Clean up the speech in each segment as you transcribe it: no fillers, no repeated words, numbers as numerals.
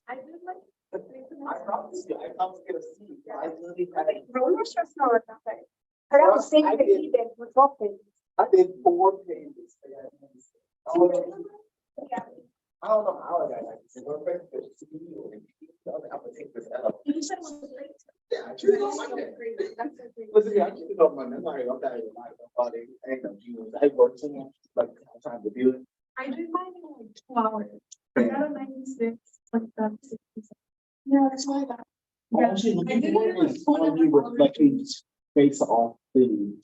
I did like. I promise you, I was gonna see. I literally had a roller stress now at that time. I was saying that he did for 12 pages. I did 4 pages. I don't know how I got like this. We're going to have to take this out. You said it was late. Yeah, I choose on Monday. Listen, I choose on Monday. I'm not even about it. I ain't no Jesus. I work too much. Like, I'm trying to do it. I did mine in like 2 hours. I got a 96, like that 66. Yeah, that's why I got. Yeah. Actually, the people is only reflections based off the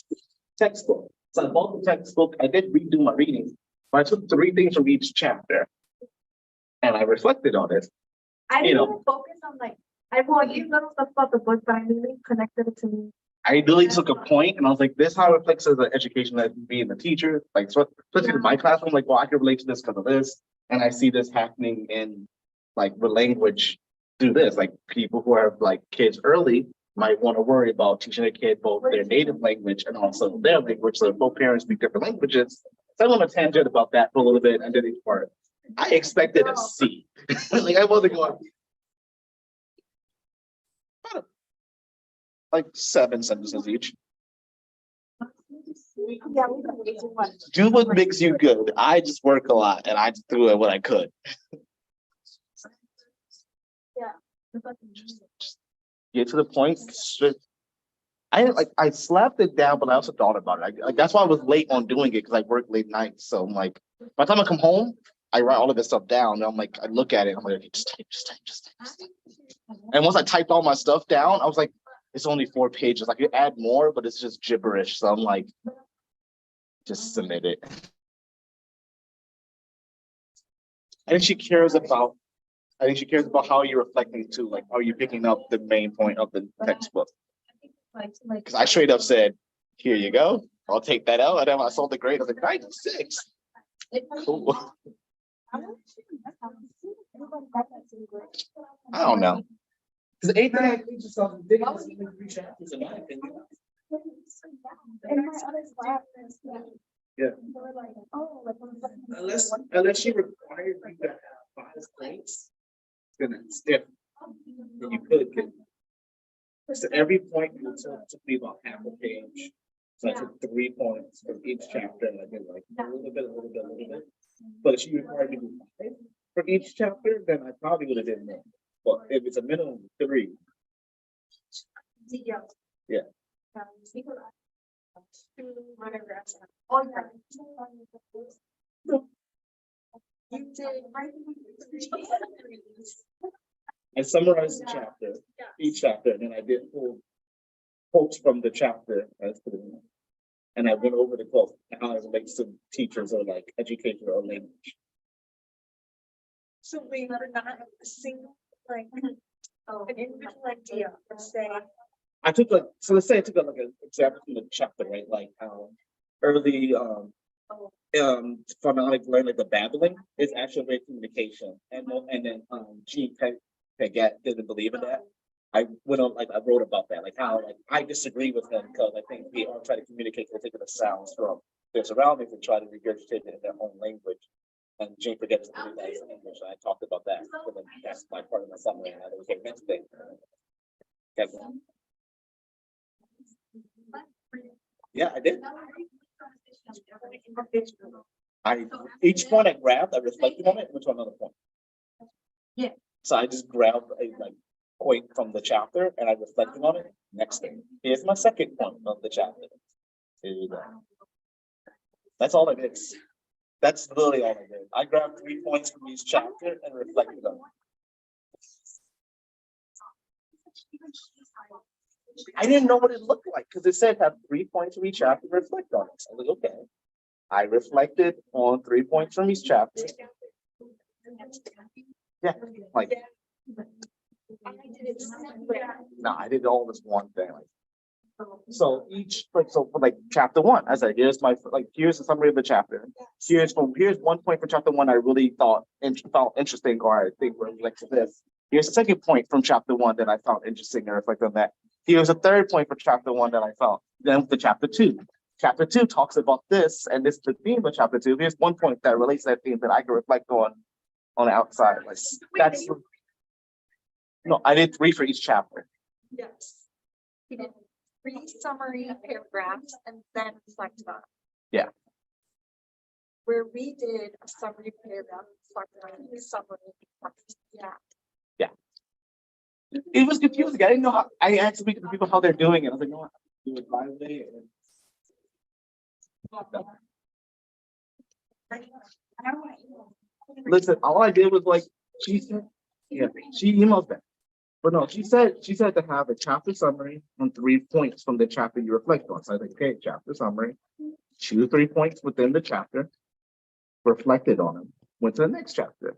textbook. So I bought the textbook. I did redo my reading, but I took 3 things from each chapter, and I reflected on it. I didn't even focus on like I want you little stuff about the book, but I really connected it to me. I really took a point, and I was like, "This how it reflects as an education that being a teacher, like so, especially in my classroom. Like, well, I can relate to this because of this, and I see this happening in like the language through this. Like people who are like kids early might want to worry about teaching a kid both their native language and also their language. So if both parents speak different languages, so I went on a tangent about that for a little bit, and then each part. I expected a C. Like I wasn't going. Like 7 sentences each. Yeah, do what makes you good. I just work a lot, and I just threw in what I could. Yeah. Just get to the point. I slapped it down, but I also thought about it. Like that's why I was late on doing it because I work late nights. So I'm like, by the time I come home, I write all of this stuff down. And I'm like, I look at it. I'm like, okay, just type. And once I typed all my stuff down, I was like, it's only 4 pages. I could add more, but it's just gibberish. So I'm like, just submit it. I think she cares about how you're reflecting too, like how you're picking up the main point of the textbook. Because I straight up said, here you go. I'll take that out. And then I saw the grade. I was like, 96. Cool. I don't know. Because 8 to 9 pages of the biggest 3 chapters, in my opinion. Yeah. Unless she required you to have 5 points, then it's different. Then you could get. So every point took me about half a page. So I took 3 points from each chapter, and I did like a little bit. But if she required you to do 5 for each chapter, then I probably would have done more. But if it's a minimum of 3. Yeah. I summarized the chapter, each chapter, and then I did pull quotes from the chapter as to the, and I went over the quote and how it relates to teachers or like education or language. So we are not a single like an individual idea. Let's say I took like let's say I took like an example from the chapter, right? Like how early phonemic learning, like the babbling is actual way of communication, and then G. Paget didn't believe in that. I went on I wrote about that, like how like I disagree with him because I think we all try to communicate by taking the sounds from their surroundings and try to regurgitate it in their own language. And Jane Paget doesn't believe that in English. And I talked about that. So then that's my part of my summary, and I was like, next thing. Yeah, I did. Each point I grabbed, I reflected on it, and went to another point. Yeah. So I just grabbed like point from the chapter and I reflected on it. Next thing, here's my second point of the chapter. Here you go. That's all it is. That's literally all I did. I grabbed 3 points from each chapter and reflected on it. I didn't know what it looked like because it said have 3 points from each chapter, reflect on it. So I was like, okay. I reflected on 3 points from each chapter. Yeah, like no, I did all this one thing. So each so for chapter 1, I said, here's here's a summary of the chapter. Here's 1 point from chapter 1 I really found interesting, or I think reflects this. Here's the second point from chapter 1 that I found interesting and reflect on that. Here's a third point for chapter 1 that I found. Then the chapter 2. Chapter 2 talks about this, and this is the theme of chapter 2. Here's 1 point that relates to that theme that I can reflect on the outside. That's no, I did 3 for each chapter. Yes. He did 3 summary paragraphs and then reflect on. Yeah. Where we did a summary paragraph, summary. Yeah. Yeah. It was confusing. I didn't know how. I asked people how they're doing it. I was like, no, I do it lively. Listen, all I did was she said, yeah, she emailed them. But no, she said to have a chapter summary and 3 points from the chapter you reflect on. So I was like, okay, chapter summary, choose 3 points within the chapter, reflected on them, went to the next chapter.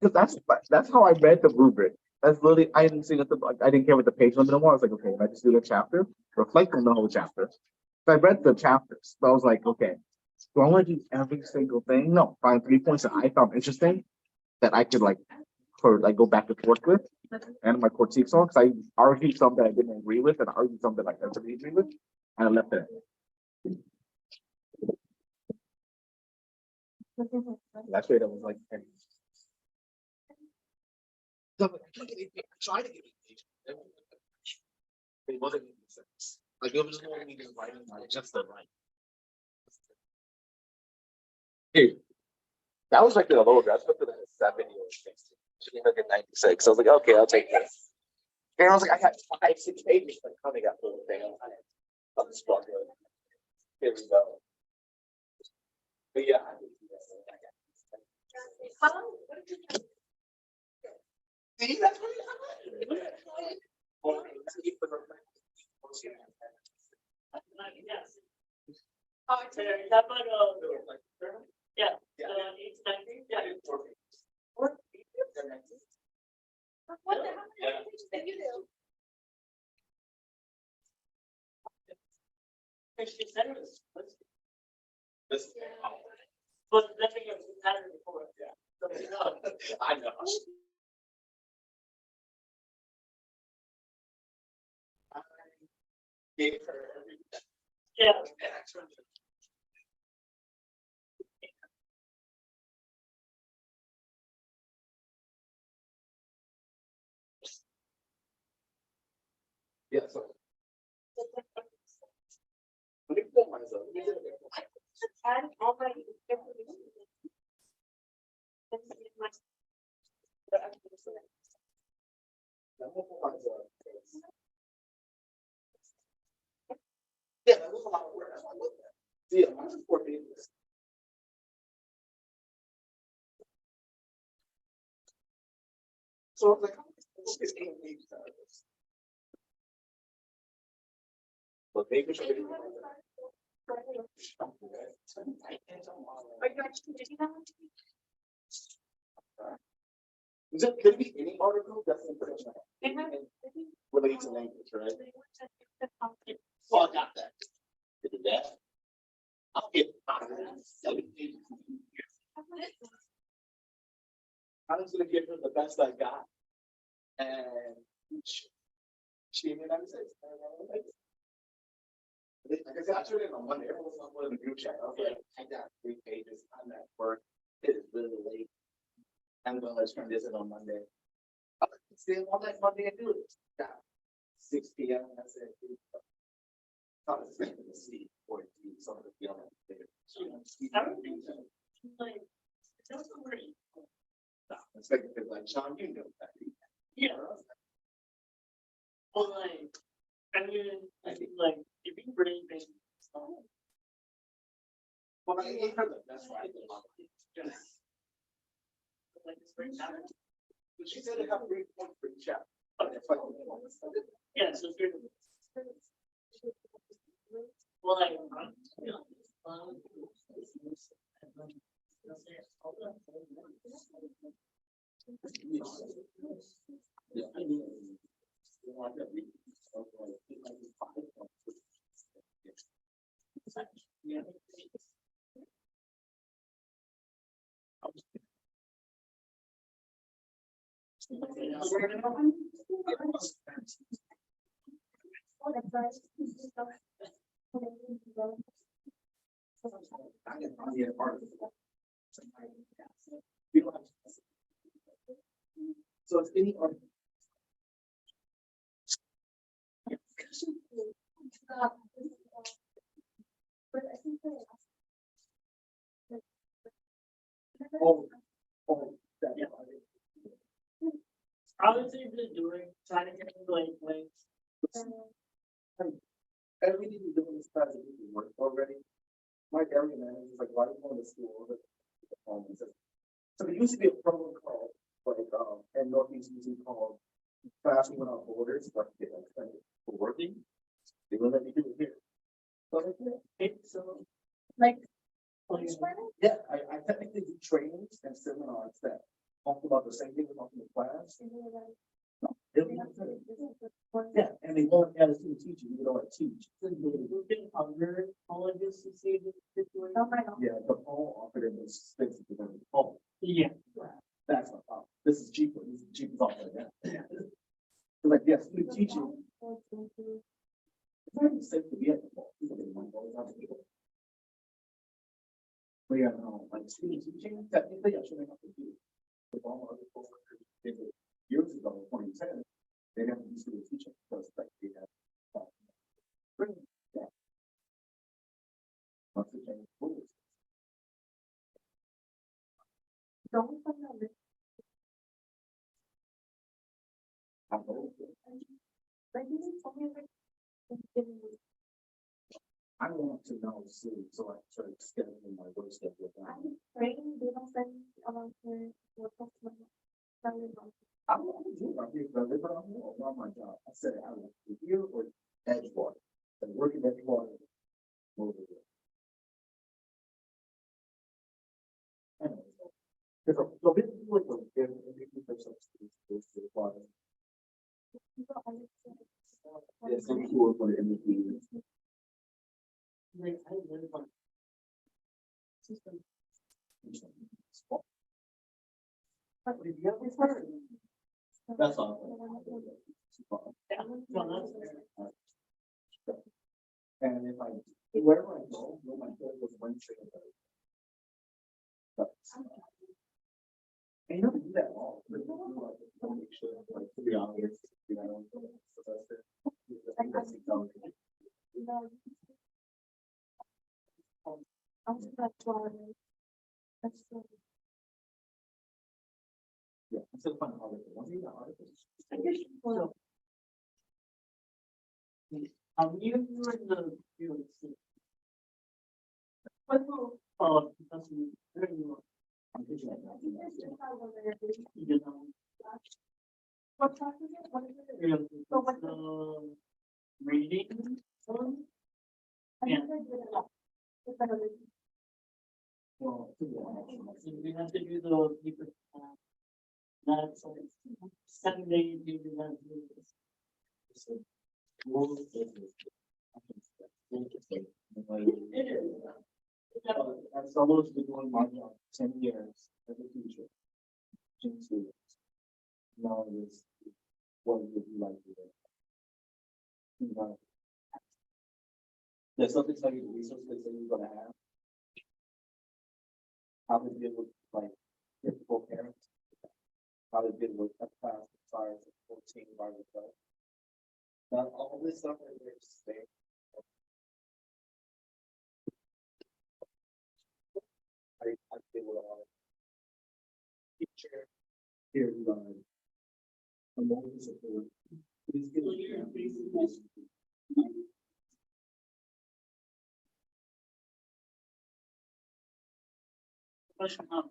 Because that's how I read the rubric. That's literally, I didn't see I didn't care what the page limit was. I was like, okay, I just do the chapter, reflect on the whole chapter. So I read the chapters. So I was like, okay, do I want to do every single thing? No, find 3 points that I found interesting that I could go back and forth with and my critiques on, because I argued something I didn't agree with and I argued something I didn't agree with, and I left it. That's why that was like. I tried to get it. It wasn't making sense. It was only me writing just the right. Dude, that was the lower grade. I was looking at a 70 or 60. She didn't look at 96. I was like, okay, I'll take this. And I was like, I got 5, 6 pages. I got the whole thing. I'm struggling. Here we go. But yeah, I did do that. See, that's what What the hell did you do? I know. Gave her everything. Yeah. Yeah, so. Let me pull myself. And already. Yeah, that was a lot of work. That's why I looked at it. Yeah, mine's 4 pages. So I was like, it's 8 pages out of this. But maybe should be. Is it could it be any article that's information related to language, right? Oh, I got that. To do that. I'll get 7 pages. I'm just gonna give her the best I got, and she gave me 96. Like I said, I turned it on Monday. Everyone was on the group chat. I was like, I got 3 pages. I'm at work. It is really late. I'm gonna turn this in on Monday. I'm like, stay all that Monday and do it. Yeah. 6 p.m. I said, I was expecting to see 14, something to be on that. It's like, Sean, you know that. Yeah. Well, like, I mean, I think like, if you bring things. Well, I gave her the best right. Like, it's very common. But she said it have 3 points for each chapter. Yeah, so it's good. Well, like, you know, yeah. So it's any other. Oh, that. Yeah. I would say just doing, trying to get like, Everything you do in this class is work already. My area manager is like, why do you want to school? So there used to be a program called, and Northeast used to call Classroom Without Borders, like, for working. They will let me do it here. So, like, yeah. so, Like, Yeah, I technically do trainings and seminars that talk about the same thing we talk in the class. Yeah, and they won't add a student teacher, even though I teach. we've been under colleges to see this situation. Yeah, but Paul offered it was expensive to them. Oh, Yeah. that's my problem. This is cheaper. This is cheaper off like that. Like, yes, student teaching. It's not even safe to be at the ball. People get money all the time. But yeah, no, like student teaching, technically, I shouldn't have to do. With all my other coworkers, did it years ago, 2010, they didn't have to do student teaching because like they had. Yeah. Once they changed rules. I know. I want to know soon, so I start scheduling my work schedule. I want to do my big brother, but I'm not my job. I said I want to be here or Edgewater. And working Edgewater. Over there. I know. So this is like a good, to the water. Yes, I'm sure for the industry. Like, I live on. System. That's all. Yeah, no, that's. And if I, wherever I go, my goal was one trade. And you don't do that all. But you do like, to make sure, like, to be honest, you know, so that's it. That's exactly. Yeah, I'm still finding articles. Once you get articles. So. You were in the, that's very well. I'm thinking like that. You know. Reading one. Yeah. Well, to be honest, We have to do the paper. That's like 7 days, we do that. It is. I've almost been doing my job 10 years as a teacher. Teaching students. Now it's what would you like to do? You know, there's something like the resources that you're gonna have. How to deal with like difficult parents. How to deal with a class of size of 14 by yourself. Now all this stuff is there to stay. I deal with a lot of teacher Here we go. Emotional support. Please give us- Question how?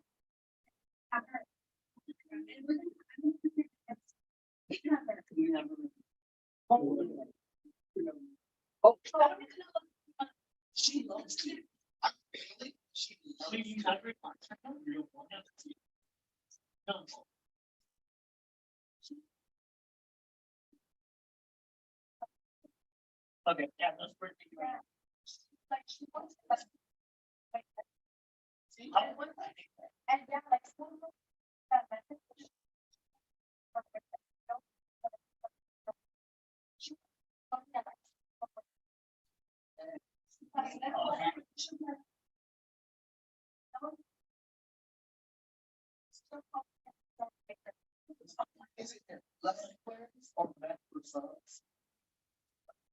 We have. Oh, she loves it. She loves Do you have your contact number? You don't want to. No. Okay, yeah, that's pretty good. I would like it. And yeah, like some of them, Is it less awareness or better results?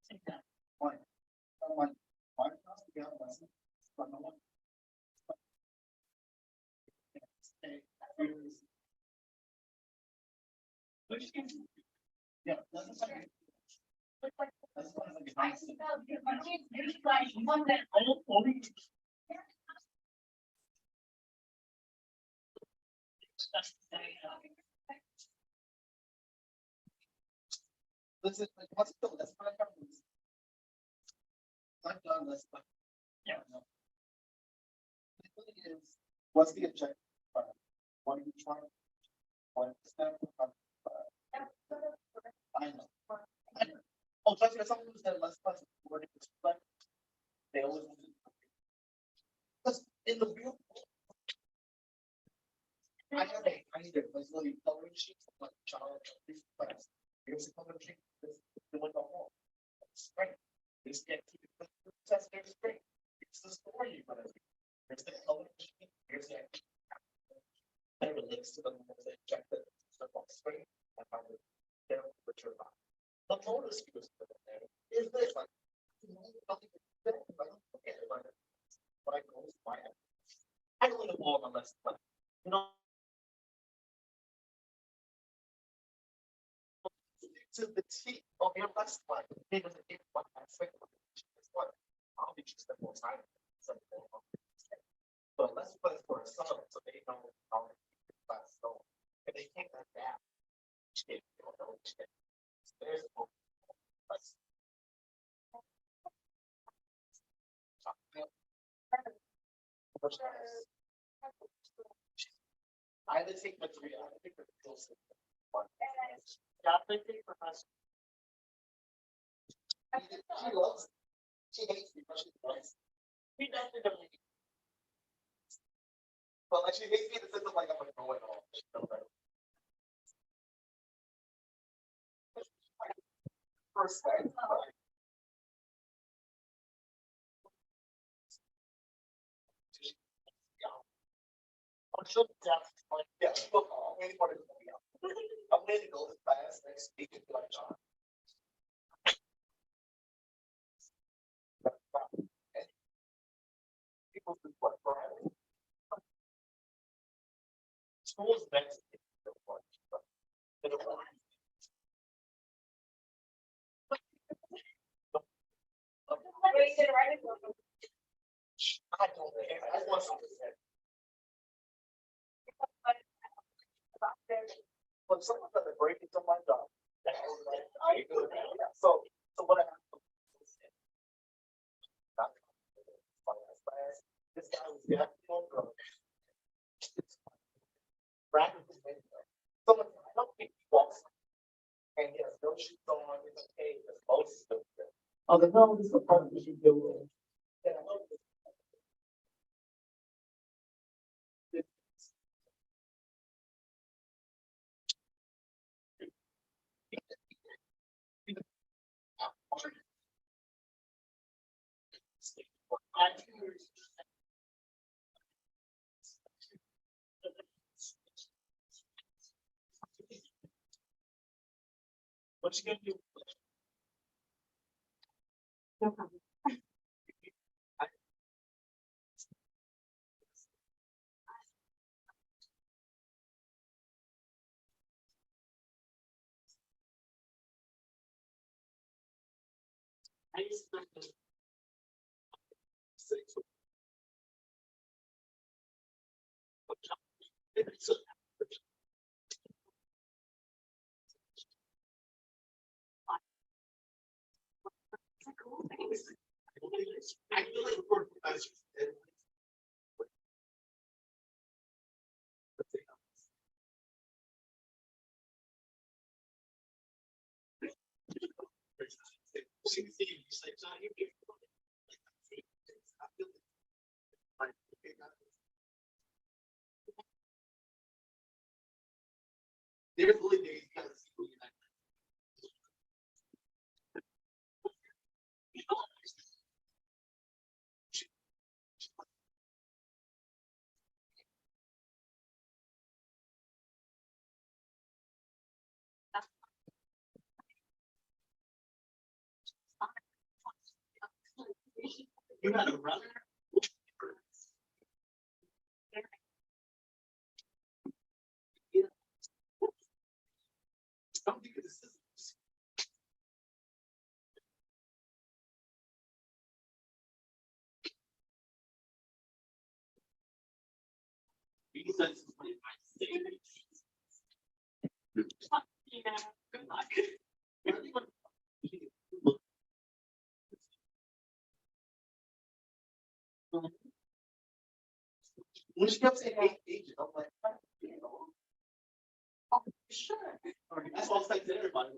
Take that. Why? Why? Why not get lesson from the one? Yeah, that's fine. That's fine. Listen, like, what's it though? That's what I found. I've done this, but. Yeah. No. It really is, what's the objective? What are you trying? What step? I know. I know. Oh, trust me, someone who's had less fun, they always. Because in the real. I have a kind of like little coloring sheets, like child, this class. Here's a coloring sheet, this is the one the whole. It's great. This get to the test, there's great. It's the story you're gonna do. Here's the coloring sheet, here's the. That relates to the check that stuff on the screen and find it. They're return on. The bonus use for the there is this like. When I go to my. I don't know all the less, but you know. To the T of your last one, it was a one aspect of one. I'll be just the more time. But let's put it for a sum, so they know how to class. So if they take that down, they don't know which day. There's no. I had to take my three, I think the close. Yeah, they take professor. She loves, she hates me, but she loves. He definitely. But like she hates me in the sense of like I'm like going off. She knows that. Respect. I'm sure that's like. Yeah, look, I'm waiting for it to be out. I'm waiting to go this fast next week and be like John. People do what for school's next. I don't care. I just want something to say. But someone got to break into my job. So what I have to do is this guy was the actual drug. Someone, I don't think he walks. And he has no shoes on, it's okay, it's most of it. Oh, the hell, this is the part that you do with. Yeah, I love this. What you gonna do? No problem. I used to. I feel like we're there's really days you gotta see who you're not. You got a runner. Something is this. Because this is one of my favorites. Yeah, good luck. When she kept saying 8 pages, I'm like, you know. Oh, sure. That's why I was like to everybody.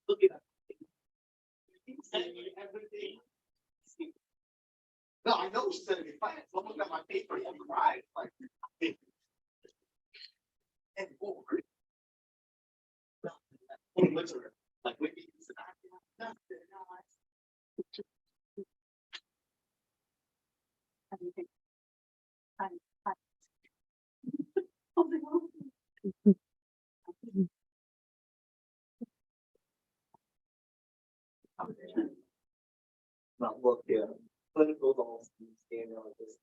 Look at that. Sending me everything. No, I know she said it'd be fine. So I'm looking at my paper and cried. Like, and bored. He looks at her like, wait, he said, nothing. Not look, yeah. Clinicals all stand out like this.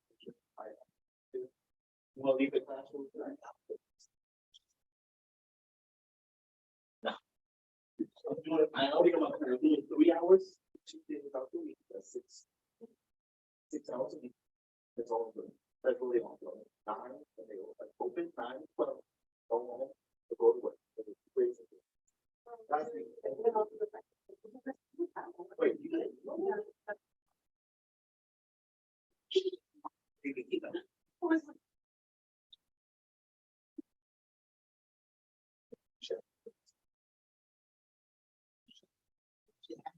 You want to leave the classroom? No. I'm doing it. I already got my career doing 3 hours. 2 days without 2 weeks. That's 6 hours a week. That's all good. That's really all good. 9, and they go like open 9, 12. Go home, go to work. It's crazy. Last week. Wait, you did? You can keep it.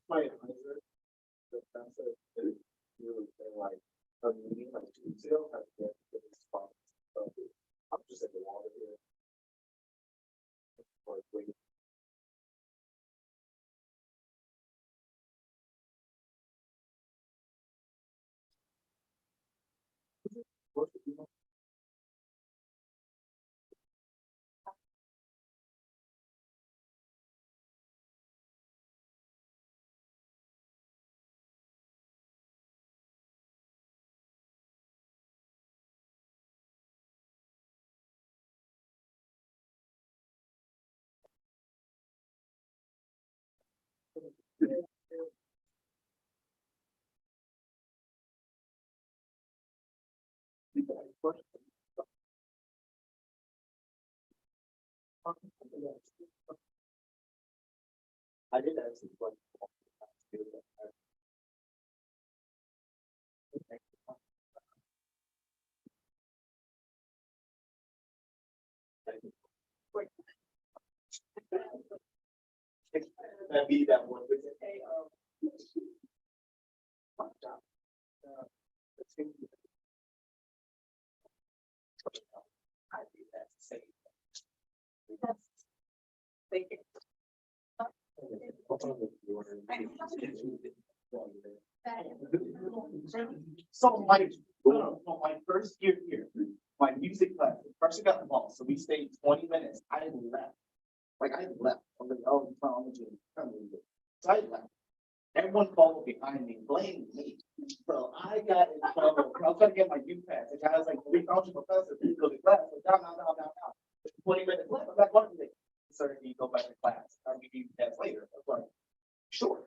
My advisor, the professor, you would say like a meeting like 2 weeks ago, had to get the response. I'm just at the water here. Like, wait. What did you know? I did ask this question. That be that one with the hey, I do that same. Thank you. So my first year here, my music class, first I got involved, so we stayed 20 minutes. I left. Like I left. I'm like, oh, I'm gonna so I left. Everyone followed behind me, blamed me. So I got in trouble. I was trying to get my U pass. The guy was like, we found your professor. Please go to class. I was like, no. 20 minutes left. I'm like, what is it? Sir, can you go back to class? I'll give you pass later. I was like, sure.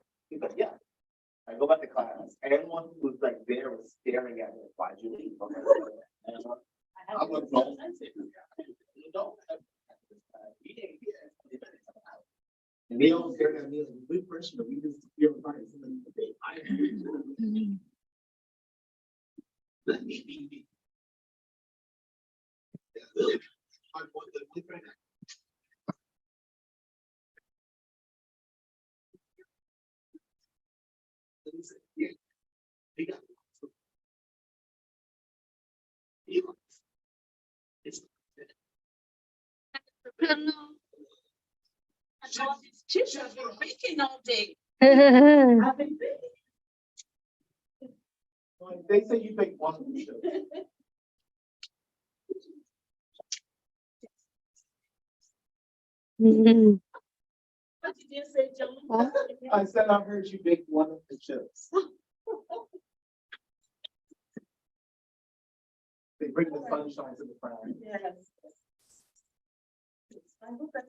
And they all stared at me like, we pressure, we just feel advice and then they, let me be me. I want the boyfriend. Let me say, yeah, they got. It's. Chips have been baking all day. I've been baking. They say you make one of the shows. What did you say, John? I said I heard you make one of the shows. They bring the sunshine to the ground. Yes. I hope that's.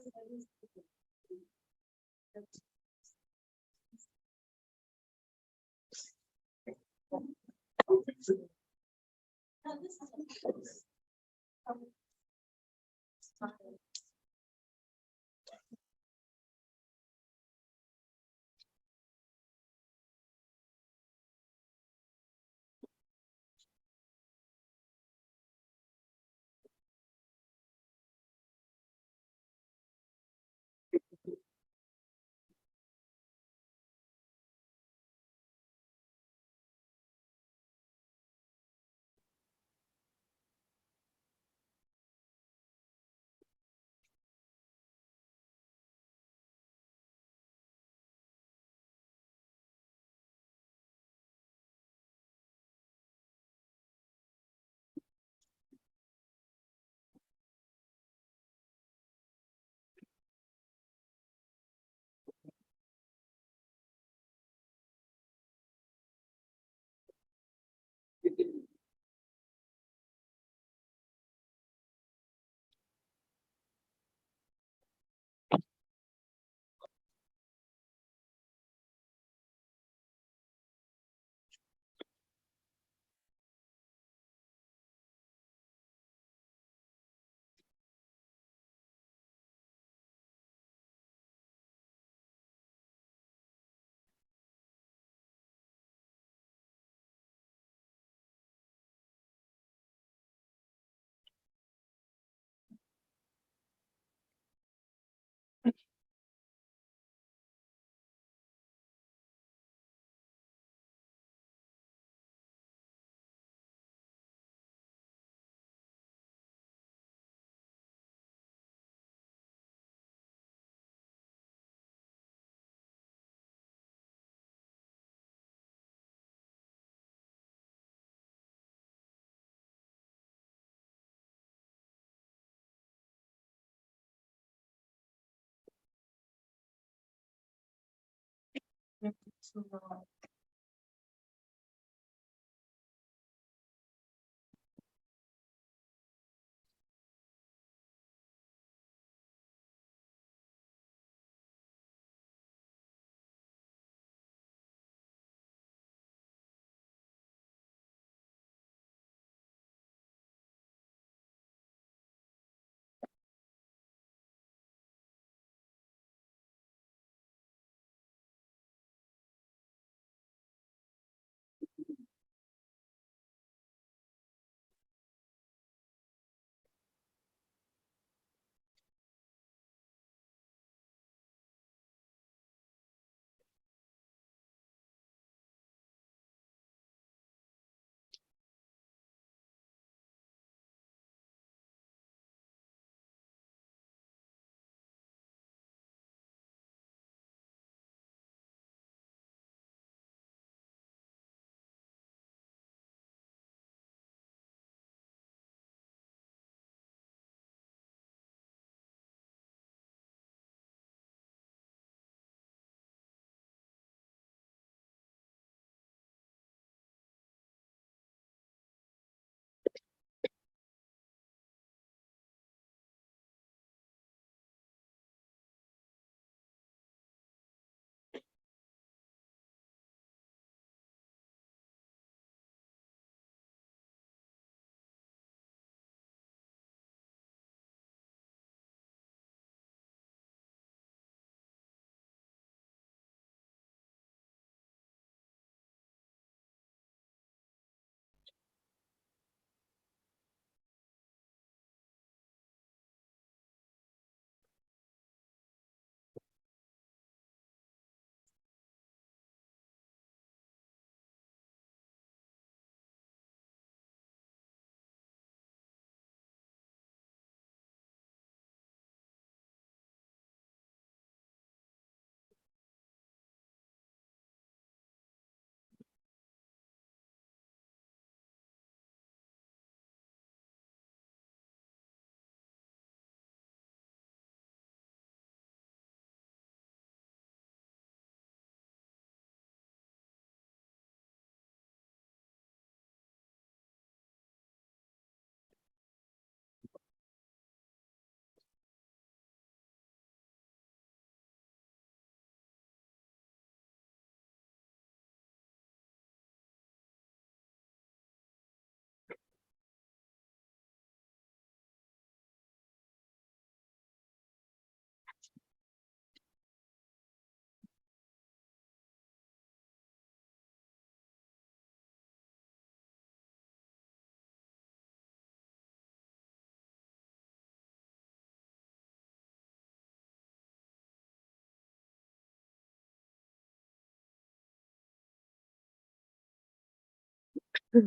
So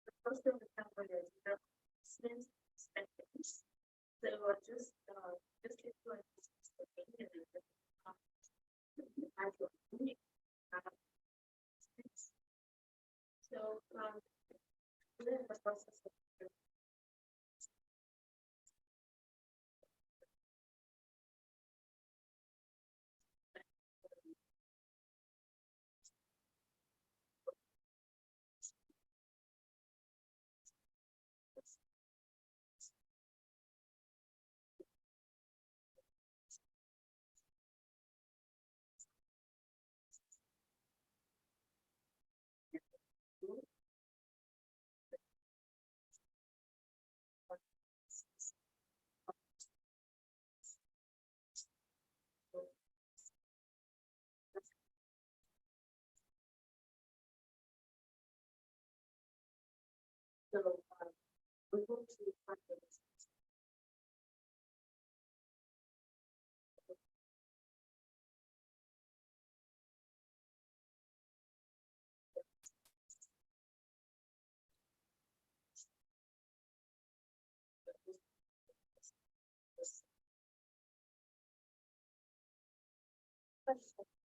the first thing that comes is the business spendings. So just keep going. So then the process of so we go to find this.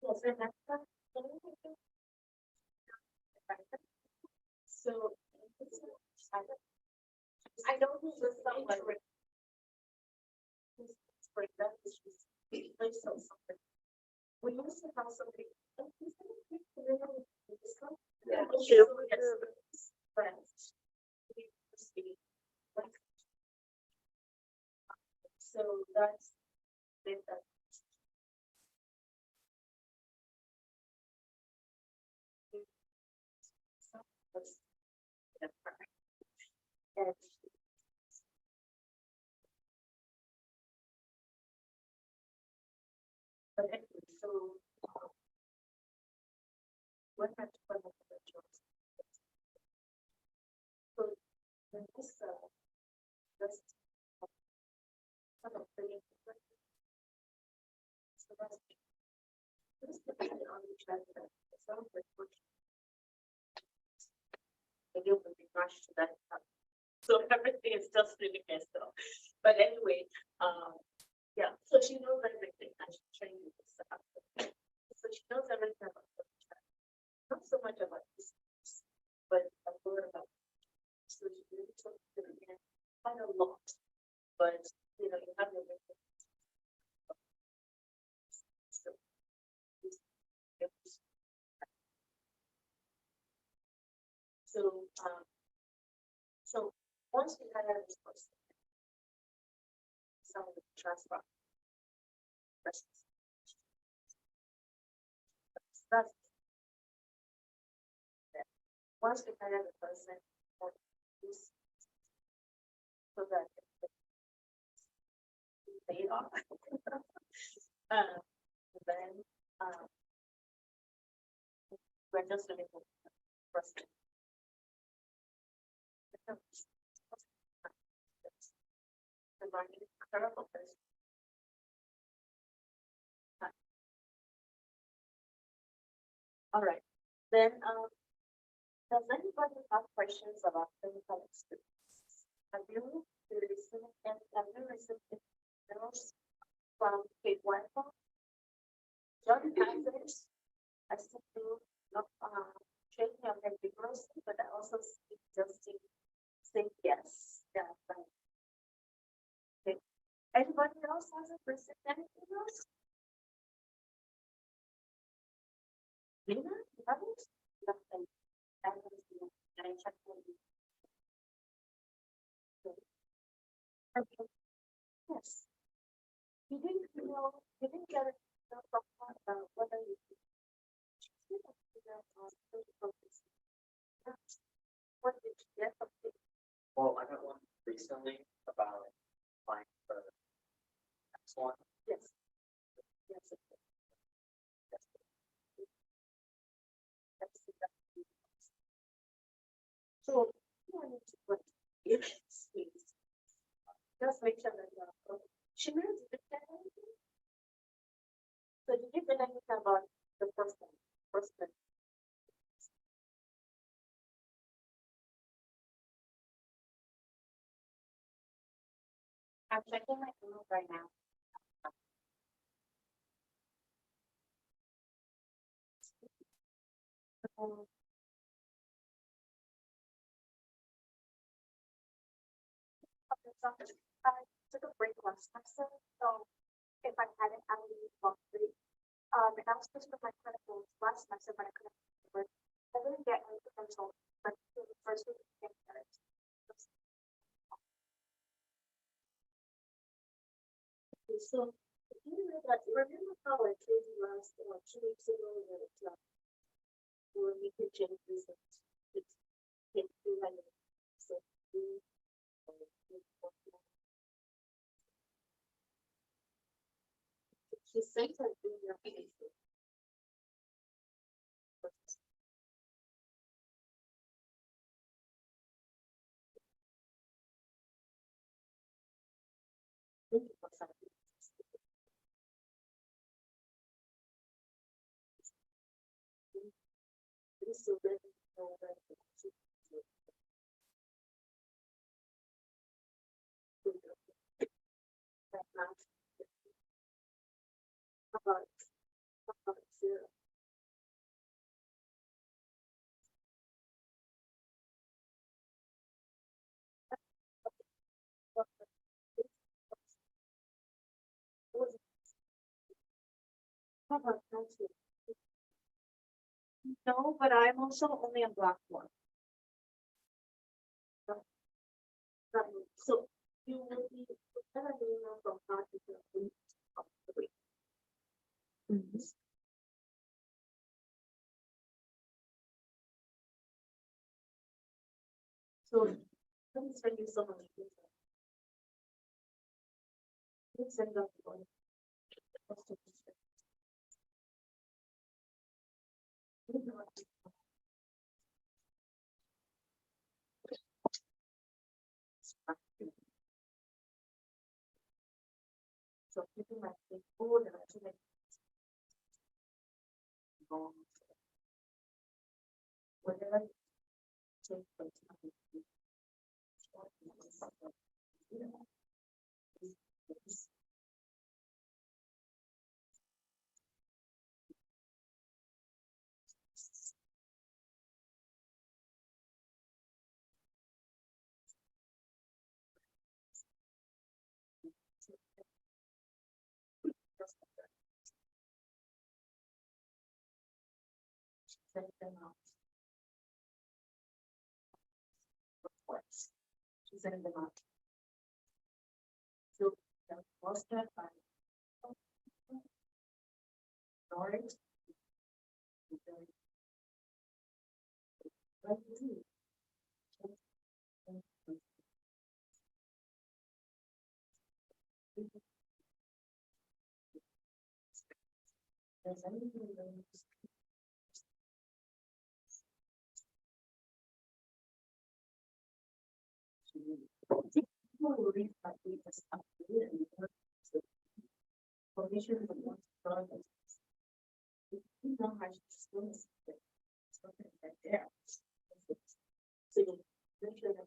Yes, and that's so I know who was someone. Place on something. We used to have something. Yeah. Friends. So that's. And but anyway, so what had to put up with the jobs? So when this this kind of thing, so that's this depended on each other. It sounds like what I do with regards to that. So everything is just really messed up. But anyway, yeah, so she knows everything and she's trained with this stuff. So she knows everything about the child. Not so much about this, but once we hire this person. Some of the trust fund. That's. Once we hire the person. or this- So that. Pay it off. Then, we're just looking for. Person. The market is terrible person. All right, then, does anybody have questions about clinical experience? Have you received emails from Kate Whitehall? John Kansas, I still do, training of them vigorously, but I also speak just to say yes. Yeah. Okay, anybody else has a received anything else? Lena, you haven't? Nothing. I haven't seen it. I checked with you. Okay. Yes. You didn't get a from about whether you. What did you get from it? Well, I got one recently about applying for the next one. Yes. Yes. It is. Yes. That's it. So, you want to put it, please. Just make sure that she knows the anything. So did you get anything about the first one? First one. I'm checking my email right now. Okay, so I took a break last semester, so if I hadn't, I would have gone through. And I was supposed to put my clinicals last semester, but I couldn't. But I didn't get any potential, but the first week of January. Okay, so you know that, remember how I told you last, 2 weeks ago, that we could change this. It's, so. She sent her in your face. About zero. No, but I'm also only on block one. So you will be, whatever you know from block to three. So let me send you some of the things. Let's send out one. So keeping my thing forward and to make. Whatever. Take place. Send them out. Reports. send them out. So, the first step, I. Storage. There's anything that people will read that we just have to do it and formation of the product. You know how to explain it. Something like that. So you make sure that.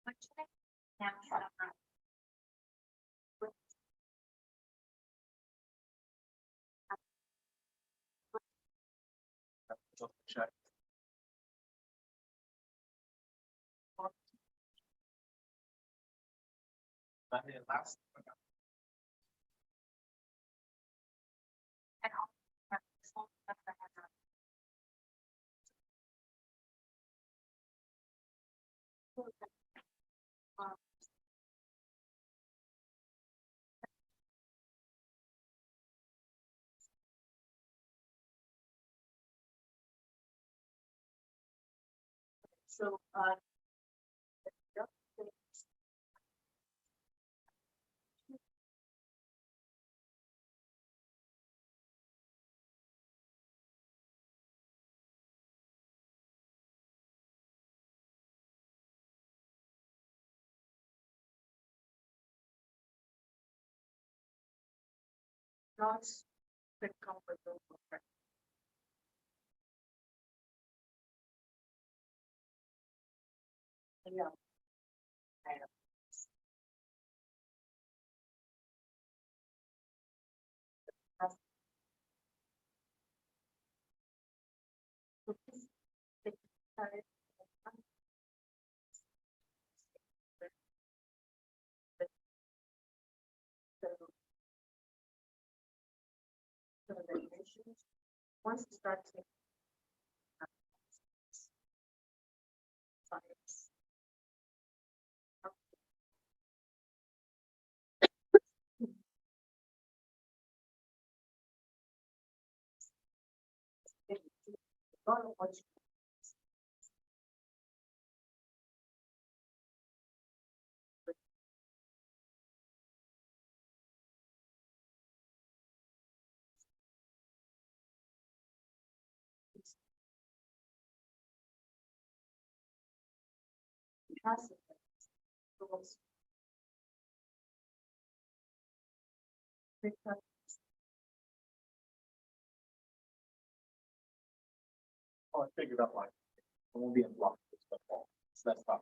What should I now shut up? Check. Last. And I'll have this whole stuff that I have. So, not the comfortable. Yeah. I know. So please take time. So the regulations, once you start taking. Science. Lot of what you. Passive. Tools. Because Oh, I figured out why. It won't be unblocked. So that's not.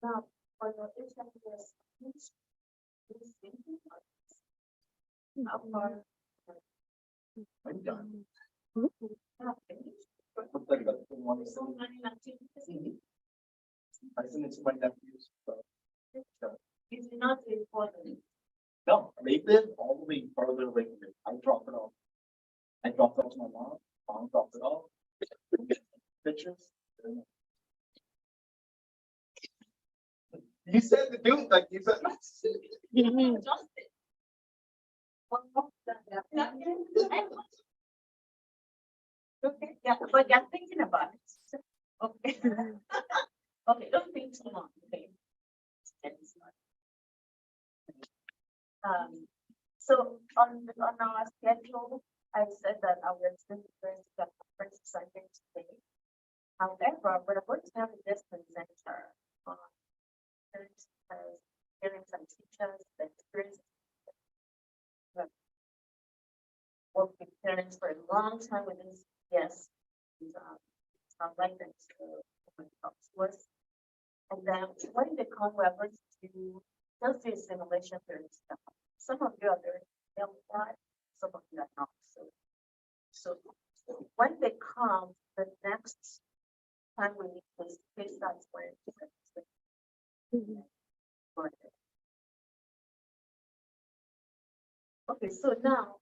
now, for your HMS, please think about it. How far. I'm done. Not finished. Looks like that's the one. So many activities. I sent it to my nephews. So. It's not important. No, they live all the way further away from me. I dropped it off. I dropped it off to my mom dropped it off. Pictures. You said to do like you said. Just it. One of okay, yeah, but you're thinking about it. Okay. Okay, don't think too long, okay? It's not. So on our schedule, I said that our students got conference Sunday today. However, we're going to have a guest presenter on Thursday, getting some teachers, the experience. Worked with parents for a long time with this, yes. Sounds like that's helps us. And then when they come, we're going to just do a simulation for stuff. Some of you are very familiar with that, some of you are not. So when they come, the next time we need to face that's when. Okay, so now.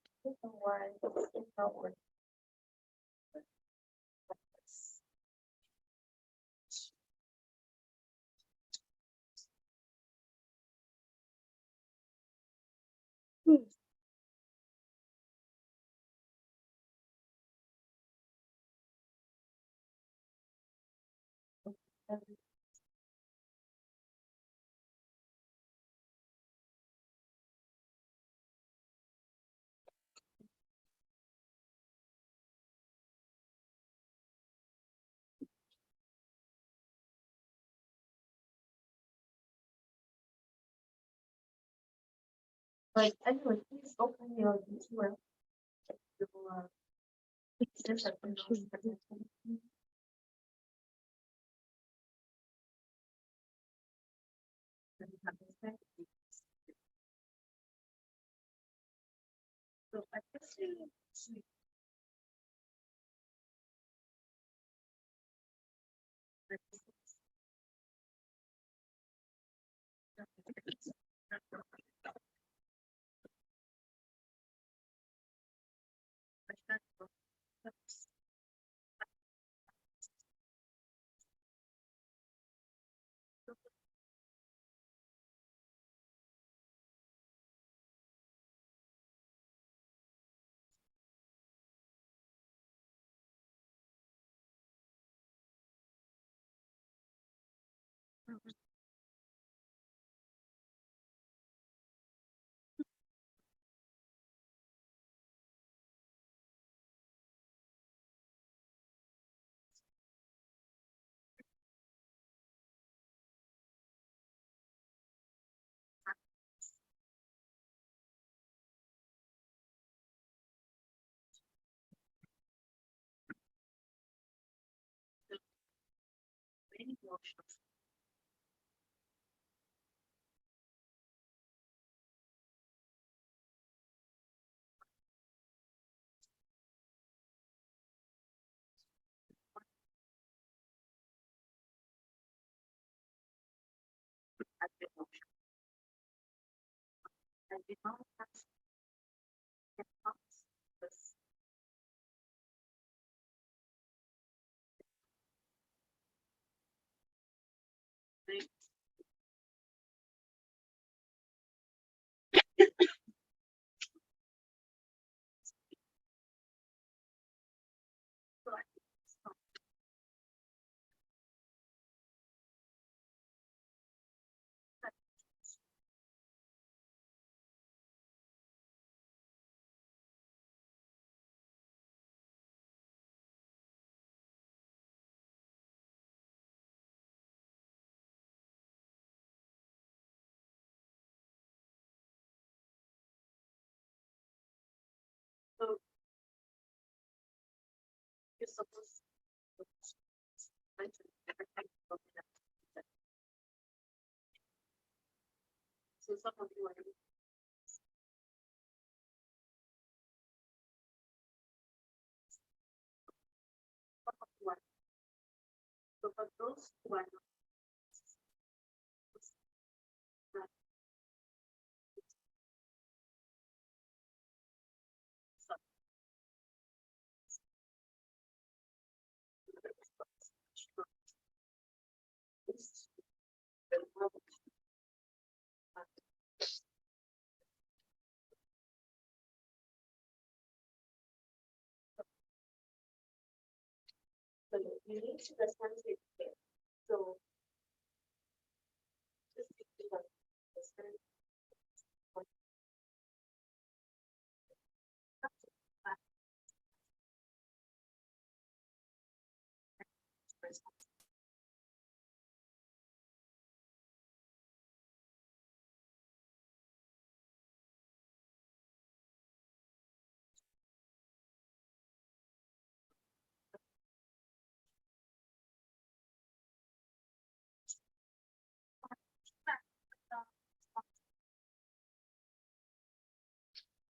But anyway, please open your YouTube. Pictures of the so I guess many workshops. At the workshop. I did not have the thoughts, this thing. So I think it's not that so you're supposed to mention every time you look at it. So some of you are some of you are so for those who are not so so you need to respond to it. So just think about this.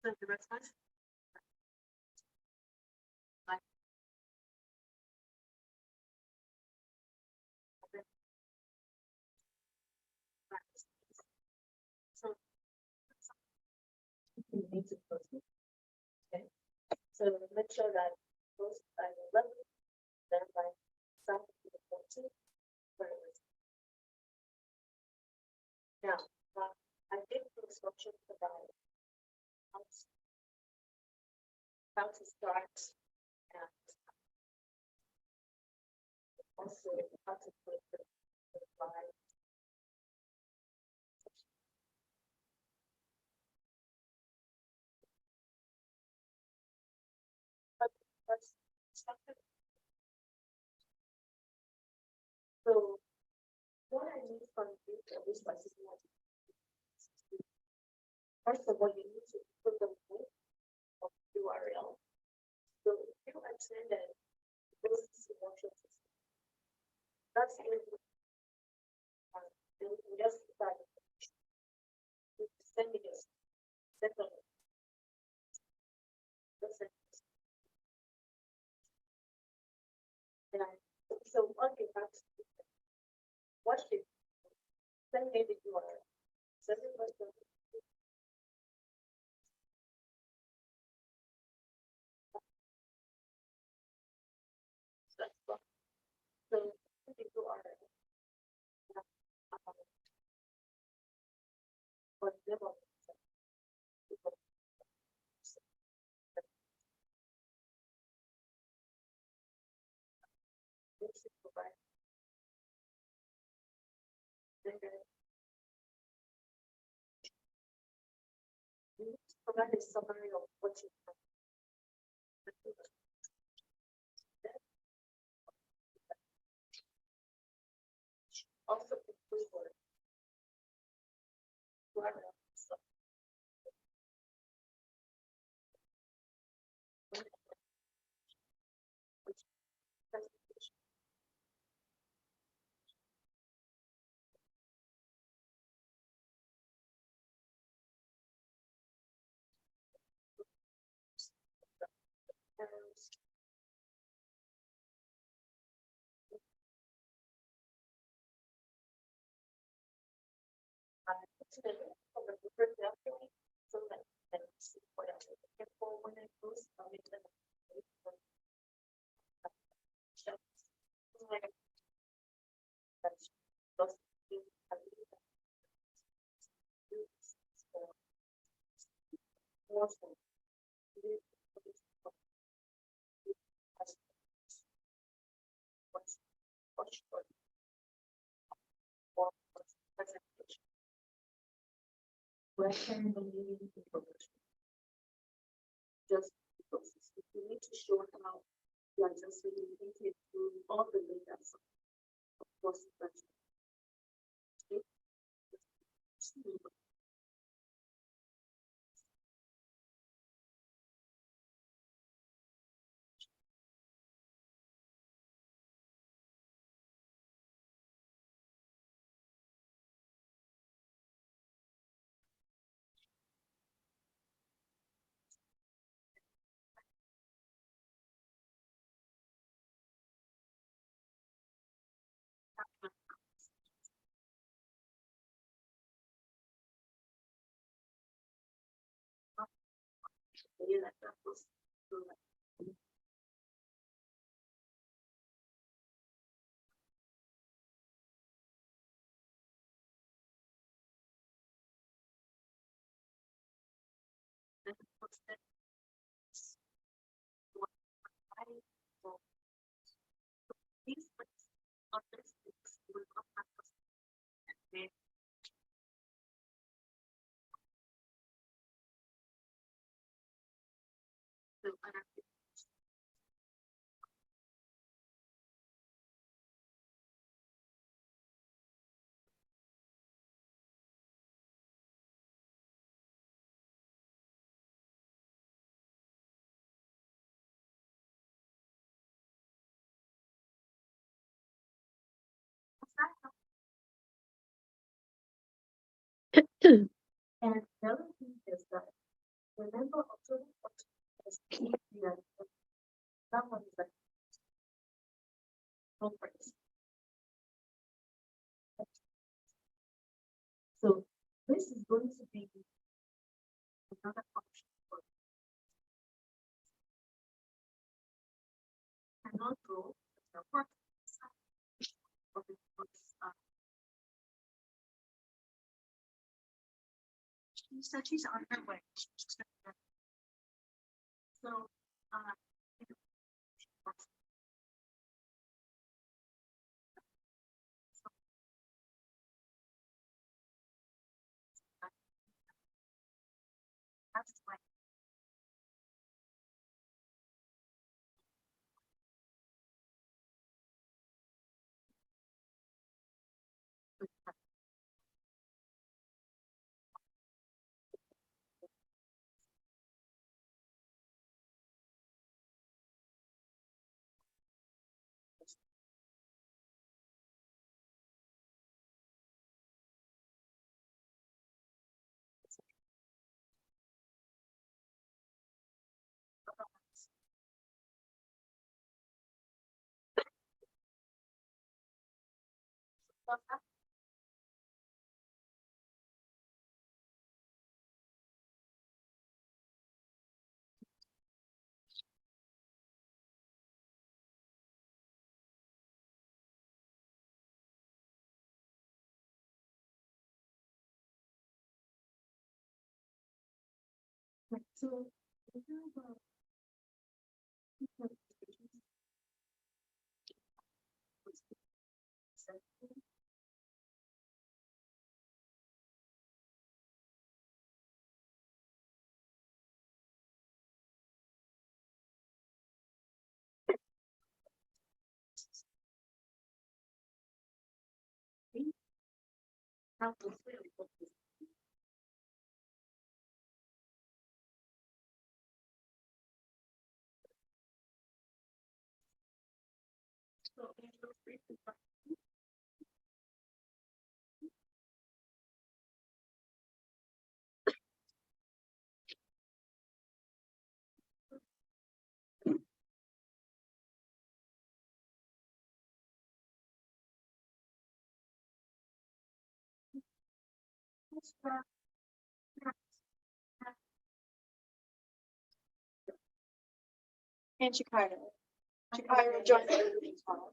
So the rest of us. So. Okay, so make sure that goes by the level, then by some to the 14. Now, I did the instructions about how to start and also how to put the slide. But first, so what I need from you for this is first of all, you need to put the link of URL. So if you understand that this is the workshop system, that's when you just start sending us second. So what you have to do, what you send me the URL. Send me the so the URL. For demo. You need to provide a summary of what you have. Also, include from the different document, so that you can see what I'm looking for when I post. I'll make them. Question the meaning information. Just because you need to show how you are just really thinking through all the data. Of course, that's like that was these others will not have us. So I have to and the other thing is that Remember October, yeah, that one is like. Conference. So this is going to be another option for cannot go with your work. She said she's on her way. So, uh. That's why. So, we have a. How to feel. So, and Chicago. Chicago joined everything tomorrow.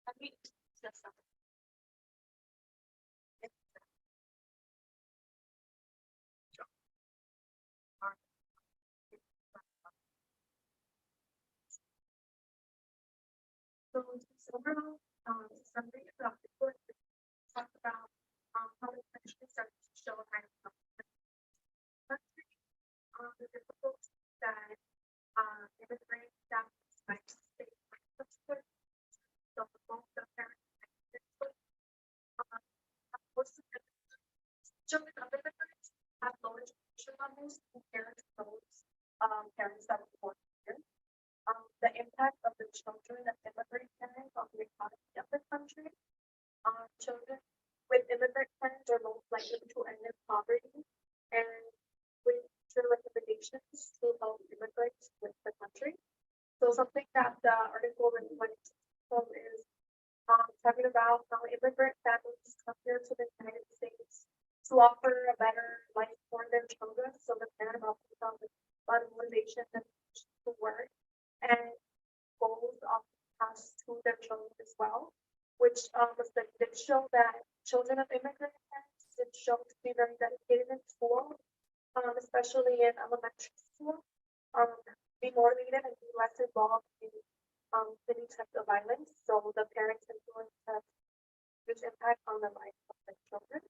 I mean, that's not. So overall, something about the course, talk about, how the country started to show kind of country, the difficulties that, immigrant families might face when it comes to it. So both the parents and the kids, most of the children of immigrants have low education levels compared to those, parents that were born here. The impact of the children of immigrant parents on the economy of the country. Children with immigrant parents are most likely to end in poverty, and with future recommendations to help immigrants with the country. So something that the article really wanted to talk is, talking about how immigrant families come here to the United States to offer a better life for their children. So the parent also found a lot of motivation and to work and goals of pass to their children as well, which was the did show that children of immigrant parents did show to be very dedicated in school, especially in elementary school, be motivated and be less involved in any type of violence. So the parents influence has huge impact on the life of the children.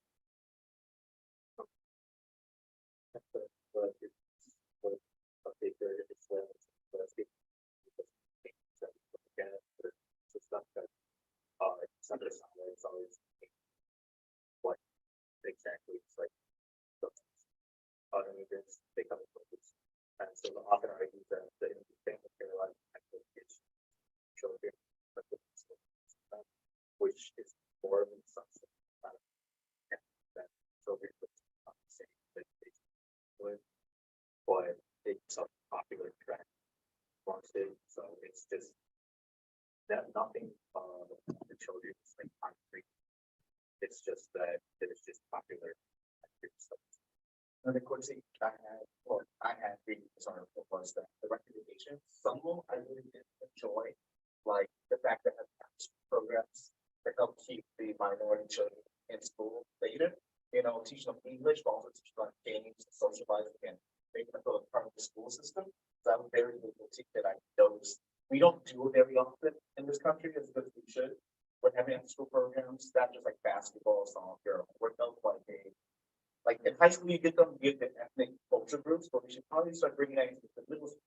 It's understandable, it's always what exactly it's like. Other immigrants, they come from this. And so often I use the family care life children, but which is more of an assumption. That children would not the same education would, but it's a popular trend amongst it, so it's just that nothing the children is like concrete. It's just that it's just popular. And the question I had reading this article was that the recommendations, some of them I really did enjoy, like the fact that it has programs that help keep the minority children in school later, teach them English, but also teach them games, socializing, and make them feel a part of the school system. So I'm very critique that I noticed. We don't do it very often in this country as good as we should. We're having after-school programs, not just like basketball, soccer, or no like in high school, you get the ethnic culture groups, but we should probably start bringing that into the middle school.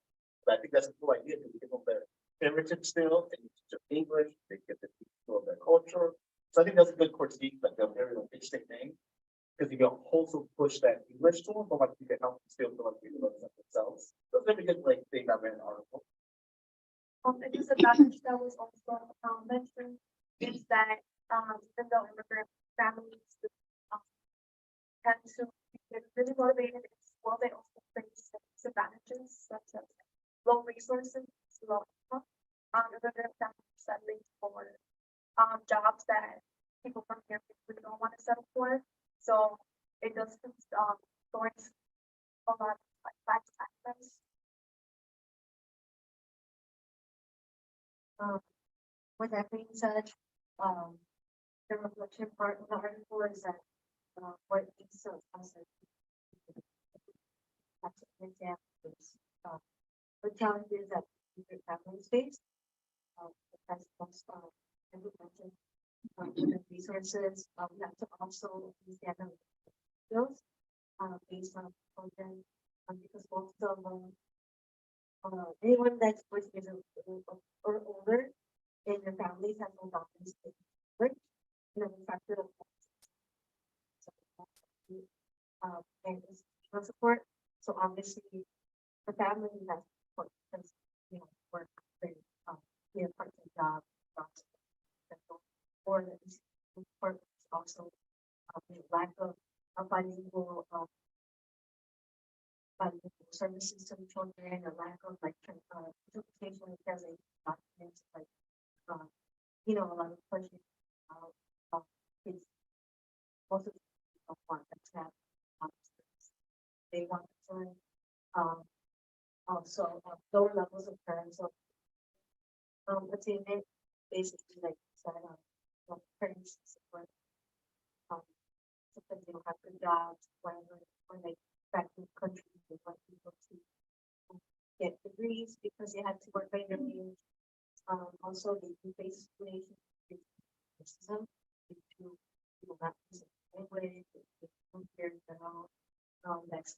But I think that's a cool idea to give them their heritage still, and teach them English, they get to feel their culture. So I think that's a good critique, like a very interesting thing. Because you can also push that English to them, but like you can help them still feel like they represent themselves. So it's a good like thing I read in an article. A disadvantage that was also mentioned is that even though immigrant families tend to get really motivated in school, they also face disadvantages such as low resources, low income, immigrant families settling for jobs that people from here really don't want to settle for. So it does going to a lot of like life factors. With that being said, the reflection part of the article is that what is so awesome. That's an example. The challenges that different families face. As most as we mentioned, the resources, we have to also understand the skills based on children, because most of them, anyone that's 40 years old or older in your families has no doctors, right? The factor of and institutional support. So obviously, the family has support because work with a part-time job, or the institutional support is also lack of bilingual services to the children, a lack of like interpretation because they documents like a lot of questions kids most of them don't want to have they want to learn also lower levels of parents of attainment, basically like that, parents support, sometimes they don't have good jobs, when they back in the country, they want people to get degrees because they had to work by their means. Also, they do face discrimination, racism, due to people not using language, they don't hear at all. That's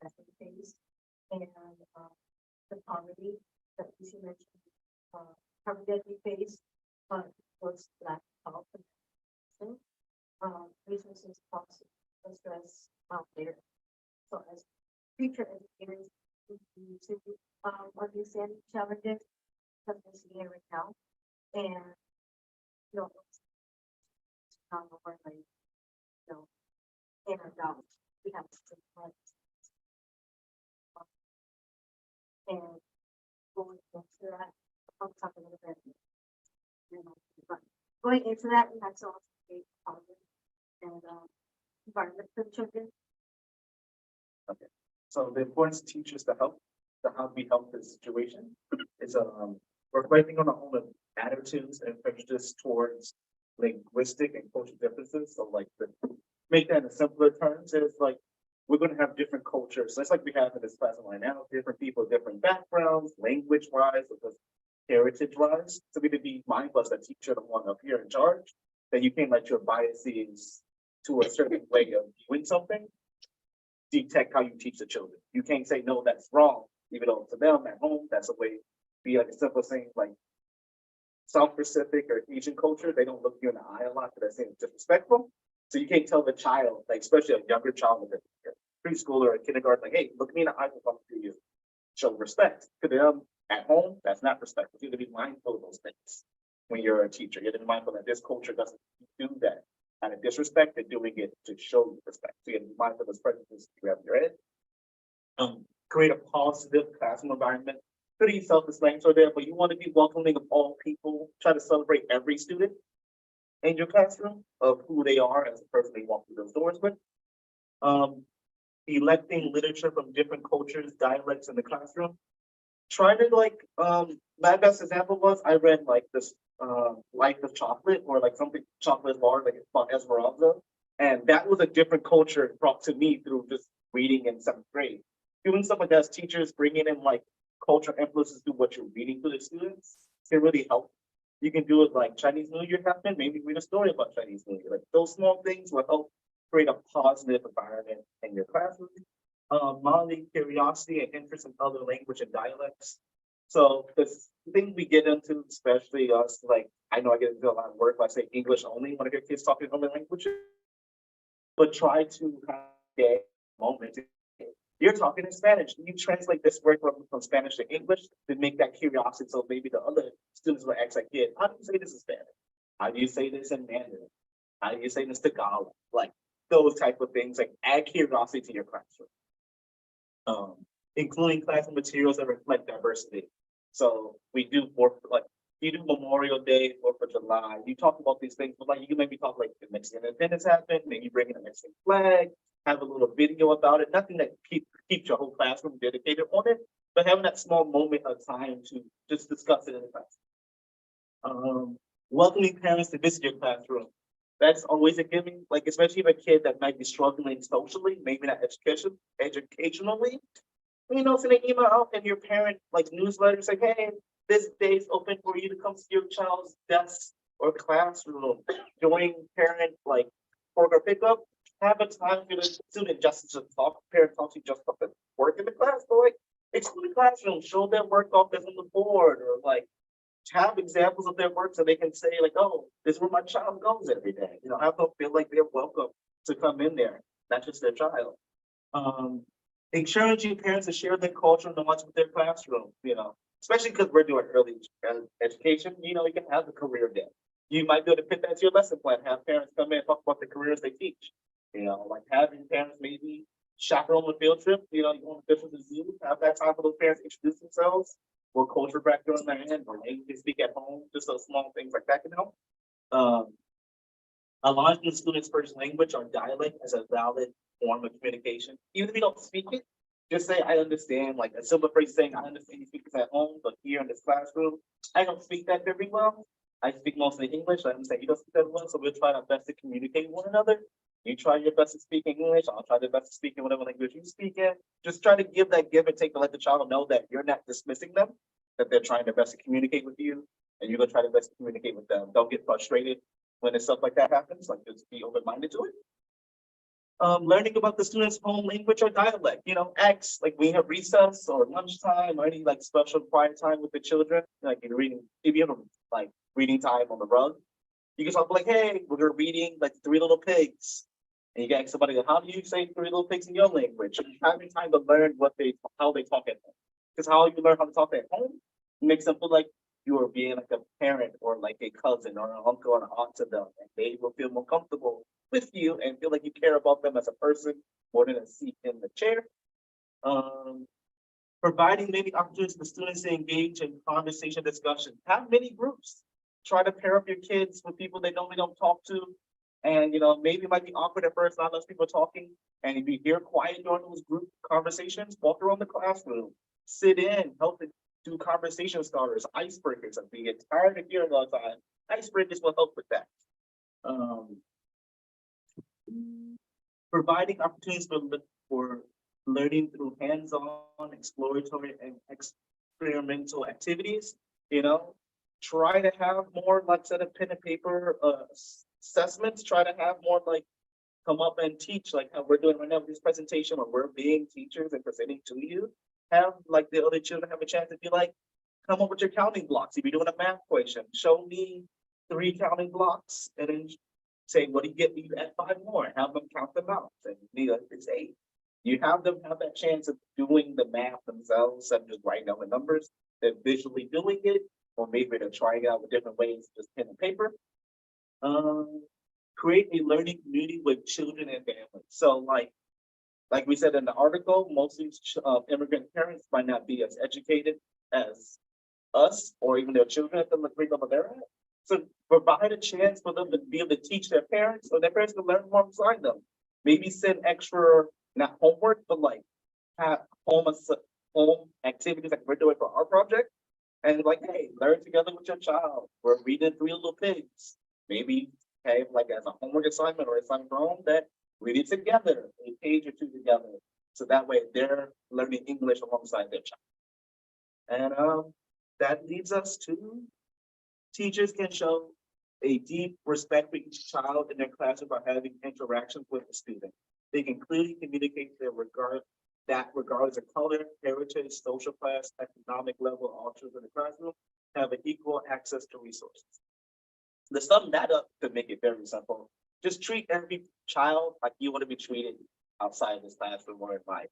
the case. And, the poverty that you mentioned, poverty that we face, was lack of health. Resources, costs, and stress out there. So as future educators, we need to, understand challenges that we're seeing right now. And, you know, like, you know, in our jobs, we have to take part. And going into that, I'll talk a little bit. You know, but going into that, we have to also create positive and, environment for the children. So the importance of teachers to how we help this situation is reflecting on our own attitudes and prejudice towards linguistic and cultural differences. So like make that in simpler terms is like we're going to have different cultures. So it's like we have in this class right now, different people, different backgrounds, language wise, heritage wise. So we need to be mindful as a teacher, the one up here in charge, that you can't let your biases to a certain way of doing something detect how you teach the children. You can't say, no, that's wrong, even though to them at home, that's a way, be like a simple thing like South Pacific or Asian culture, they don't look you in the eye a lot because they're saying it's disrespectful. So you can't tell the child, like especially a younger child, like a preschooler or a kindergarten, like, hey, look me in the eye and talk to you. Show respect to them at home. That's not respectful. You have to be mindful of those things when you're a teacher. You have to be mindful that this culture doesn't do that out of disrespect. They're doing it to show you respect. So you have to be mindful of those prejudices you have in your head. Create a positive classroom environment. Pretty self-explanatory there, but you want to be welcoming of all people. Try to celebrate every student in your classroom of who they are as a person they walk through those doors with. Electing literature from different cultures, dialects in the classroom. Try to my best example was I read like this Life of Chocolate or like something chocolate bar, like it's called Esperanza. And that was a different culture brought to me through just reading in 7th grade. Doing stuff like that as teachers, bringing in like cultural influences through what you're reading to the students can really help. You can do it like Chinese New Year happened, maybe read a story about Chinese New Year. Like those small things will help create a positive environment in your classroom. Modeling curiosity and interest in other language and dialects. So the things we get into, especially us, like I know I get into a lot of work, I say English only when I hear kids talking other languages, but try to have a moment. You're talking in Spanish. You translate this word from Spanish to English to make that curiosity. So maybe the other students will ask like, kid, how do you say this in Spanish? How do you say this in Mandarin? How do you say this Tagalog? Like those type of things, like add curiosity to your classroom. Including classroom materials that reflect diversity. So we do you do Memorial Day, 4th of July. You talk about these things, but like you can maybe talk like the Mexican Independence happened, maybe bring in a Mexican flag, have a little video about it. Nothing that keeps your whole classroom dedicated on it, but having that small moment of time to just discuss it in the classroom. Welcoming parents to visit your classroom. That's always a giving, like especially if a kid that might be struggling socially, maybe not educationally. You know, send an email out in your parent like newsletter, say, hey, this day is open for you to come to your child's desk or classroom. Join parent like program pickup. Have a time for the student just to talk, parent talk to you just about the work in the class, but like exclude the classroom, show their work off that's on the board, or like have examples of their work so they can say like, oh, this is where my child goes every day. You know, have them feel like they're welcome to come in there, not just their child. Encouraging parents to share their culture and knowledge with their classroom, you know, especially because we're doing early education, you know, you can have a career day. You might be able to fit that to your lesson plan, have parents come in and talk about the careers they teach. You know, like having parents maybe chaperone a field trip, you know, you go on a trip to the zoo, have that time for those parents introduce themselves, what culture background they're in, or maybe they speak at home, just those small things like that can help. Aligning the student's first language or dialect as a valid form of communication. Even if you don't speak it, just say, I understand, like a simple phrase saying, I understand you speak this at home, but here in this classroom, I don't speak that very well. I speak mostly English. I understand you don't speak that well, so we'll try our best to communicate with one another. You try your best to speak English. I'll try the best to speak in whatever language you speak in. Just try to give that give and take to let the child know that you're not dismissing them, that they're trying their best to communicate with you, and you're gonna try their best to communicate with them. Don't get frustrated when it's stuff like that happens. Like just be open-minded to it. Learning about the student's home language or dialect, X, like we have recess or lunchtime or any like special quiet time with the children, like in reading, if you have like reading time on the rug, you can talk like, hey, we're reading like Three Little Pigs. And you can ask somebody, how do you say Three Little Pigs in your language? And having time to learn how they talk at home. Because how you learn how to talk at home makes them feel like you are being like a parent or like a cousin or an uncle or an aunt to them. And they will feel more comfortable with you and feel like you care about them as a person more than a seat in the chair. Providing many opportunities for students to engage in conversation discussion. Have many groups. Try to pair up your kids with people they normally don't talk to. And maybe it might be awkward at first, not less people talking. And if you hear quiet during those group conversations, walk around the classroom, sit in, help them do conversation starters, icebreakers. If you get tired of hearing all the time, icebreakers will help with that. Providing opportunities for learning through hands-on, exploratory, and experimental activities. Try to have more like set of pen and paper assessments. Try to have more like come up and teach like how we're doing right now with this presentation, where we're being teachers and presenting to you. Have like the other children have a chance to be like, come up with your counting blocks. If you're doing a math equation, show me 3 counting blocks and then say, what do you get me at 5 more? Have them count them out. And it's 8. You have them have that chance of doing the math themselves instead of just writing down the numbers. They're visually doing it, or maybe they're trying it out with different ways, just pen and paper. Create a learning community with children and families. So like we said in the article, most of these immigrant parents might not be as educated as us or even their children at the grade level they're at. So provide a chance for them to be able to teach their parents, or their parents can learn more beside them. Maybe send extra, not homework, but like have home activities like we're doing for our project. And like, hey, learn together with your child. We're reading Three Little Pigs. Maybe have like as a homework assignment or assignment from home that read it together, a page or 2 together. So that way they're learning English alongside their child. And that leads us to teachers can show a deep respect for each child in their classroom by having interactions with the student. They can clearly communicate their regardless of color, heritage, social class, economic level, all children in the classroom have an equal access to resources. To sum that up, to make it very simple, just treat every child like you want to be treated outside of this classroom or in life.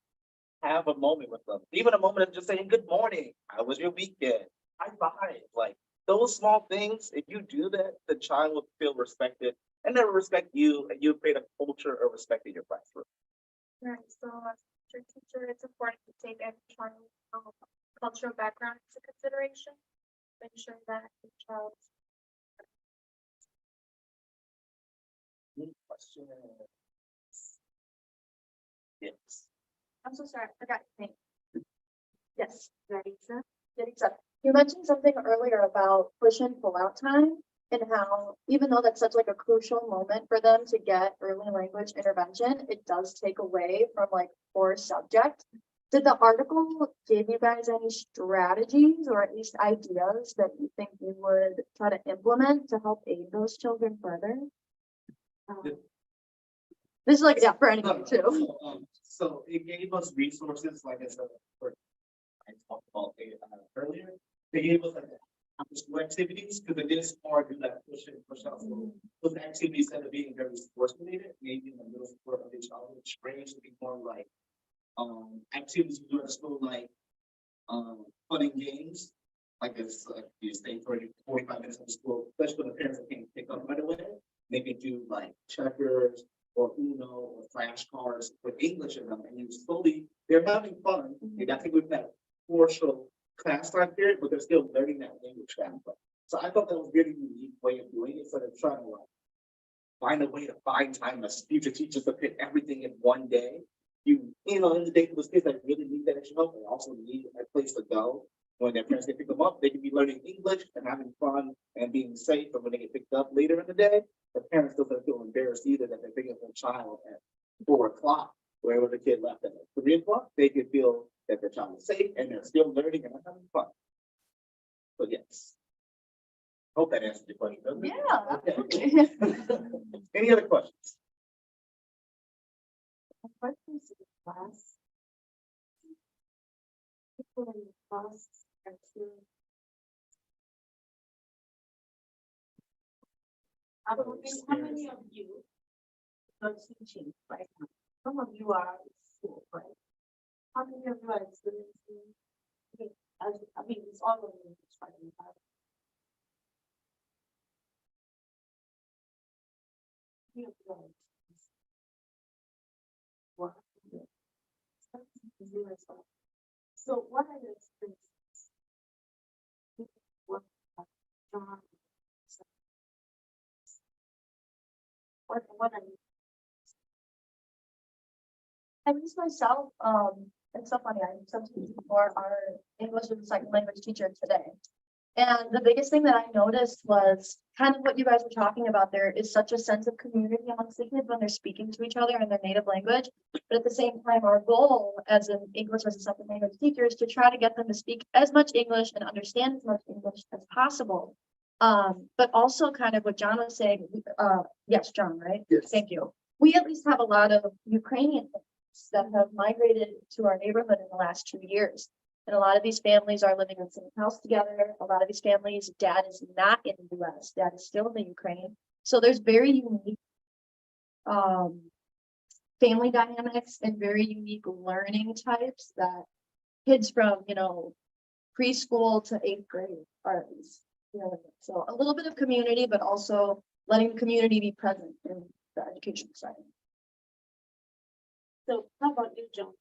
Have a moment with them, even a moment of just saying good morning, how was your weekend, high five, like those small things. If you do that, the child will feel respected and they'll respect you, and you create a culture of respect in your classroom. Right, so as a teacher, it's important to take every child's cultural background into consideration to ensure that the child's Question. Yes. I'm so sorry, I forgot your name. Yes, Yaritza. You mentioned something earlier about push and pull out time and how, even though that's such like a crucial moment for them to get early language intervention, it does take away from like core subject. Did the article give you guys any strategies or at least ideas that you think you would try to implement to help aid those children further? This is like, yeah, for anyone too. So it gave us resources, like I said, I talked about earlier. They gave us like after school activities because it is hard to do that push out. So those activities instead of being very sports related, maybe in the middle school or early childhood range to be more like activities you do at school, like fun and games. Like it's like you stay for 45 minutes in school, especially when the parents can't pick up right away. They can do like checkers or Uno or flashcards with English in them, and you slowly they're having fun. And I think we've had partial class time period, but they're still learning that language fast. So I thought that was a really unique way of doing it, instead of trying to like find a way to find time as future teachers to fit everything in one day. In the day for those kids that really need that extra help, they also need a place to go. When their parents get pick them up, they can be learning English and having fun and being safe. But when they get picked up later in the day, the parents doesn't feel embarrassed either that they're picking up their child at 4 o'clock, wherever the kid left at like 3 o'clock. They can feel that their child is safe and they're still learning and having fun. But yes. Hope that answered your question. Doesn't it? Yeah. Okay. Any other questions? Questions in class? People in the class are too. How many of you are teaching right now? Some of you are in school, right? How many of you are experiencing? I mean, it's all of you trying to have. You know, what? So what are your experiences? What John? What are you? I miss myself, it's so funny, I'm substituting for our English as a second language teacher today. And the biggest thing that I noticed was kind of what you guys were talking about. There is such a sense of community amongst the kids when they're speaking to each other in their native language. But at the same time, our goal as an English as a second language teacher is to try to get them to speak as much English and understand as much English as possible. But also kind of what John was saying, yes, John, right? Yes. Thank you. We at least have a lot of Ukrainian families that have migrated to our neighborhood in the last 2 years. And a lot of these families are living in the same house together. A lot of these families, dad is not in the US, dad is still in the Ukraine. So there's very unique family dynamics and very unique learning types that kids from, preschool to 8th grade are at least. So a little bit of community, but also letting the community be present in the education side. So how about you, John?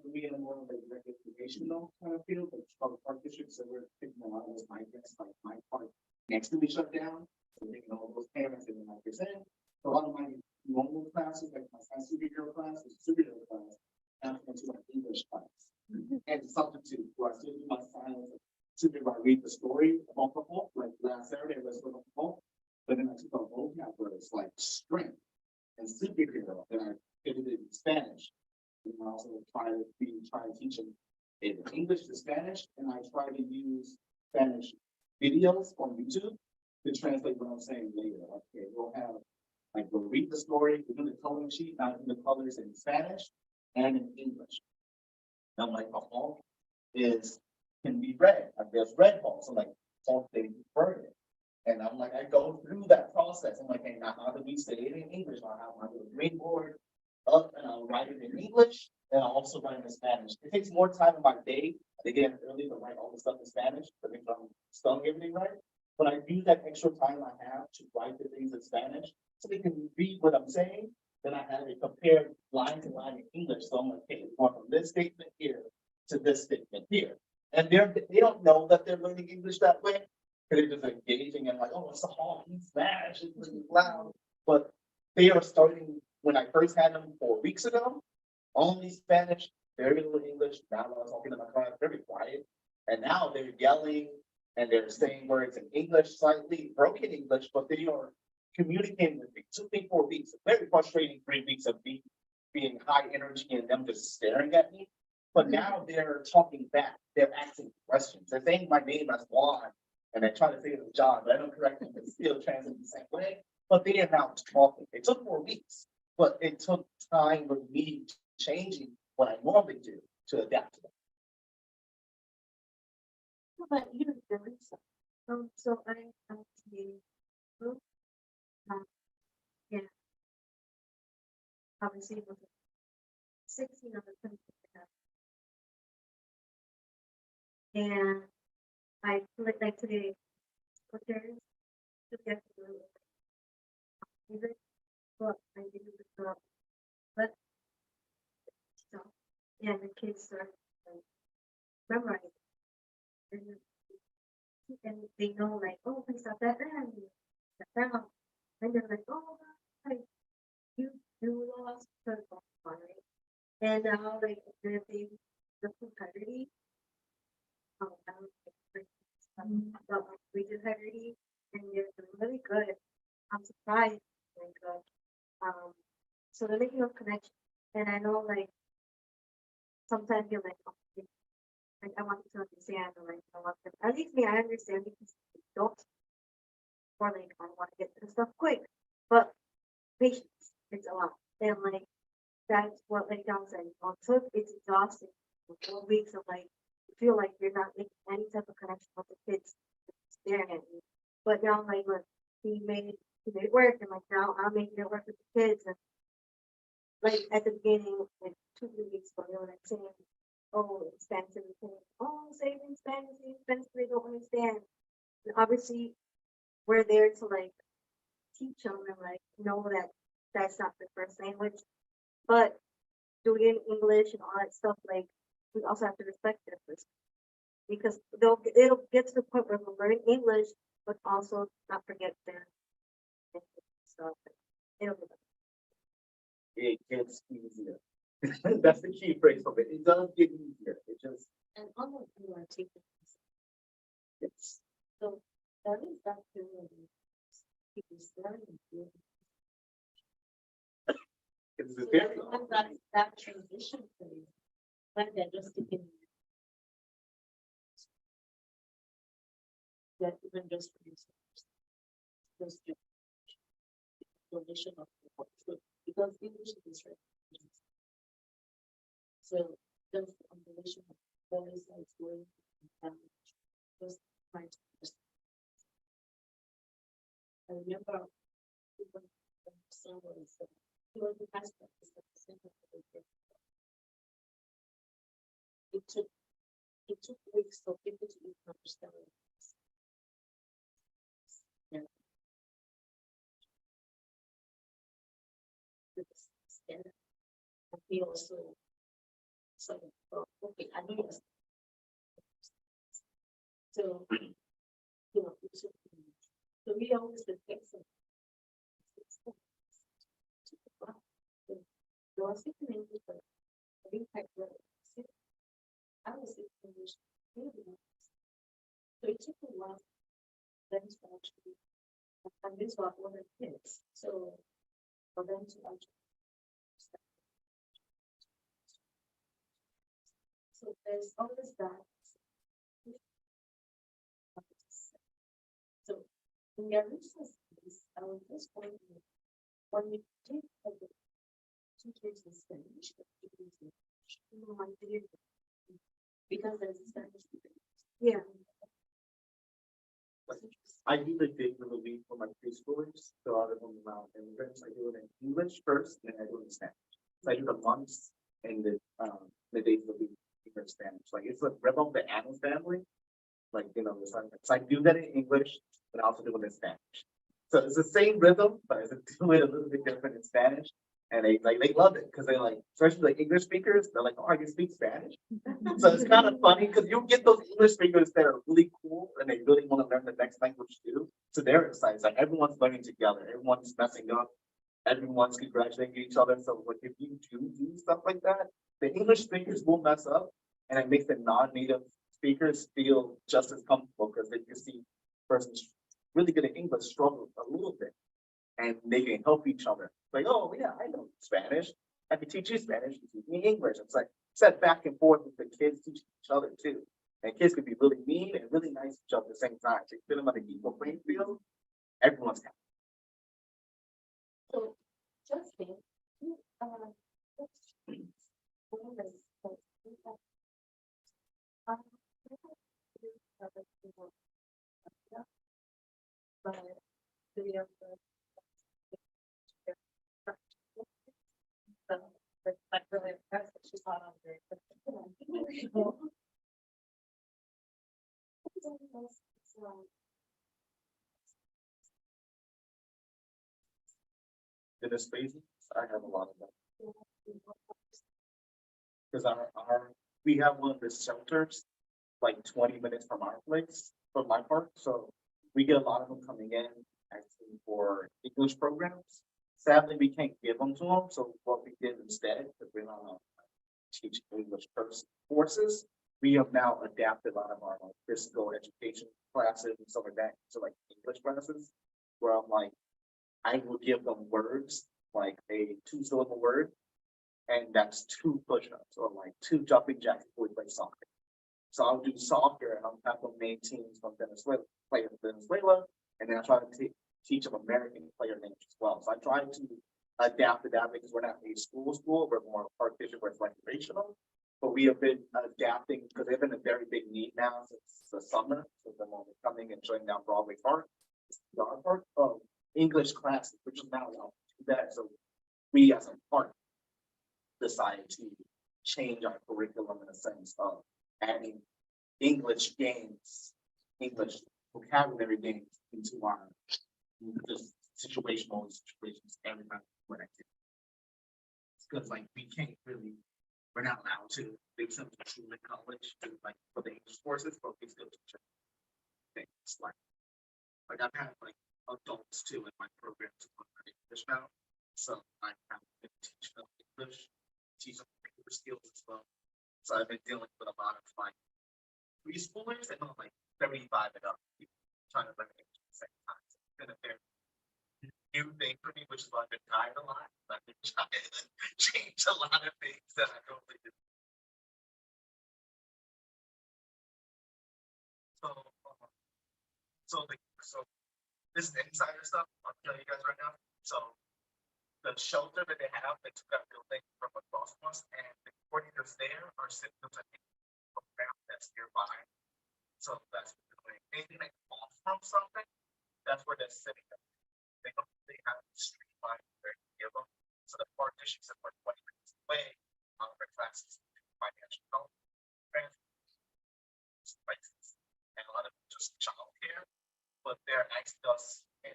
We have more of a recreational kind of field, but from park districts, so we're picking a lot of those migrants, like my park next to me shut down. So we're taking all those parents and like you're saying, a lot of my normal classes, like my science superhero class, is superhero class, now into my English class. And substitute, where I still do my science, superhero, I read the story about football, like last Saturday, I was with football, but then I took a vocab where it's like strength and superhero, and I did it in Spanish. And I also try to teach them in English to Spanish, and I try to use Spanish videos on YouTube to translate what I'm saying later. Okay, we'll read the story, we'll do the coloring sheet, now do the colors in Spanish and in English. And I'm like, the ball can be red. Like there's red balls, so like they burn it. And I'm like, I go through that process. I'm like, hey, now how do we say it in English? I'll have my little green board up and I'll write it in English and I'll also write it in Spanish. It takes more time in my day to get early to write all the stuff in Spanish to make sure I'm spelling everything right. But I use that extra time I have to write the things in Spanish so they can read what I'm saying. Then I have it compared line to line in English. So I'm like, okay, going from this statement here to this statement here. And they don't know that they're learning English that way. They're just engaging and like, oh, it's a honky smash, it's really loud. But they are starting. When I first had them 4 weeks ago, only Spanish, very little English. Now when I was talking to my class, very quiet. And now they're yelling and they're saying words in English, slightly broken English, but they are communicating with me. It took me 4 weeks. A very frustrating 3 weeks of being high energy and them just staring at me. But now they're talking back. They're asking questions. They're saying my name as Juan, and they're trying to say it's John, but I don't correct them. It's still translating the same way. But they are now talking. It took 4 weeks. But it took time with me changing what I normally do to adapt to that. But you're doing so. So I yeah. Obviously, it was 16 of the 20. And I put like today, what there is to get to do it. But I didn't stop. But stop. Yeah, the kids start memorizing. And they know like, oh, please stop that and down. And they're like, oh, like, you lost the ball, right? And now like the vocabulary, really good. I'm surprised, really good. So they're making a connection, and I know like sometimes you're like, oh, like I want them to understand, or like I want them. At least me, I understand because they don't, or like I want to get to the stuff quick, but patience, it's a lot, and like that's what like John said. It's exhausting. For 4 weeks of like you feel like you're not making any type of connection with the kids staring at you. But now like look, he made it work, and like now I'm making it work with the kids, and like at the beginning, like 2 3 weeks ago, they were like saying, "Oh, it's Spanish," and saying, "Oh, say it in Spanish, they don't understand." And obviously, we're there to like teach them and like know that that's not their first language, but doing it in English and all that stuff, like we also have to respect their first, because it'll get to the point where they'll learn English, but also not forget their stuff. It'll be It gets easier. That's the key phrase of it. It does get easier. It just, And all of you are taking this. it's, So there is that period of people's learning. it's So very. when that transition period, when they're just taking. That even just produce. Just the donation of the work. So, because English is right. So just the combination of boys and going and just trying to. I remember when son was he was the pastor at the center of the church. It took weeks for people to even understand it. Yeah. It's scary. And he also sort of thought, okay, I know you're. So, you know, it took me. So we always respect some. So I was thinking English, but I didn't quite get it. I was thinking English really well. So it took a while for them to actually, and these were older kids, so for them to actually. So there's always that. So in your research, I was just wondering, when you take the teachers in Spanish, because there's a Spanish. yeah. I do the day of the week for my preschoolers, so out of them around immigrants, I do it in English first, and I do it in Spanish. So I do the months and the days of the week in Spanish. Like it's a rhythm, the Adams family. Like, you know, so I do that in English, but I also do it in Spanish. So it's the same rhythm, but I do it a little bit different in Spanish. And they love it because they like, especially like English speakers, they're like, oh, I can speak Spanish. So it's kind of funny because you get those English speakers that are really cool and they really want to learn the next language too. So they're excited. It's like everyone's learning together, everyone's messing up, everyone's congratulating each other. So like if you do stuff like that, the English speakers will mess up, and it makes the non-native speakers feel just as comfortable because they can see persons really good at English struggle a little bit, and they can help each other. Like, oh yeah, I know Spanish. I can teach you Spanish. You teach me English. It's like set back and forth with the kids teaching each other too. And kids could be really mean and really nice to each other at the same time. So you put them on an equal playing field. Everyone's happy. So just think, but we are like really impressed that she's not on very quick. The Vespasians, I have a lot of them. Because we have one of the shelters like 20 minutes from our place, from my part. So we get a lot of them coming in asking for English programs. Sadly, we can't give them to them. So what we did instead, because we're not teach English courses, we have now adapted a lot of our like, physical education classes and stuff like that to like English classes. where I'm like, I will give them words, like a 2-syllable word, and that's 2 push-ups or like 2 jumping jacks before we play soccer. So I'll do soccer and I'll have them name teams from Venezuela, play in Venezuela, and then I try to teach them American player names as well. So I try to adapt to that because we're not a school, we're more artificial, where it's recreational. But we have been adapting because they've been a very big need now since the summer. So then when we're coming and shutting down Broadway Park, English classes, which is now allowed to do that. So we as a park decided to change our curriculum in a sense of adding English games, English vocabulary games into our just situational situations every time we're active. Because like we can't really, we're not allowed to do something true in college, do, like for the English courses, but we still teach things like I've had like adults too in my program to learn English now. So I have been teaching them English, teach them computer skills as well. So I've been dealing with a lot of like preschoolers and not like 35 and up people trying to learn English at the same time. So it's been a very new thing for me, which is why I've been tired a lot. I've been trying to change a lot of things that I normally do. So this is insider stuff. I'll tell you guys right now. So the shelter that they have, they took that building from across from us, and the coordinators there are sitting on a program that's nearby. So that's what they're doing. Anything they off from something, that's where they're sitting. They have a streetlight where they give them. So the park districts are 20 minutes away for classes, financial help, places, and a lot of just childcare. But they're asking us in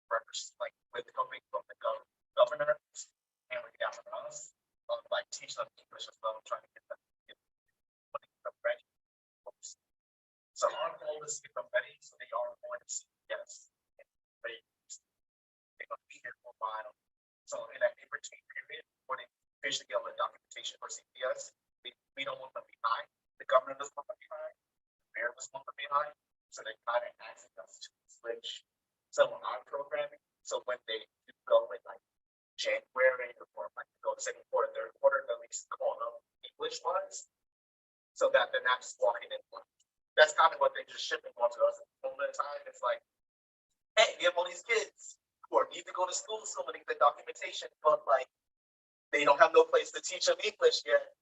reference, like with coming from the governor and with down on us, like teach them English as well, trying to get them ready. So our goal is to get them ready, so they are going to see yes. They're going to be here for a while. So in that in-between period, when they officially get all the documentation for CPS, we don't want them behind. The governor doesn't want them behind. The mayor doesn't want them behind. So they kind of asking us to switch some of our programming. So when they do go in like January or like go second quarter, third quarter, at least call them English wise, so that they're not just walking in. That's kind of what they just shipping onto us at the moment in time. It's like, hey, we have all these kids who need to go to school, so many the documentation, but like they don't have no place to teach them English yet.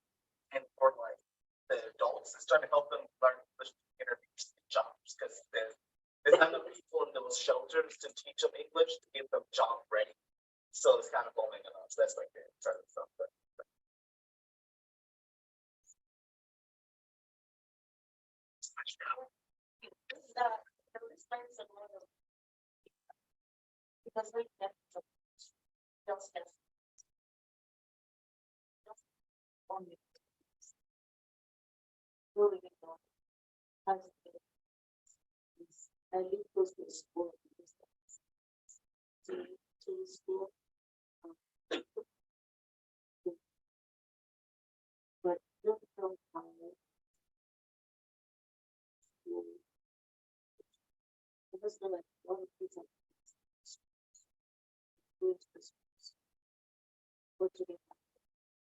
And for like the adults, it's trying to help them learn English interviews and jobs because there's not enough people in those shelters to teach them English to get them job ready. So it's kind of blowing it up. So that's like the internal stuff. But because we have to just only really how to do it. I live close to the school to the school. But don't know how it was like all the kids what do they have?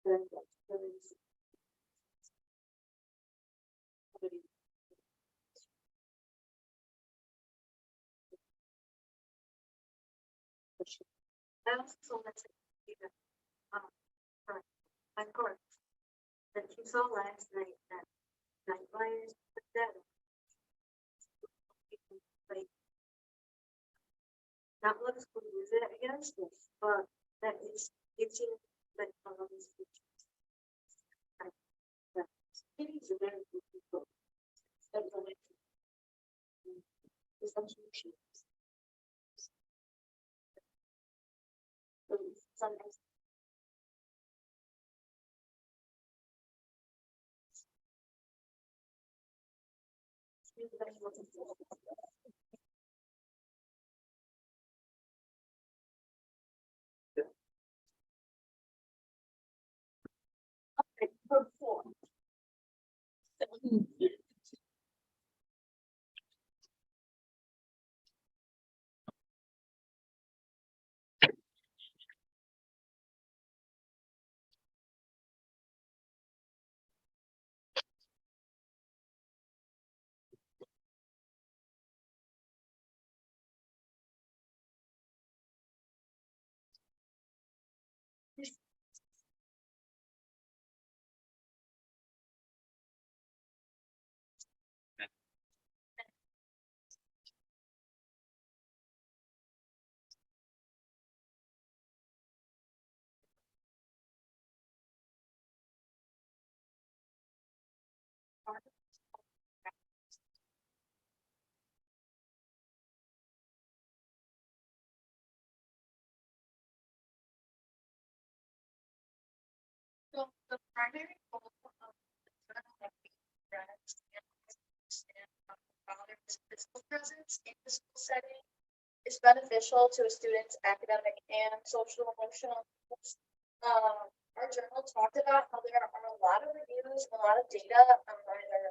Then like and also let's say that my court that you saw last night that players put that like not what school is it against us, but that is it's in like it is a very good people. That's what it is. Sometimes perform. So the primary goal of the journal that we read and understand about the father's physical presence in the school setting is beneficial to a student's academic and social emotional needs. Our journal talked about how there are a lot of reviews and a lot of data on either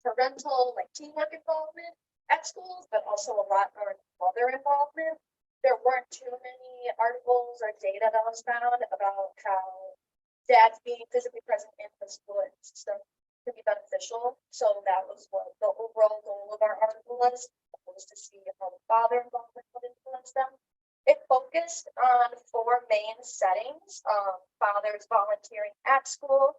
parental like teamwork involvement at schools, but also a lot on mother involvement. There weren't too many articles or data that was found about how dads being physically present in the school system could be beneficial. So that was what the overall goal of our article was to see how the father involvement would influence them. It focused on 4 main settings: fathers volunteering at school,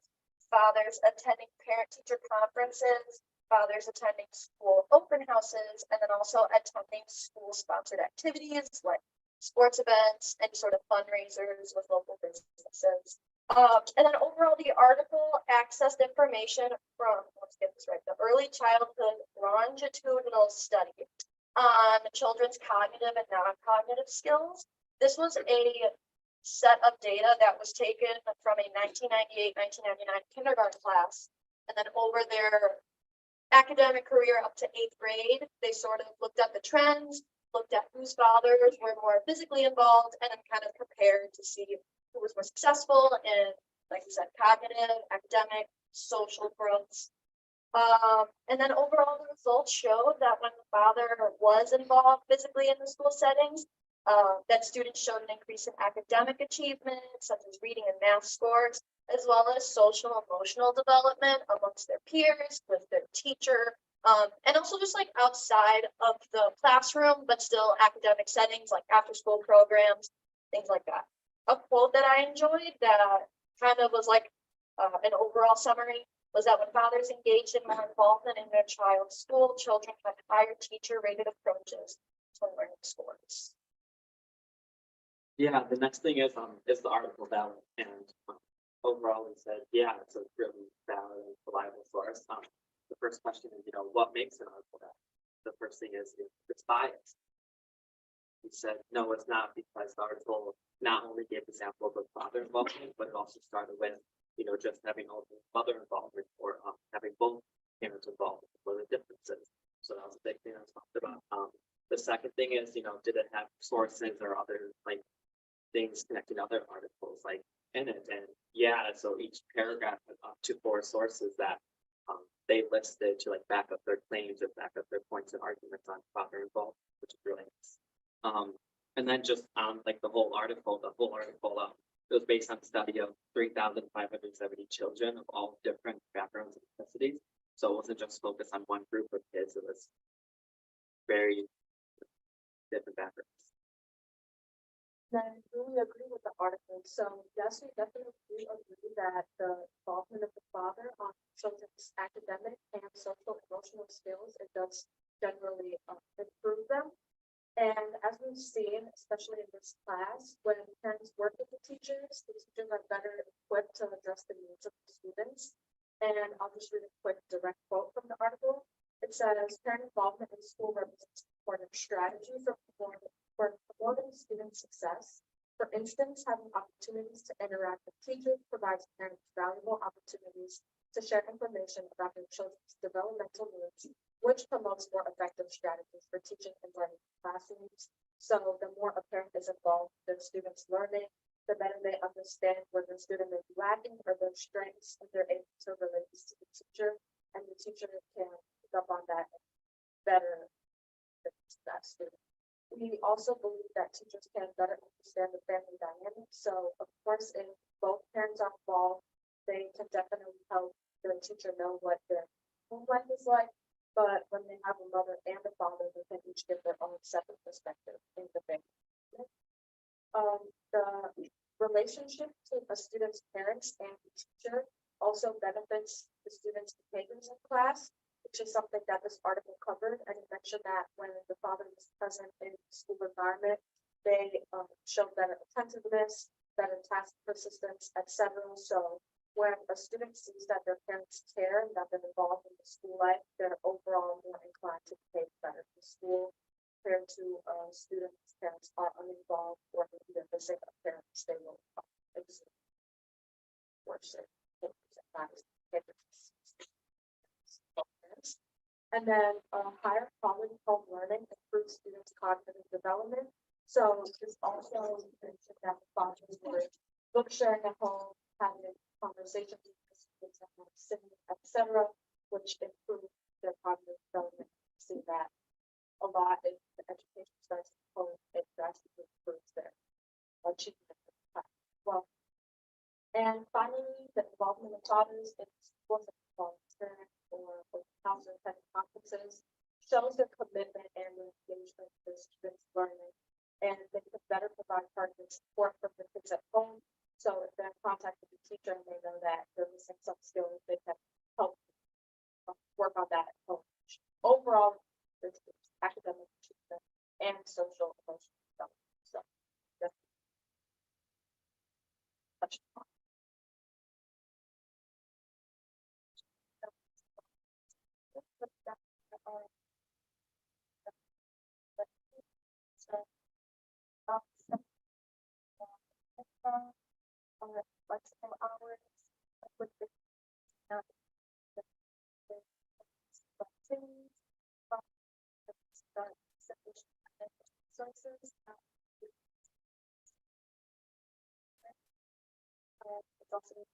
fathers attending parent-teacher conferences, fathers attending school open houses, and then also attending school-sponsored activities like sports events and sort of fundraisers with local businesses. And then overall, the article accessed information from, let's get this right, the Early Childhood Longitudinal Study on children's cognitive and non-cognitive skills. This was a set of data that was taken from a 1998-1999 kindergarten class, and then over their academic career up to 8th grade, they sort of looked at the trends, looked at whose fathers were more physically involved, and then kind of compared to see who was more successful in, like you said, cognitive, academic, social growths. And then overall, the results showed that when the father was involved physically in the school settings, that students showed an increase in academic achievement, such as reading and math scores, as well as social and emotional development amongst their peers, with their teacher, and also just like outside of the classroom, but still academic settings like after school programs, things like that. A quote that I enjoyed that kind of was like an overall summary was that when fathers engaged in more involvement in their child's school, children had higher teacher-rated approaches to learning scores. Yeah, the next thing is the article valid, and overall it said, yeah, it's a really valid and reliable source. The first question is, what makes an article valid? The first thing is it's biased. He said, no, it's not, because the article not only gave examples of father involvement, but it also started with, just having all the mother involvement or having both parents involved, what are the differences. So that was a big thing I talked about. The second thing is, did it have sources or other like things connecting other articles like in it? And yeah, so each paragraph had up to 4 sources that they listed to like back up their claims or back up their points and arguments on father involved, which is really nice. And then just on like the whole article, it was based on a study of 3,570 children of all different backgrounds and ethnicities. So it wasn't just focused on one group of kids, it was very different backgrounds. I really agree with the article. So yes, we definitely do agree that the involvement of the father on children's academic and social emotional skills, it does generally improve them. And as we've seen, especially in this class, when parents work with the teachers are better equipped to address the needs of the students. And I'll just read a quick direct quote from the article. It says, parent involvement in school represents an important strategy for promoting student success. For instance, having opportunities to interact with teachers provides parents valuable opportunities to share information about their children's developmental needs, which promotes more effective strategies for teaching and learning in classrooms. So the more a parent is involved in the students' learning, the better they understand where the student may be lacking or their strengths, and they're able to relate this to the teacher, and the teacher can pick up on that and better that student. We also believe that teachers can better understand the family dynamic. So of course, if both parents are involved, they can definitely help the teacher know what their home life is like. But when they have a mother and a father, they can each give their own separate perspective in the family. The relationship between a student's parents and the teacher also benefits the student's behaviors in class, which is something that this article covered. And it mentioned that when the father was present in the school environment, they showed better attentiveness, better task persistence, etc. So when a student sees that their parents care and that they're involved in the school life, they're overall more inclined to behave better in school compared to students whose parents are uninvolved or maybe they're missing a parent, they will exert worship. And then higher quality home learning improves students' cognitive development. So this also mentioned that the fathers were book sharing at home, having conversations with the students at home, sitting, etc., which improves their cognitive development. See that a lot if the education starts at home, it drastically improves their achievement as well. And finally, the involvement of fathers in schools and volunteering or council type conferences shows their commitment and engagement to students' learning. And they can better provide targeted support for the kids at home. So if they're in contact with the teacher and they know that they're missing some skills, they can help work on that at home. Overall, it's academic achievement and social emotional development. So that's much fun. So, flexible hours with the sources. It's also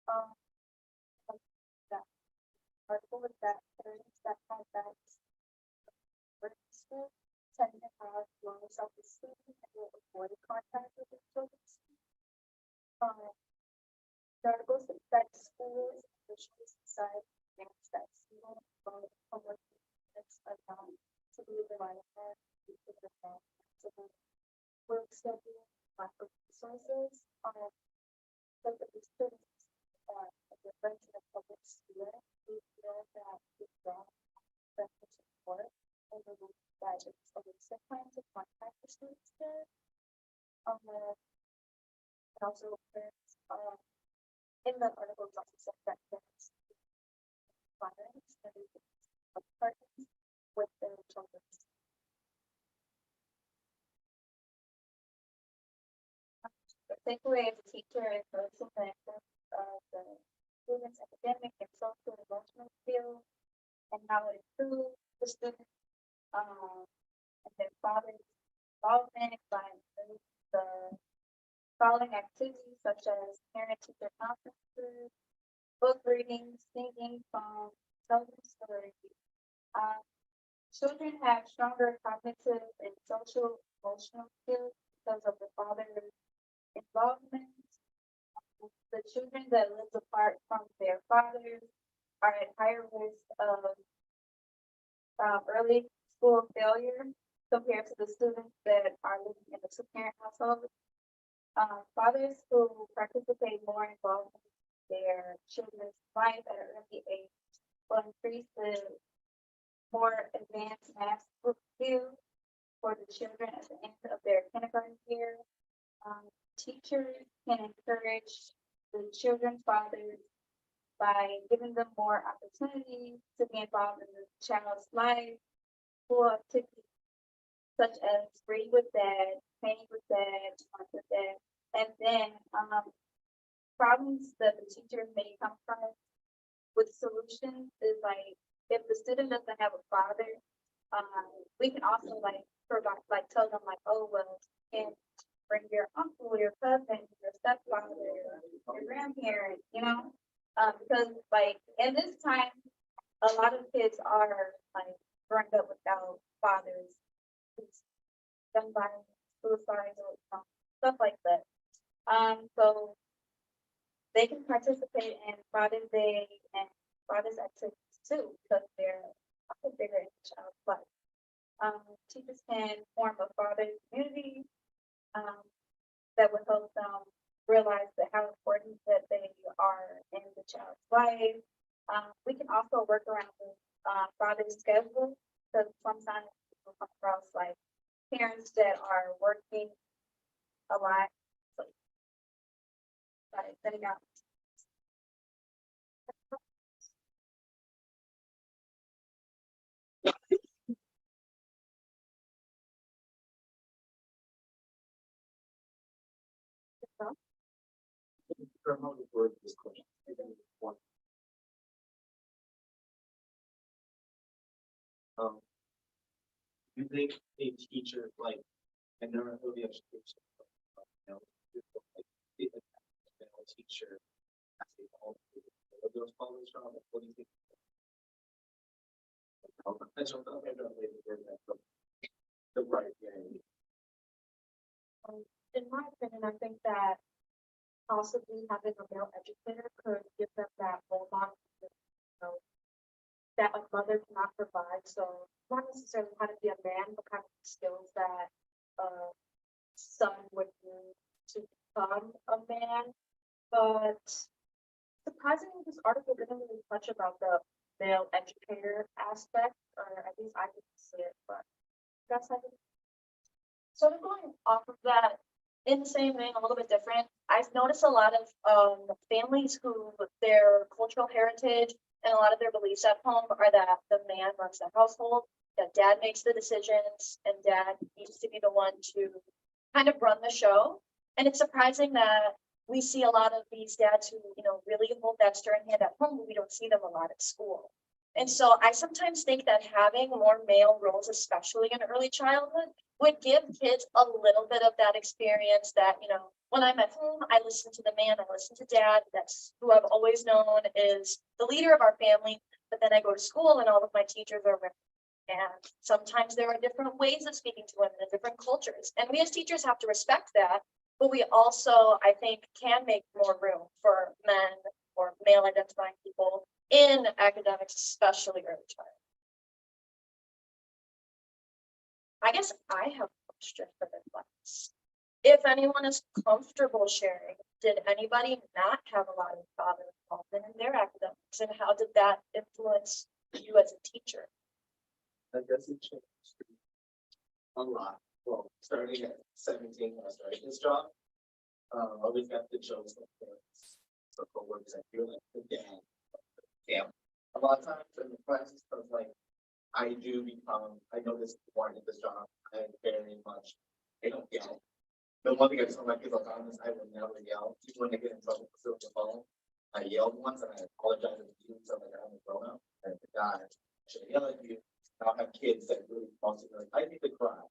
um, that article with that parents that have that school tend to have low self-esteem and will avoid contact with their children. The article says that schools officially decide parents that school public units are not to be relied on due to the flexible work schedule, lack of resources, but the students of the French and public school, we feel that we don't have the support and we believe that it's a waste of time to contact the students there. And also parents, in the article, it's also said that parents violence and partners with their children. The takeaway as a teacher is the importance of the students' academic and social and emotional skills and how it improves the students and their father's involvement by the following activities such as parent-teacher conferences, book reading, singing, songs, telling stories. Children have stronger cognitive and social emotional skills because of the father's involvement. The children that live apart from their fathers are at higher risk of early school failure compared to the students that are living in a two-parent household. Fathers who participate more involved in their children's life at an early age will increase the more advanced math skills for the children at the end of their kindergarten year. Teachers can encourage the children's fathers by giving them more opportunities to be involved in the child's life, school activities such as read with dad, paint with dad, talk with dad, and then problems that the teacher may come from with solutions is like if the student doesn't have a father, we can also like provide like tell them like, oh well, and bring your uncle, your cousin, your stepfather, your grandparent, you know, because like in this time, a lot of kids are like growing up without fathers, gun violence, suicide, or stuff like that. So they can participate in Father's Day and Father's activities too, because they're also bigger in the child's life. Teachers can form a father community that would help them realize that how important that they are in the child's life. We can also work around the father's schedule, because sometimes people come across like parents that are working a lot, so setting out. How to word this question. You think a teacher, like, and they're not really education, you know, like, a teacher, actually, all of those problems from, what do you think? The right, yeah. In my opinion, I think that possibly having a male educator could give them that role model, you know, that a mother cannot provide. So not necessarily how to be a man, but kind of skills that a son would need to become a man. But surprisingly, this article didn't really touch about the male educator aspect, or at least I didn't see it, but that's how. Sort of going off of that, in the same vein, a little bit different, I've noticed a lot of families who their cultural heritage and a lot of their beliefs at home are that the man runs the household, that dad makes the decisions, and dad needs to be the one to kind of run the show. And it's surprising that we see a lot of these dads who, you know, really hold that stern hand at home, but we don't see them a lot at school. And so I sometimes think that having more male roles, especially in early childhood, would give kids a little bit of that experience that, you know, when I'm at home, I listen to the man, I listen to dad. That's who I've always known is the leader of our family. But then I go to school and all of my teachers are women. And sometimes there are different ways of speaking to women in different cultures. And we as teachers have to respect that. But we also, I think, can make more room for men or male identifying people in academics, especially early childhood. I guess I have a question for the class. If anyone is comfortable sharing, did anybody not have a lot of father involvement in their academics, and how did that influence you as a teacher? I guess it changed a lot. Well, starting at 17 when I started this job, always got the jokes from parents, so coworkers. I feel like the dad, yeah. A lot of times in the classes, I was like, I do become. I know this more in this job. I very much. I don't yell. The one thing I told my kids all the time is I will never yell. Even when I get in trouble for the phone, I yelled once and I apologized to you. So like I'm a grown up and the guy should yell at you. I'll have kids that really constantly like, I need to cry.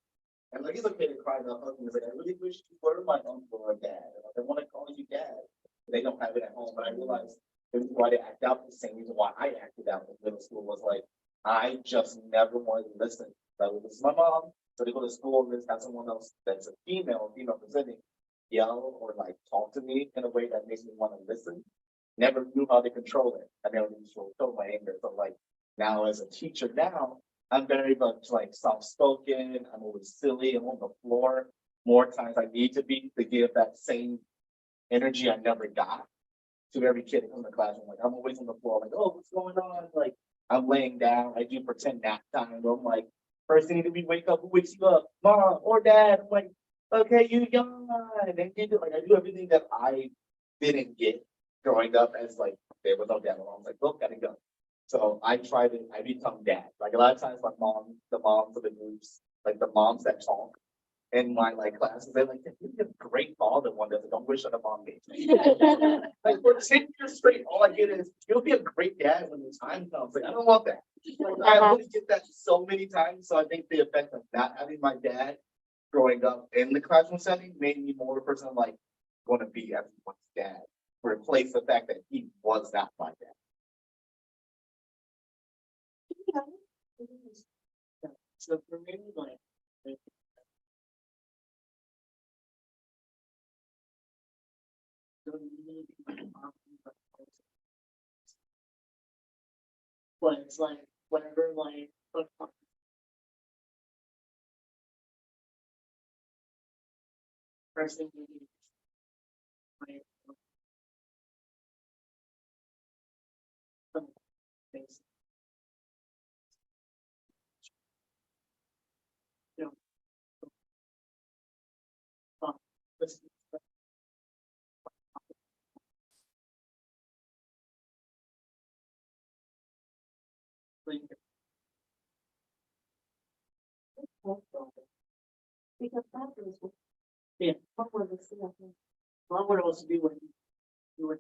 And like, it's okay to cry about something. It's like, I really wish you were my uncle or dad. And I want to call you dad. They don't have it at home. But I realized the reason why they act out the same reason why I acted out in middle school was like, I just never wanted to listen. So this is my mom. So they go to school and have someone else that's a female presenting, yell or like talk to me in a way that makes me want to listen. Never knew how to control it. I never really control my anger. So like now as a teacher now, I'm very much like soft-spoken. I'm always silly. I'm on the floor more times I need to be to give that same energy I never got to every kid that comes to the classroom. Like I'm always on the floor, like, oh, what's going on? Like I'm laying down. I do pretend nap time. Where I'm like, first thing to be wake up. Who wakes you up? Mom or dad? I'm like, okay, you young. And then you do like I do everything that I didn't get growing up as like there was no dad. I was like, look, gotta go. So I become dad. Like a lot of times, the moms of the groups, like the moms that talk in my like classes, they're like, you'd be a great father one day. Don't wish on a mom gave me. Like for 10 years straight, all I get is you'll be a great dad when the time comes. Like I don't want that. Like, I really get that so many times. So I think the effect of not having my dad growing up in the classroom setting made me more a person like want to be everyone's dad. Replace the fact that he was not my dad. So for me, like, but it's like whenever like first thing you do, like things, you know, listen, the fabulous. Yeah. What was the CFA? Well, I would also be when you would.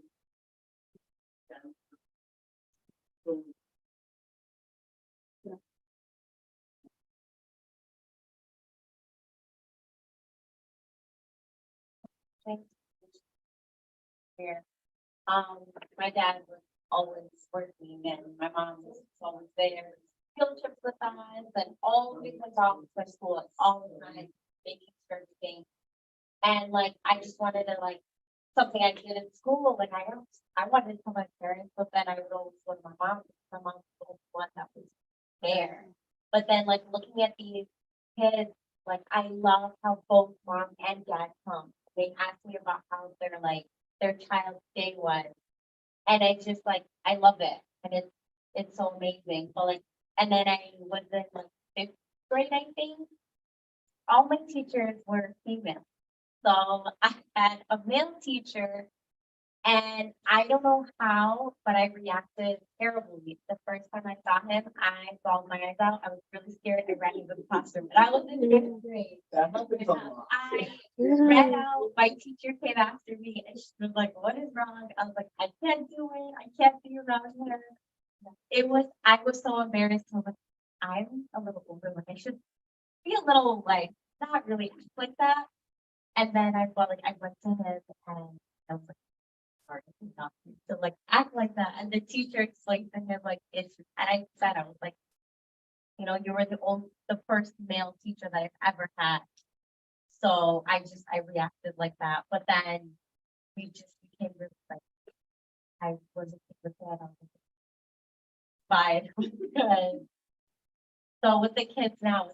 Here. My dad was always working and my mom was always there. Field trips with us and always went off to school all the time, making sure everything. And like, I just wanted to like, something I did in school, like I wanted to tell my parents, but then I would always go to my mom was the one that was there. But then like looking at these kids, like I love how both mom and dad come. They ask me about how their child's day was. And it's just like, I love it. And it's so amazing. But like, and then I was in like fifth grade, I think. All my teachers were female. So I had a male teacher and I don't know how, but I reacted terribly. The first time I saw him, I bawled my eyes out. I was really scared. I ran into the classroom, but I was in fifth grade. That happens a lot. I ran out. My teacher came after me and she was like, "What is wrong?" I was like, "I can't do it. I can't be around her." I was so embarrassed. I was like, I'm a little older. Like, I should be a little like, not really act like that. And then I felt like I went to him and I was like, sorry, not to like act like that. And the teacher explained to him like it's and I said I was like, you were the first male teacher that I've ever had. So I reacted like that. But then we just became really like I wasn't with that. I was like, fine. Because so with the kids now,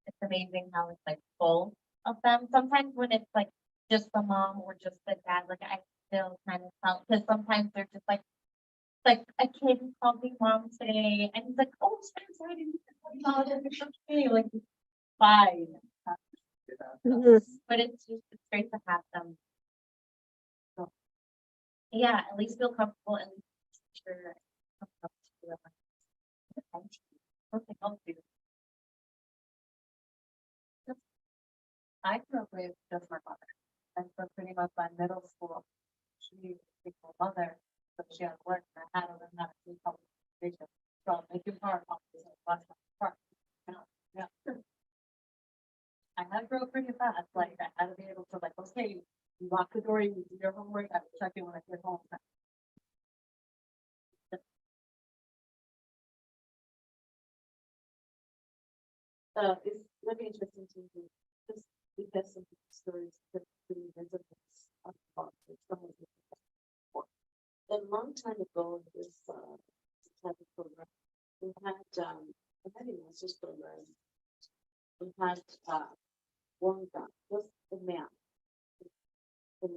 it's amazing how it's like full of them. Sometimes when it's like just the mom or just the dad, like I still kind of felt because sometimes they're just like a kid who called me mom today and he's like, "Oh, I'm sorry, I didn't know that it's okay." Like it's fine. But it's great to have them. So yeah, at least feel comfortable and sure come up to you. Something else to do. I grew up with just my mother. And so pretty much by middle school, she was my mother, but she had work and I had to learn how to do public education. So making power policies and lots of part. Yeah. I had to grow up pretty fast. Like I had to be able to like, okay, you lock the door, you do your homework, I will check it when I get home. It's really interesting to me. Just because some stories that really resonates about someone. A long time ago, in this type of program, we had a master's program. We had one guy, was a man, in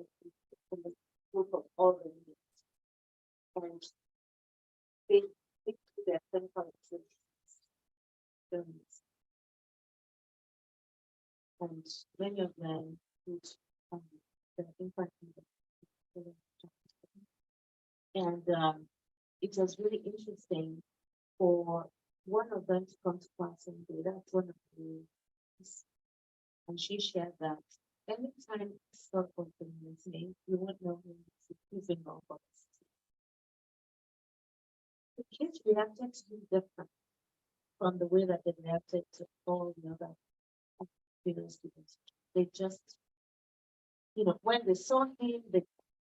the group of all the youth, and they to their clinical experience. And many of them would the impact and it was really interesting for one of them to come to class and do that. One of the and she shared that anytime cell phone is name, you won't know who is using all of us. The kids reacted to him different from the way that they reacted to all the other students. They just, when they saw him,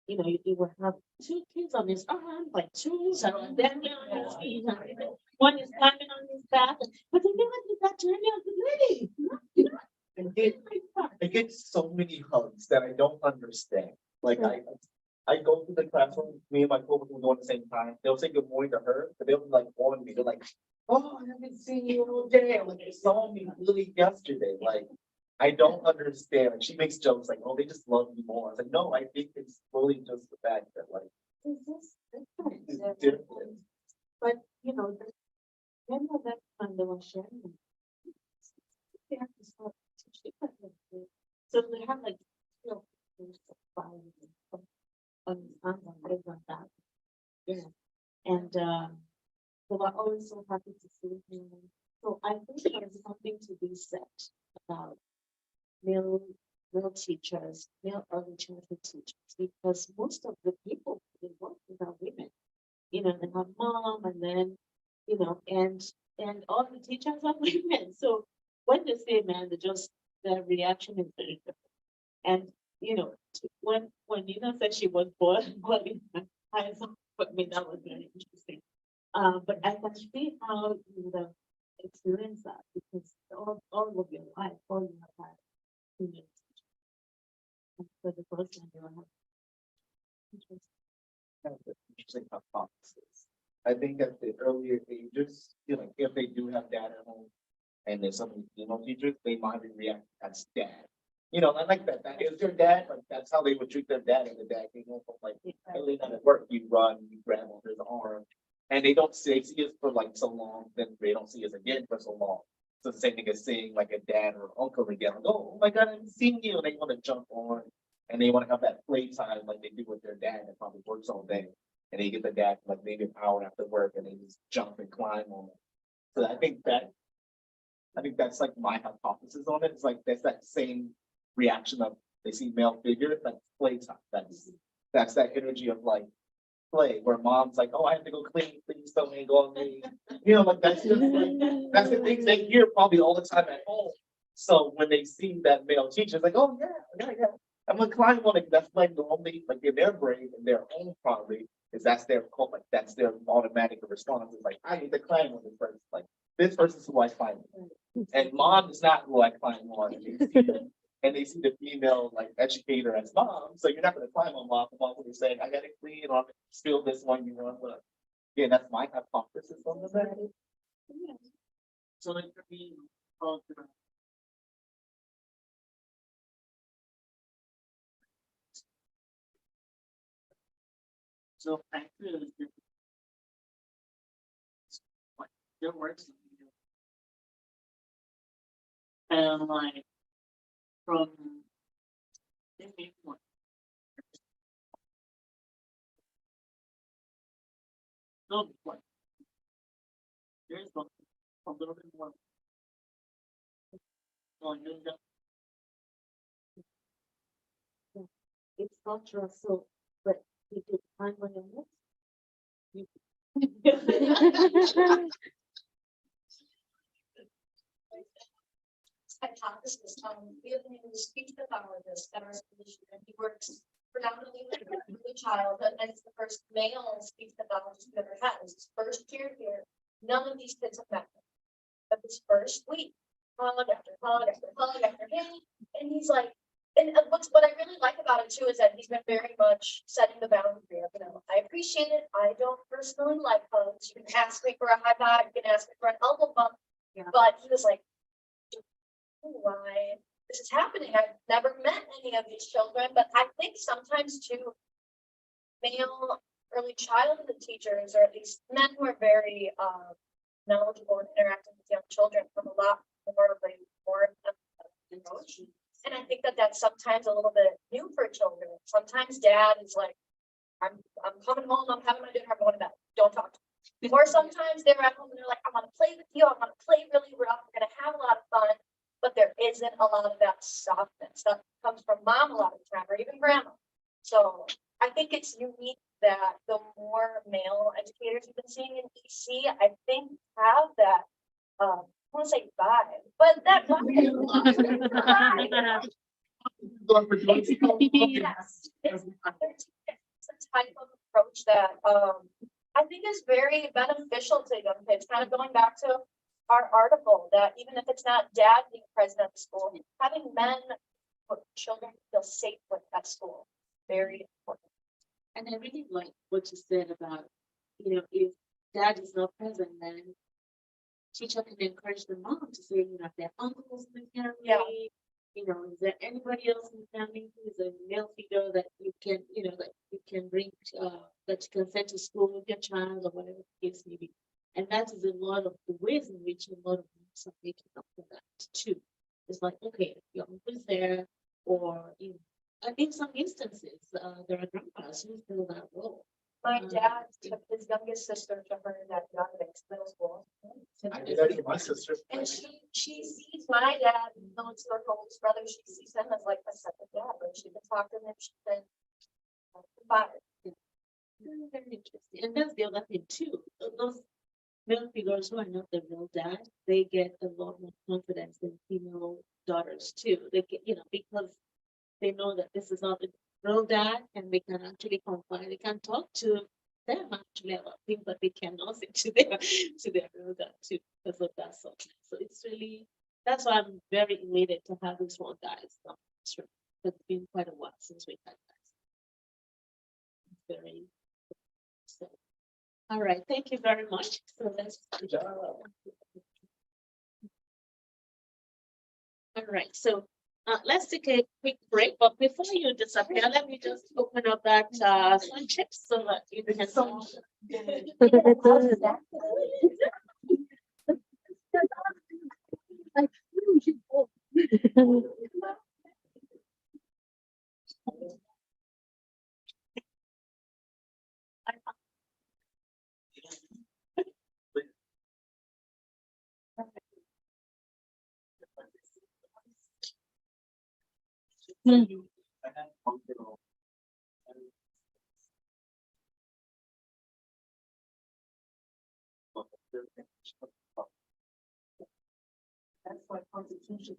he would have two kids on his arm, like two, and then on his feet, one is climbing on his back, but they never did that to any of the ladies. I get so many hugs that I don't understand. Like I go to the classroom, me and my coworker will go at the same time. They'll say good morning to her, but they'll be like on me. They're like, "Oh, I haven't seen you all day." I'm like, "You saw me really yesterday." Like, I don't understand. Like, she makes jokes like, "Oh, they just love me more." I was like, "No, I think it's really just the fact that like it's different." But when was that time they were sharing? They have to start teaching them. So they have like on that. Yeah. And they were always so happy to see him. So I think there's something to be said about male, male teachers, male early childhood teachers, because most of the people they work with are women. You know, they have mom and then, you know, and all the teachers are women. So when they say man, they just, their reaction is very different. And, you know, when Nina said she was born, in my eyes, but me, that was very interesting. But I can see how you would have experienced that because all of your life, all you have had female teachers. And for the first time you have. Interesting. Kind of an interesting hypothesis. I think at the earlier ages, you know, if they do have dad at home and there's some female teachers, they might react as dad. You know, I like that. That is their dad, like that's how they would treat their dad, and the dad came home from like early night at work, you run, you grab onto his arm. And they don't see us for like so long, then they don't see us again for so long. So the same thing as seeing like a dad or uncle again, like, oh my God, I haven't seen you. And they want to jump on and they want to have that playtime like they do with their dad that probably works all day. And they get the dad like maybe an hour after work and they just jump and climb on it. So I think that's like my hypothesis on it. It's like that's that same reaction of they see male figures, that's playtime. That's that energy of like play where mom's like, oh, I have to go clean, please don't hang on me. You know, like that's just like that's the things they hear probably all the time at home. So when they see that male teacher, it's like, oh yeah. I'm gonna climb on it. That's like normally like in their brain and their own probably is that's their call, like that's their automatic response. It's like I need to climb on this person. Like this person's who I climb on. And mom is not who I climb on. And they see the female like educator as mom. So you're not gonna climb on mom. Mom will be saying, I gotta clean or spill this one you want. But yeah, that's my hypothesis on the matter. So like for me, so actually, there works. And like from maybe one. No, what? There's one a little bit more. Oh, you know, It's cultural, so, but you could find one in this. Hypothesis, we have a speech pathologist at our solution, and he works predominantly with early childhood, and it's the first male speech pathologist we've ever had. It's his first year here. None of these kids have met him. But this first week, hug after hug after hug after him, and he's like, and what I really like about it too is that he's been very much setting the boundary of, you know, I appreciate it. I don't personally like hugs. You can ask me for a high five, you can ask me for an elbow bump, but he was like, why this is happening. I've never met any of these children, but I think sometimes too, male early childhood teachers, or at least men who are very knowledgeable and interacting with young children from a lot more of a more approach. And I think that that's sometimes a little bit new for children. Sometimes dad is like, I'm coming home, I'm having my dinner, I'm going to bed. Don't talk to me. Or sometimes they're at home and they're like, I want to play with you, I want to play really rough, we're gonna have a lot of fun. But there isn't a lot of that softness that comes from mom a lot of the time, or even grandma. So I think it's unique that the more male educators you've been seeing in EC, I think have that, I want to say vibe, but that vibe. Yes, it's a type of approach that I think is very beneficial to young kids. Kind of going back to our article, that even if it's not dad being present at school, having men put children feel safe with at school, very important. And I really like what you said about, you know, if dad is not present, then teacher can encourage the mom to say, you know, if there are uncles in the family, Yeah. you know, is there anybody else in the family who is a male figure that you can, you know, that you can bring, that you can send to school with your child or whatever the case may be. And that is a lot of the ways in which a lot of moms are making up for that too. It's like, okay, if your uncle is there, or in some instances, there are grandpas who fill that role. My dad took his youngest sister to her and that young middle school. I did that to my sister. And she sees my dad known to her oldest brother, she sees him as like a second dad, but she can talk to him, she can. But Very interesting. And that's the other thing too. Those male figures who are not the real dad, they get a lot more confidence than female daughters too. They get, because they know that this is not the real dad and they can actually confide. They can talk to them actually about things that they cannot say to their real dad too because of that softness. So it's really, that's why I'm very elated to have these one guys. It's been quite a while since we had guys. Very so. All right, thank you very much. So let's. All right, so let's take a quick break, but before you disappear, let me just open up that sun chips so that you can. That's why constitution.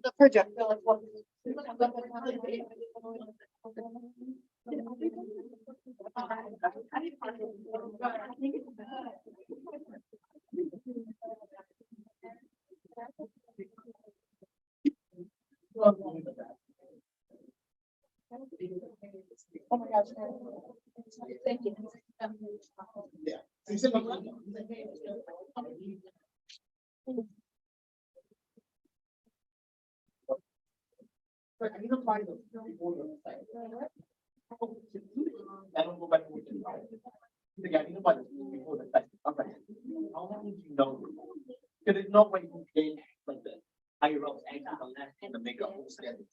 The projector, like what? Oh my gosh. Thank you. Like, I need to find those before the site. I don't go back to what you know. Like, I need to find those before the site. Okay. How long did you know? Because there's no way you can gain like the higher ups anchor on that and to make a whole schedule.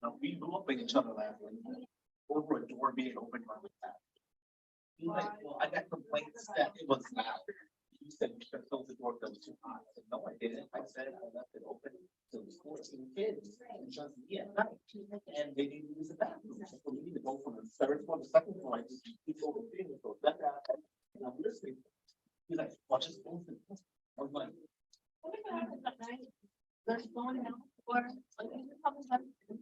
Now, we grew up in each other last week. Over a door being open on the tap. He's like, well, I got complaints that it was loud. You said you should close the door that was too hot. I said, no, I didn't. I said I left it open. So it was 14 kids and just me at night. And they didn't use the bathroom. So we third one, the second one, I just people were being so that and I'm listening. He's like, watch his phone. I was like, There's going out for,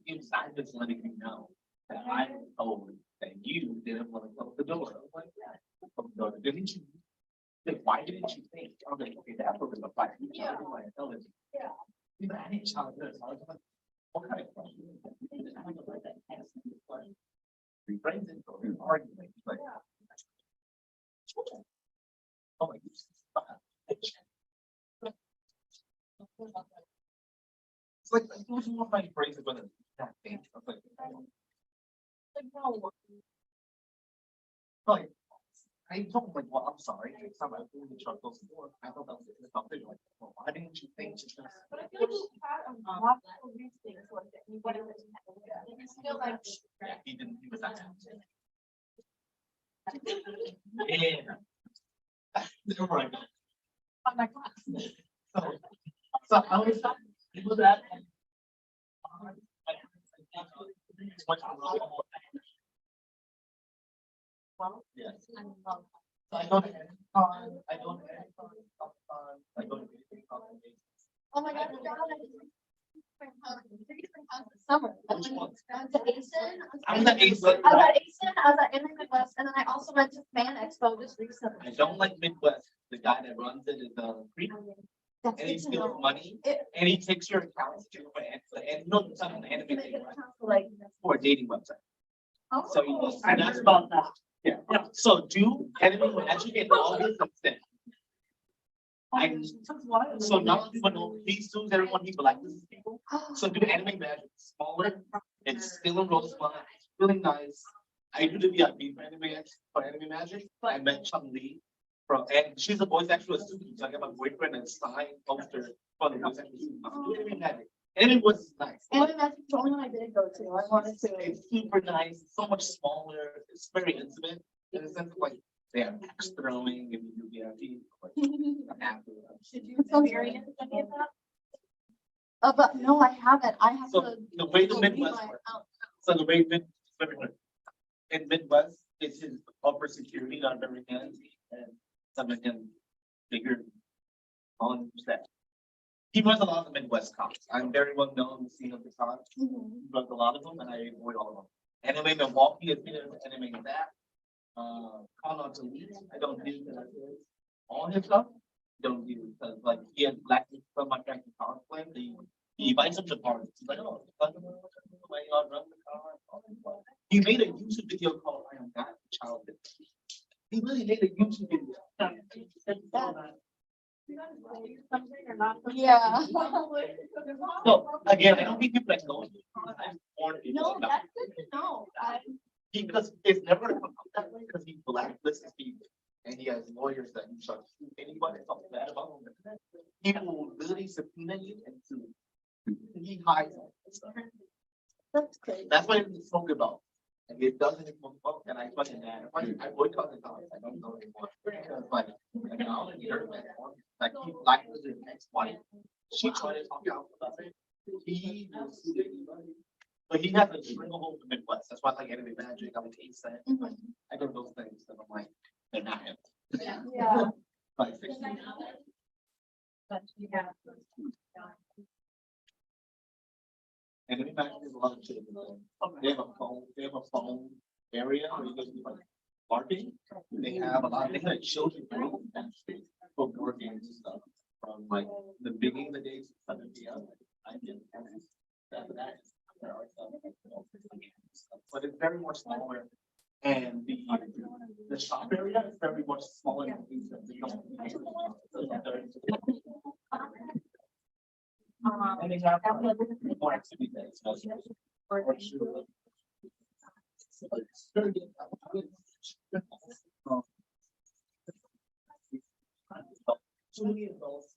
inside just letting me know that I told that you didn't want to close the door. I was like, yeah, close the door. Didn't you? Like, why didn't you think? I was like, okay, that's what we're gonna fight. Yeah. Yeah. He's like, I didn't challenge this. I was like, what kind of question? Reframes it or an argument, like. Oh my goodness. It's like, those are more my phrases when it's that thing. I was like, no. Like, I told him, like, well, I'm sorry. Next time I opened the truck goes to the door, I thought that was something like, well, why didn't you think to just? But I feel like you had a lot of these things like that. You went over to it's still like. Yeah, he didn't, he was not. Yeah. Never mind. Oh my God. So I was, it was that. Yes. So I go to Amazon, I go to Amazon, I go to Oh my God. Summer. I Which went ones? to ACED. I was at ACED. I was at ACED, I was at Inland Midwest, and then I also went to Fan Expo just recently. I don't like Midwest. The guy that runs it is Creek, That's and he good to steals know. money, It- and he takes your accounts to and no, it's not an anime Make thing, it right? account for like. For a dating website. So he Oh. just, and that's about that. Yeah, yeah. So do anime magic in August instead. So now people know he sues everyone he blacklists people. So do anime magic smaller. It's still in Rosemont, really nice. I do the VIP for anime magic. I met Chun Li from, and she's a voice actress too. So I got my boyfriend and signed poster for the voice actress. Do anime magic. And it was nice. And that's the only one I didn't go to. I wanted to. It's super nice, so much smaller. It's very intimate in the sense of like they have axe throwing and you do VIP. Like, after. But no, I haven't. I have So to. the way the go Midwest read my works. account. So the way in Midwest, it's his upper security on every hand and some of him bigger on that. He runs a lot of the Midwest cops. I'm very well known in the scene of the cops. He runs a lot of them and I avoid all of them. Anime Milwaukee is here, anime that. Call out to Leeds. I don't do that. All his stuff, don't do because like he has black from my friend car play. He invites him to parties. He's like, oh, the way y'all run the car. He made a YouTube video called I Am Not a Child. He really made a YouTube video. Yeah. So again, I don't think people like going. I'm born people No, about that's good to know. because it's never gonna come that way because he blacklists people and he has lawyers that you shall sue anybody that talks bad about him. People will literally subpoena you and sue. He hides it. That's great. That's what it's spoke about. And it doesn't even book and I fucking mad. I boycott the comments. I don't know anymore. Because like now he heard that like he blacklisted his ex-wife. She tried to talk out about it. He will sue anybody. But he has a stranglehold in the Midwest. That's why I like anime magic. I'm like ACED. I do those things and I'm like, they're not him. Yeah. Like 16. Anime magic is a lot of shit. They have a phone area where you can do like marketing. They have a lot, they have children for board games and stuff. From like the beginning of the days, 7 p.m. I did that. But it's very much smaller. And the shop area is very much smaller. Than and they have more activities. It's very good. Too many adults.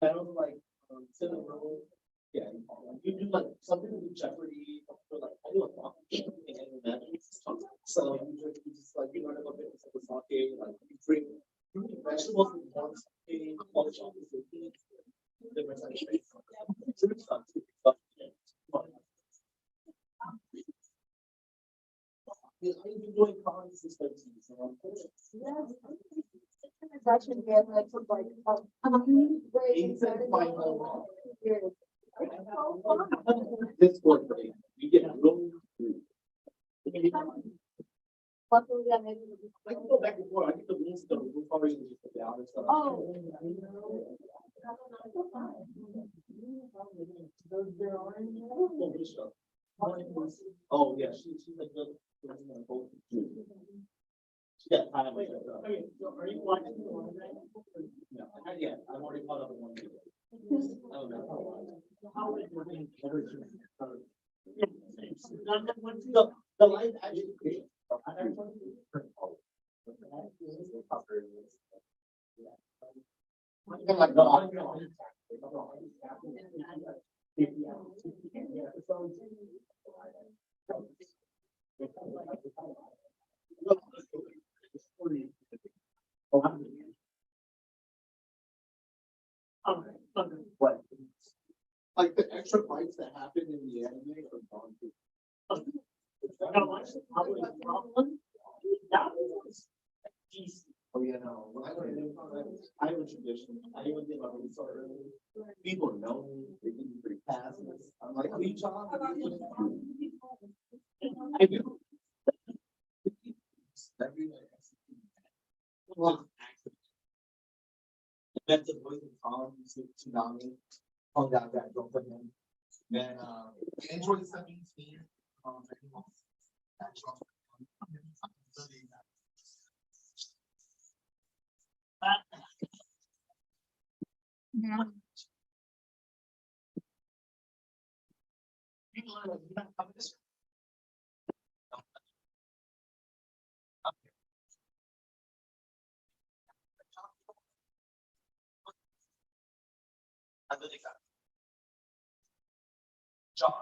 That was like, Yeah, you do like something with Jeopardy, or like, I do a lot. So you just like, you learn about it, it's like a sake, like you bring vegetables in one sake, all the chocolates, different types of food stuff. Yeah, I've been doing cons since 13, so I'm It's actually been like, very It's a final. years. This one, right, you get really. Luckily, I made I can go back and forth, I get the rules, the rule probably just the down and stuff. Oh. Oh, yeah, she's like the. She got time. Okay, so are you watching the one? No, not yet, I'm already caught up in one. I don't know. How is your being covered? The live action. What? Like the extra fights that happen in the anime are gone too. Oh, yeah, no, when I go to the I have a tradition, I even think about it so early. People know me, they give me free passes, I'm like, are you John? I do. Every night. Well, that's the voice of Tom, Tsunami, on that guy, don't put him. Then, Android 17, John.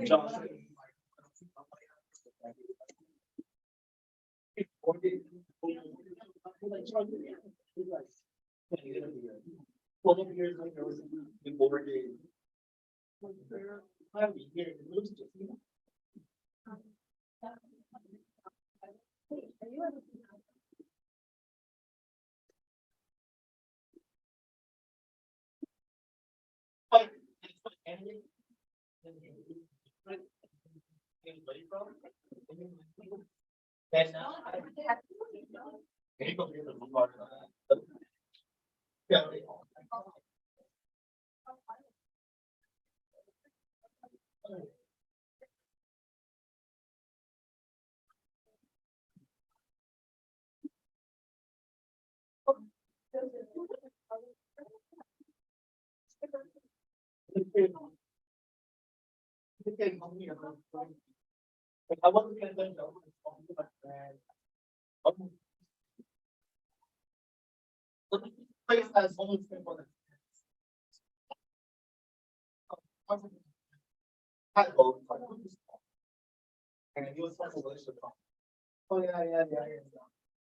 John. Well, years later, was the board game. And now. Yeah. I wasn't gonna let go. Place has almost been for the. Had both. And he was such a relationship. Oh, yeah.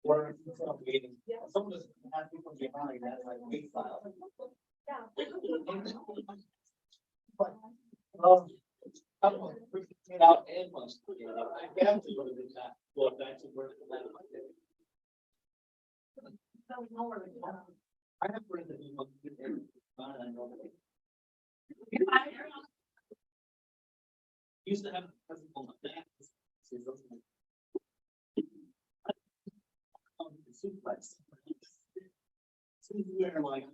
Or instead of waiting, someone just has people behind that like wait style. But, I'm like, freaking it out and much. I have to go to the chat, go back to work. I have friends that do. used to have a present on my back. So it doesn't like- Suplex. So you wear like.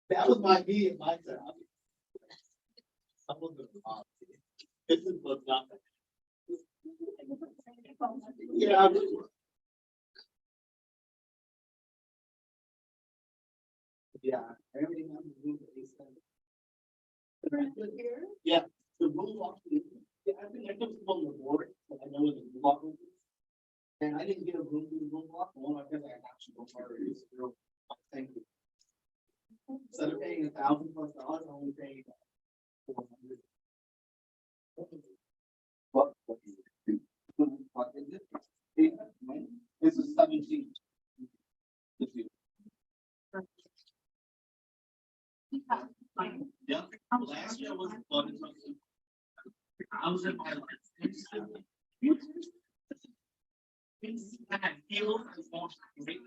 That was my me and my time. This is what's not. Yeah. Yeah. Everything on the roof is. Yeah, the room lock. Yeah, I think I took some on the board, but I know what the lock is. And I didn't get a room to the room lock, one, I guess I actually go far, it's real, thank you. Instead of paying $1,000+, I'm only paying. 400. What? What is it? This is 17. This is- Yeah, last year was fun. I was in my life. I had heels and walked great.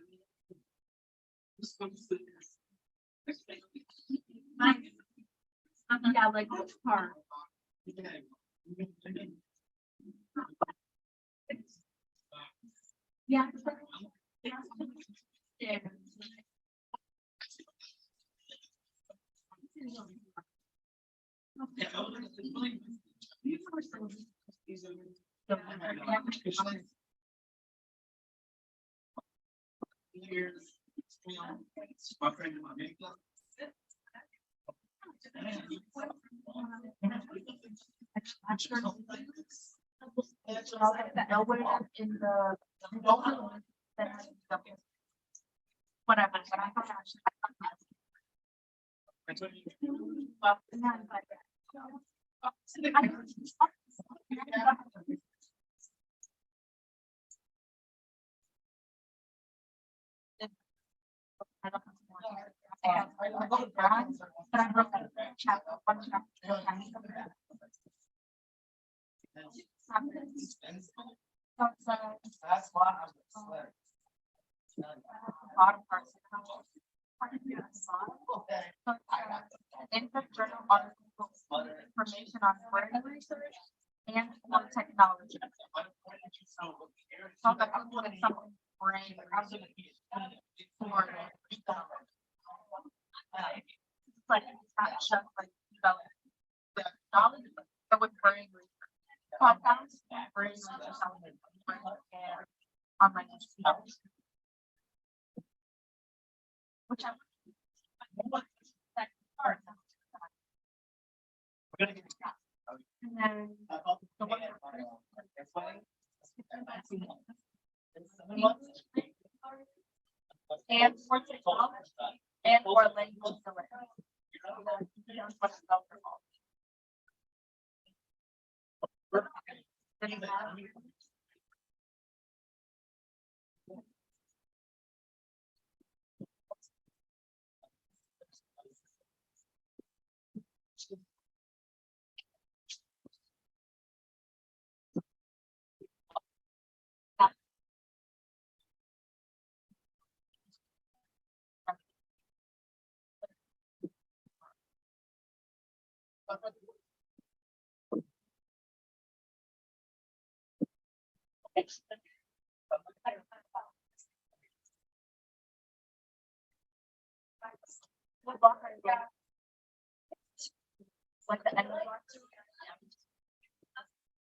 Yeah, like which part? Yeah. Yeah. My friend in my makeup. The elbow in the. Whatever, but I thought actually. Well, not like that. That's why I was Bottom parts. Infant journal articles, information on brain research and on technology. So that I'm looking at some brain. Like, it's not just like developing knowledge, but with brain research. Podcasts, brain research, and online knowledge. Which I'm. And then. the one And for technology and for language delivery. Like the end. Yeah.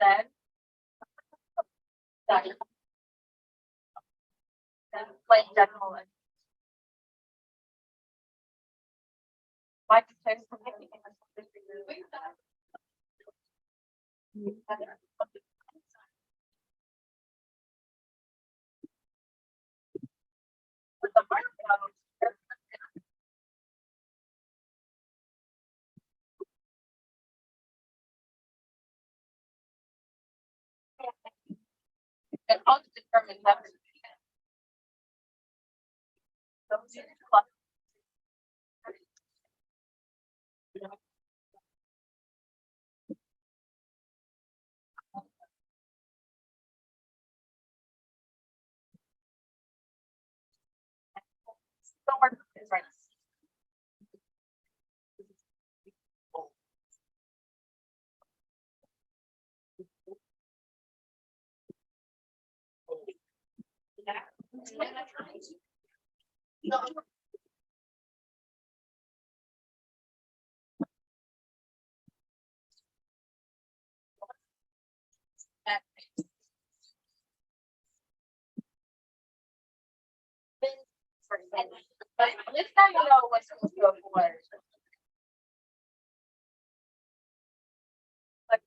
Then. Like general. Like. determine that. Those are the clusters. Don't work is right. But at least now you know what's supposed to avoid. Like,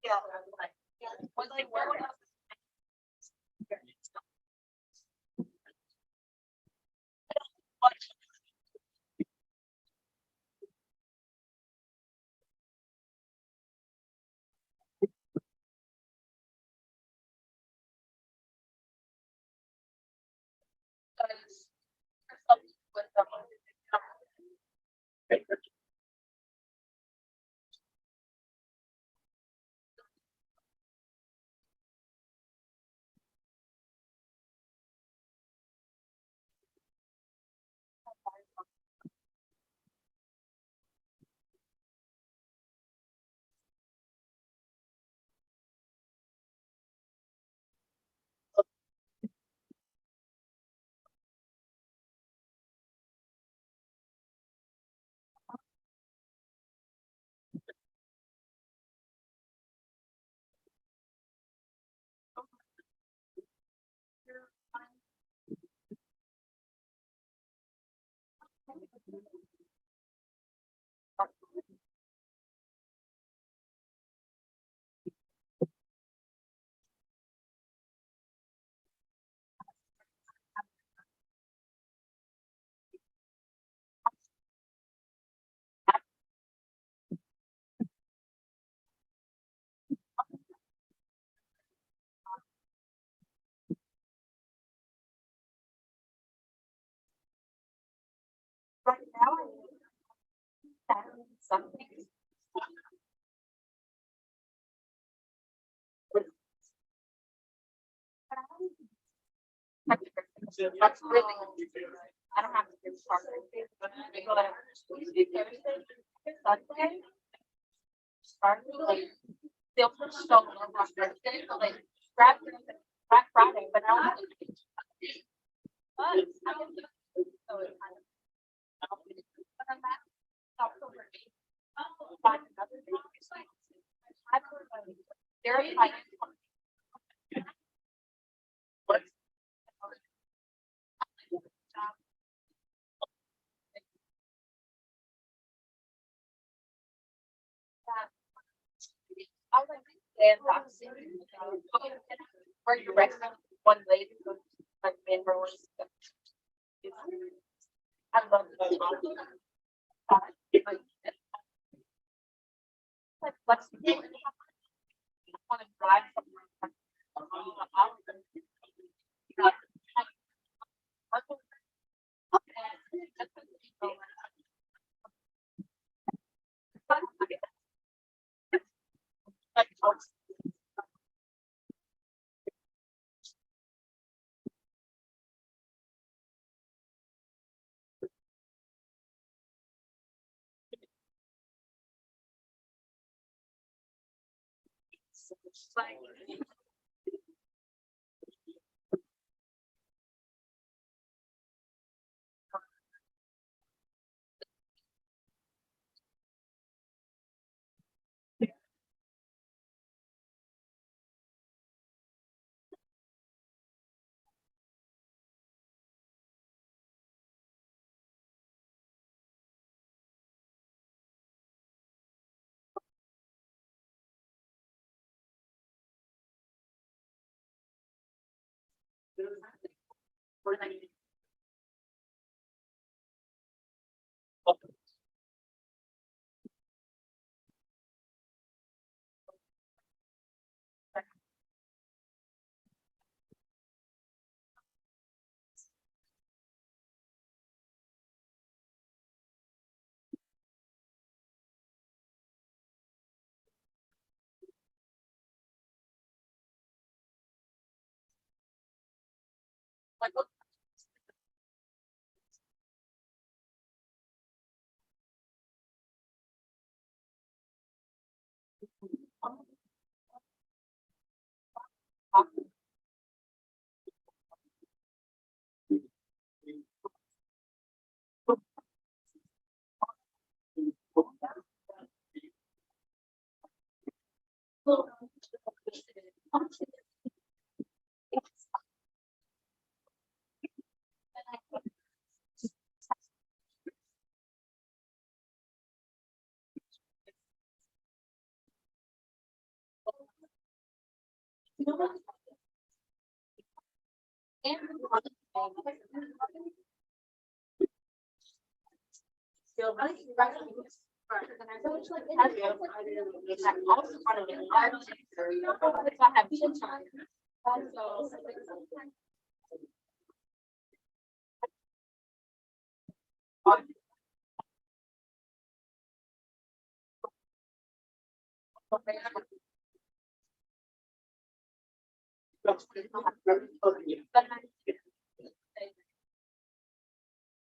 yeah, like, where would with them. Right now, I need something. That's really, I don't have to do part of it. Sunday, start like, they'll put stone on my birthday, so like, grab Black Friday, but I don't. But I don't do it, so it's kind of. But I'm not October 8th. Find another day. I don't know. They're like. I like stand up. Where you rest one lady who's like member. I love it. Like flexible. I want to drive somewhere. Like, we're like,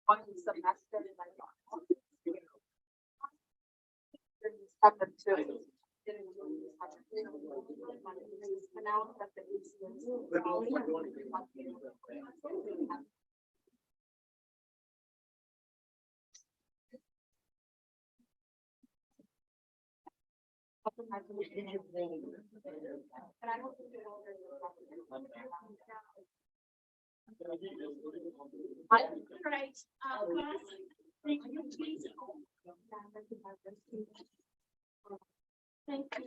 One semester in my chapter two. Right, class, thank you, please. Thank you.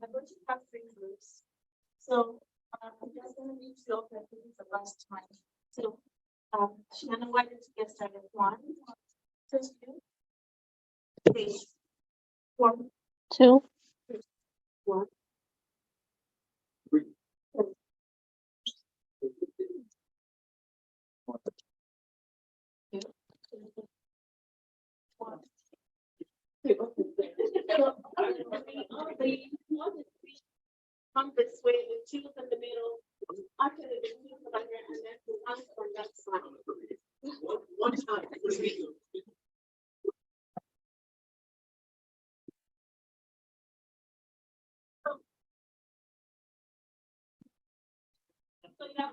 I'm going to have three groups. So, I'm just gonna leave slow, I think it's the last time. So, Shannon, why don't you get started? One, two, three, four, Two. one. Come this way, the two in the middle, after the two in the back, and then the one on that side. One time. So you have.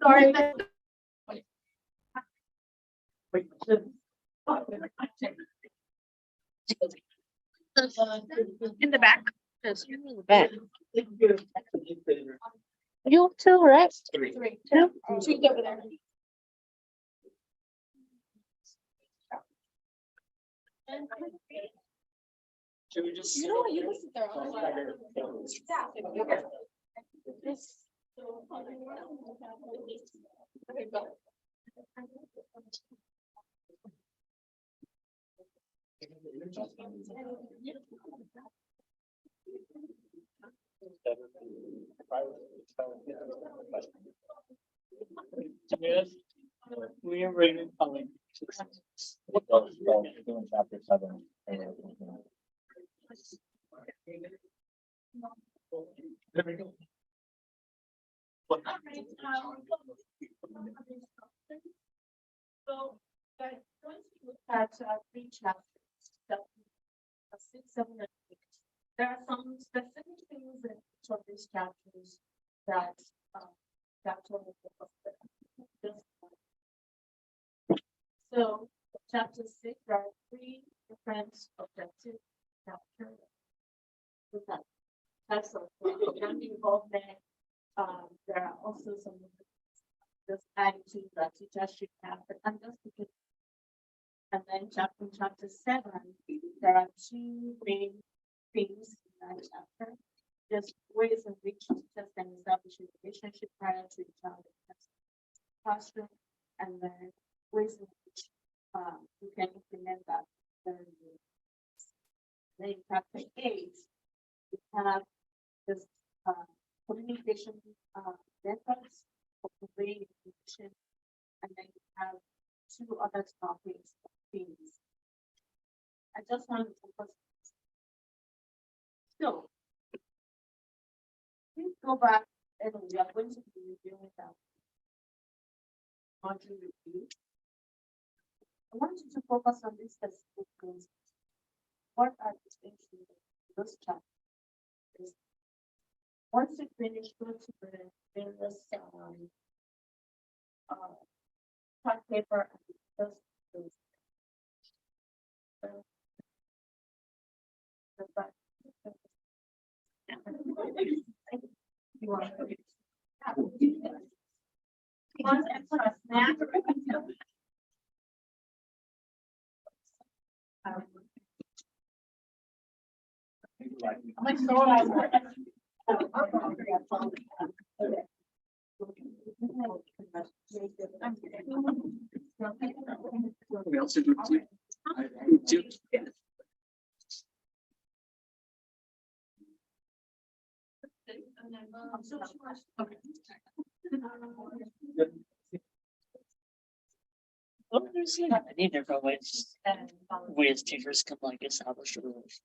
Sorry. In the back. Yes, in the back. You too, right? Three. Two. She's over there. Should we just? You know what, you listen there. Okay, go. Yes, we are ready calling. Doing chapter 7. There we go. So, guys, once we look at three chapters, six, seven, and eight, there are some specific things in each of these chapters that told us this one. So, chapter 6, there are three different objectives. Chapter with that types of young involvement. There are also some this attitude that teachers should have, but I'm just because. And then chapter 7, there are two main themes in that chapter. there's ways in which teachers can establish a relationship prior to the child enters the classroom, and then ways in which you can implement that. Then in chapter 8, we have this communication methods for conveying information, and then you have two other topics of themes. I just want to focus. So, please go back and we are going to be reviewing that module review. I want you to focus on this specific goals. What are the things in this chapter? Once you finish, go to the various part paper and discuss those. You want to- Once I put a snack. My soul. We also do two. Two. Well, there's many different ways teachers can like establish a relationship.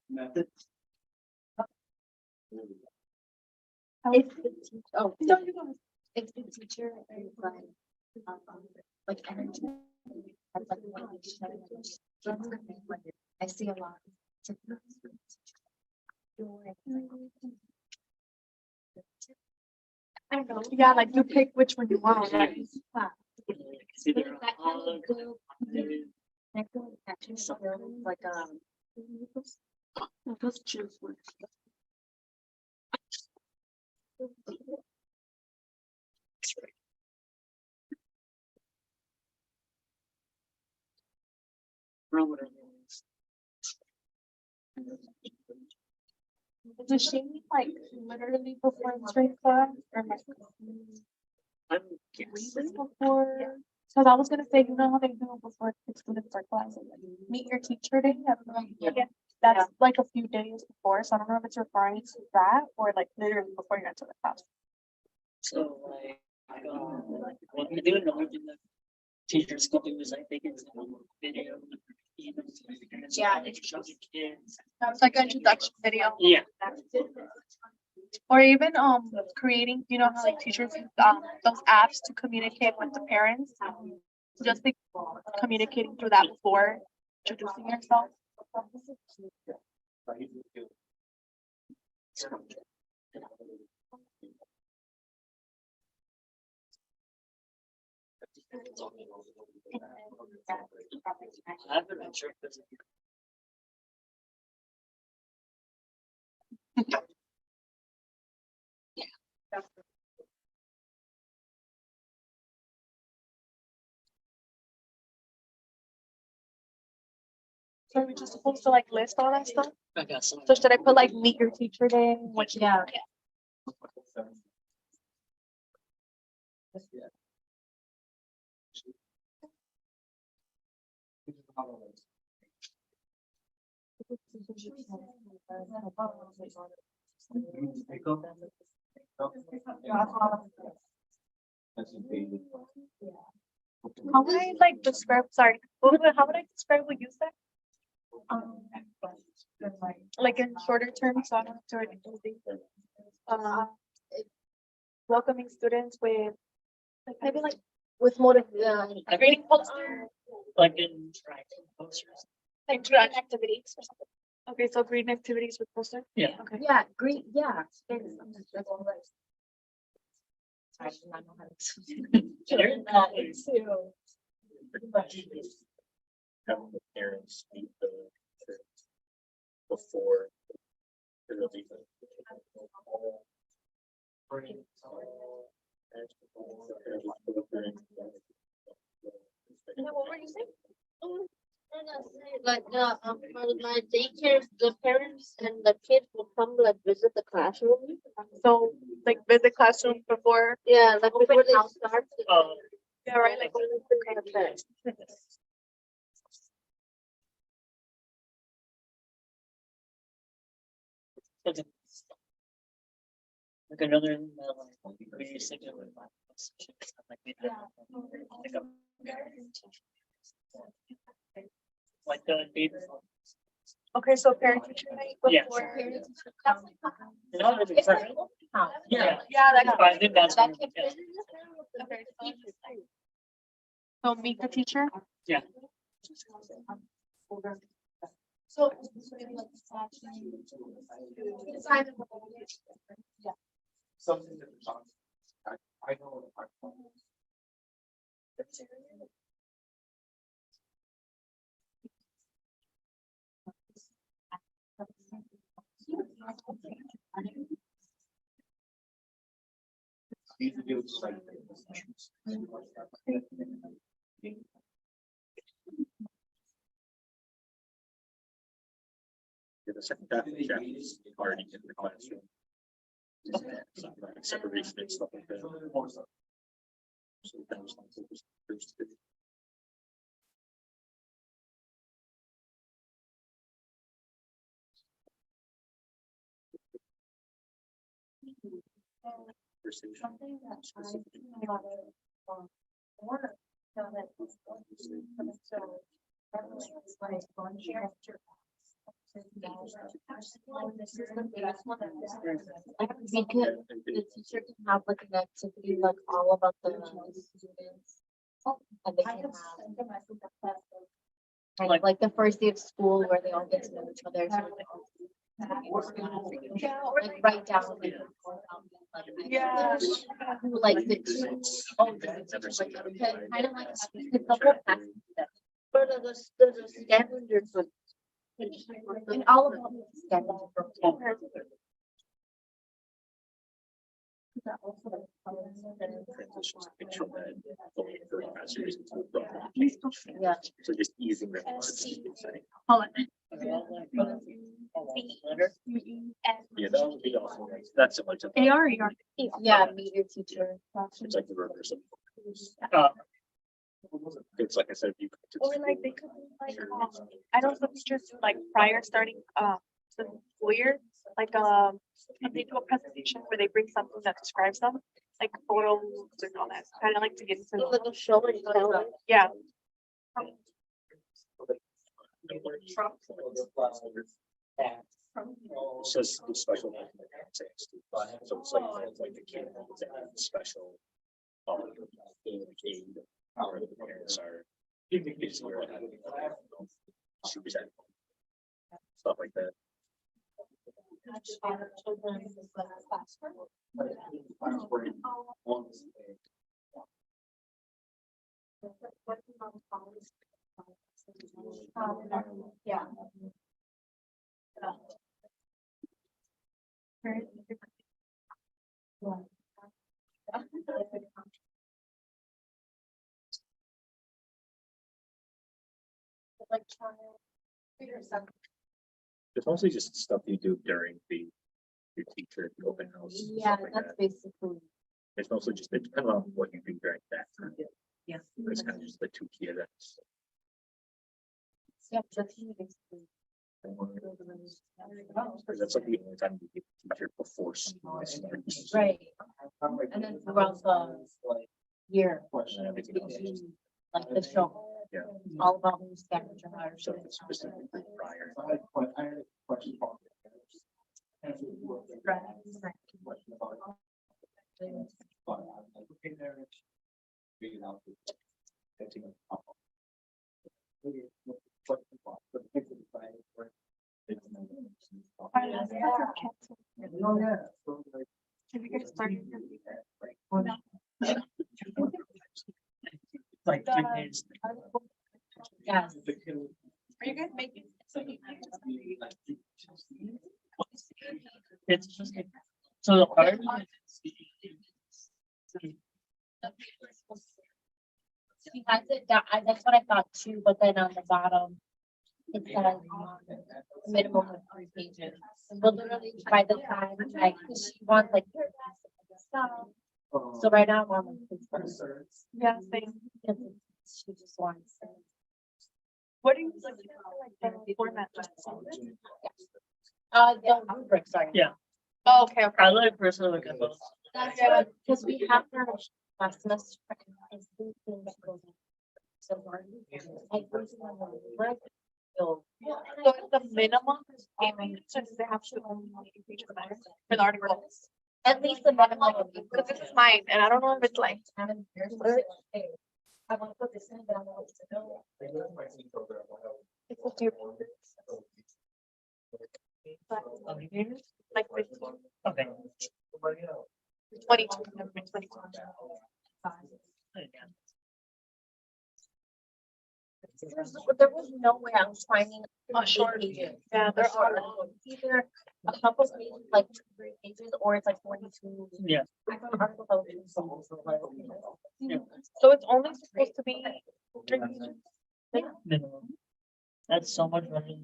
Method. If the teacher, oh, if the teacher is like energy. That's like one of the challenges. That's the thing, like, I see a lot. of different I don't know, yeah, like you pick which one you want, right? It's either That kind of go- a- I feel like that can build like Let's choose one. Roll it. Does she mean like literally before straight class or like I'm weeks guessing. before? Cause I was gonna say, you know how they do it before the students start class, like, meet your teacher day? I don't know. Yeah, that's like a few days before, so I don't know if it's referring to that or like literally before you enter the class. So like, what we do another thing that teachers can do is I think it's a video. Yeah. They show the kids. That's like an introduction video. Yeah. Or even creating, you know how like teachers use those apps to communicate with the parents. Just like communicating through that before introducing yourself. I'm not sure if there's a- So are we just supposed to like list all that stuff? I got some. So should I put like meet your teacher day? What you Yeah. How would I like describe, sorry, how would I describe what you said? Like in shorter terms, so I don't have to write anything. Welcoming students with, like, maybe like With motive, a greeting poster, Like in writing posters. like direct activities or something. Okay, so greeting activities with poster? Yeah. Okay. yeah, great, yeah. That's all right. Sorry, I do not know how to. They're copies. Too. Having the parents meet the kids before. they're leaving. And then what were you saying? Like, for my daycare, the parents and the kids will come like visit the classroom. So like visit classroom before, Yeah, like before they start. yeah, right, like. Like another, we used to do it. Like we had, like the data. Okay, so parent teacher night Yes. before. No, it's like- Yeah. Yeah, that's. I think that's. That yeah. kid- So meet the teacher. Yeah. So. Something that I know. These are just like. The second half of the chapter is already in the classroom. Separation and stuff like that. So that was like the first two. We could, the teacher can have like an activity like all about the students. And they can have. Like the first day of school where they all get to know each other. So like write down. Yeah. Who likes it too. Oh, kind of like, because the whole pack. But the scavengers would. And all of them scavengers. Transitions from that going for a series into a program. Yeah. So just easing that. Hold on. Yeah, that would be awesome. That's similar to. AR. Yeah, meet your teacher. It's like the reverse of. Uh, It's like I said, you. Or like they could like, I know some teachers do like prior starting, the school year, like, when they do a presentation where they bring something that describes them, like photos and all that, kind of like to get into. Like a show and tell. Yeah. Says the special. So it's like the kid, special. Aid, or the parents are. Stuff like that. Yeah. It's mostly just stuff you do during your teacher open house. Yeah, stuff like that's that. basically. It's mostly just depending on what you do during that time. Yeah. It's kind of just the two key events. Yeah, that's basically. Because that's like the only time you get the teacher before school starts. Right. And then throughout the year. And everything else is- Like the show. Yeah. All about who's scavenger hunters. So it's specifically prior. Can we get started? like 3 days. Yes. Are you guys making? It's just, so the part. has it down, that's what I thought too, but then on the bottom, it says minimum of 3 pages. But literally by the time, like, she wants like stuff. So right now I'm on like page first. Yeah, same. Because she just wants. What do you like the format? The rubric, sorry. Yeah. Oh, okay, okay. I like personally look at both. That's good, because we have her last semester. It's the thing that goes in. So we're. I think it's on the rubric, so- So is the minimum 8 pages, or does it have to only be 8 pages matter for the articles? At least the minimum of. Because this is mine, and I don't know if it's like, I want to put this in, but I want to know. it's a few pages. But, like 15, Okay. 22, never mind, 22. There was no way I was finding. Oh, short. pages. Yeah, they're all. Either a couple of pages, like 2-3 pages, or it's like 42. Yeah. I found articles that was Yeah. So it's only supposed to be 3 pages? Minimum. That's so much money.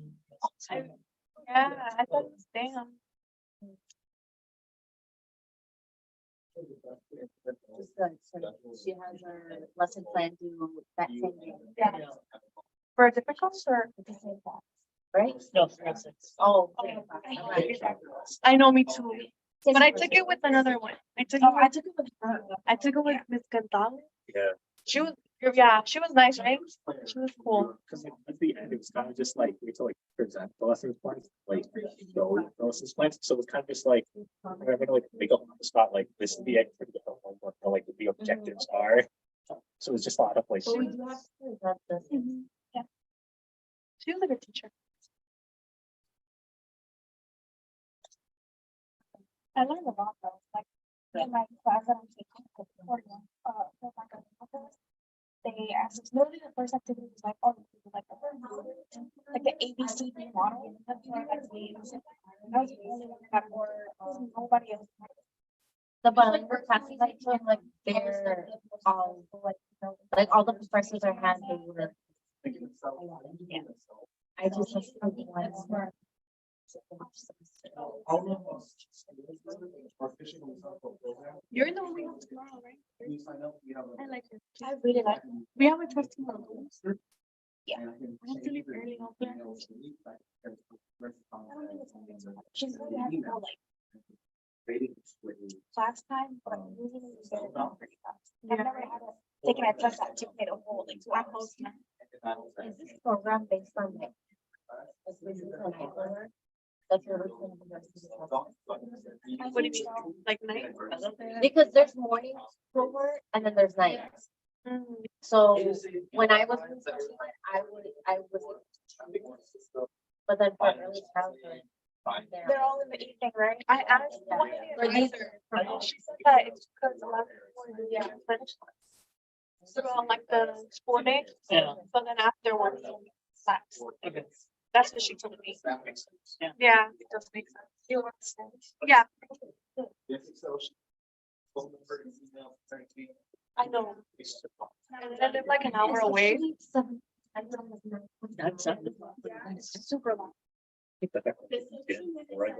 Yeah, I thought it was damn. Just good, so she has her lesson plan due that same day. Yeah. For a different course or? The same class, right? No, that's it. Oh. I know, me too. But I took it with another one. I took it with her. I took it with Miss Gonzalez. Yeah. She was, yeah, she was nice, right? She was cool. Because at the end, it was kind of just like, we had to like present the lessons plans, like show the lessons plans. So it was kind of just like, we're gonna like make up on the spot, like this is the activity, what the like the objectives are. So it's just a lot of like. But we do have to present this. Yeah. She was a good teacher. I learned a lot though, like in my class that I'm taking, they asked us, literally the first activity was like, oh, like the ABCD model. That's what I made. I was the only one that were, nobody else. The bilingual classes I took, like, they're all, like all the professors are handling with. Yeah. I just was thinking like. You're the one we have tomorrow, right? I like it. I really like it. We have a test tomorrow. Yeah. I have to leave early. I'll be there. She's going to have to go like class time, but usually we get it done pretty fast. I've never had a taken a test that took me the whole like 2 hours. Is this program based on like? Like you're listening to the rest of the class? What do you mean? Like night? Because there's morning program and then there's night. Mm. So when I was in first one, I was. But then for early childhood. They're all in the evening, right? I asked one Or these she said that it's because a lot of people do the French class. So on like the school day. Yeah. So then afterwards, class. Okay. That's what she told me. That makes sense. Yeah. Yeah, it does make sense. You understand? Yeah, I know. And I live like an hour away. That's It's super long. Right.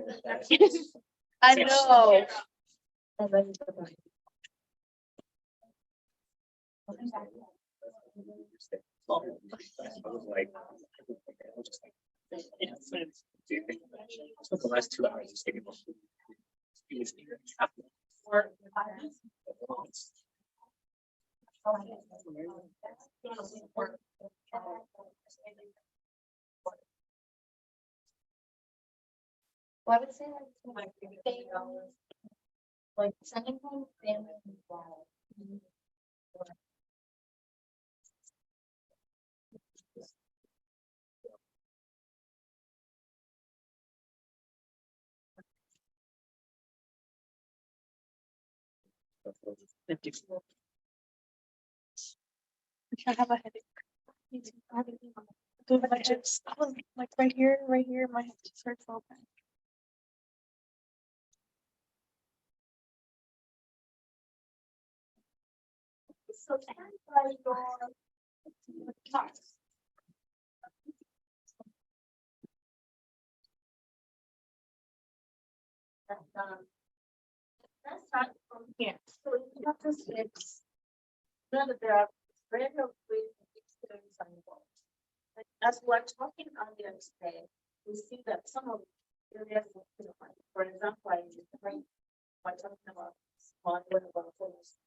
I know. I was like, I was just like, yeah, friends. Do you think I spent the last 2 hours just thinking about Well, I would say like like second home family involved. I have a headache. Me too. I haven't eaten. Dude, I just, I was like right here, my head just hurts so bad. So, Let's start from here. So in chapter 6, now that there are very of ways of experience involved. Like, as we're talking earlier today, we see that some of the areas of, for example, I right, by talking about smart one about photos,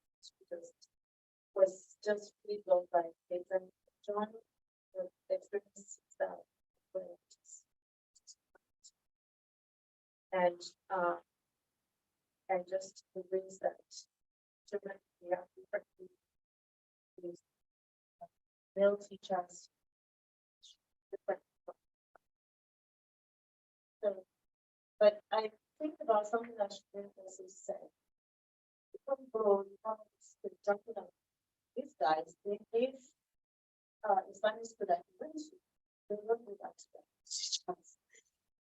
was just really built by Nathan John, the experience that and and just the ways that children react differently. They'll teach us different. So, but I think about something that Shrin also said. Even though you have to jump in on these guys, they gave Islamic school that he went to. They don't do that to them.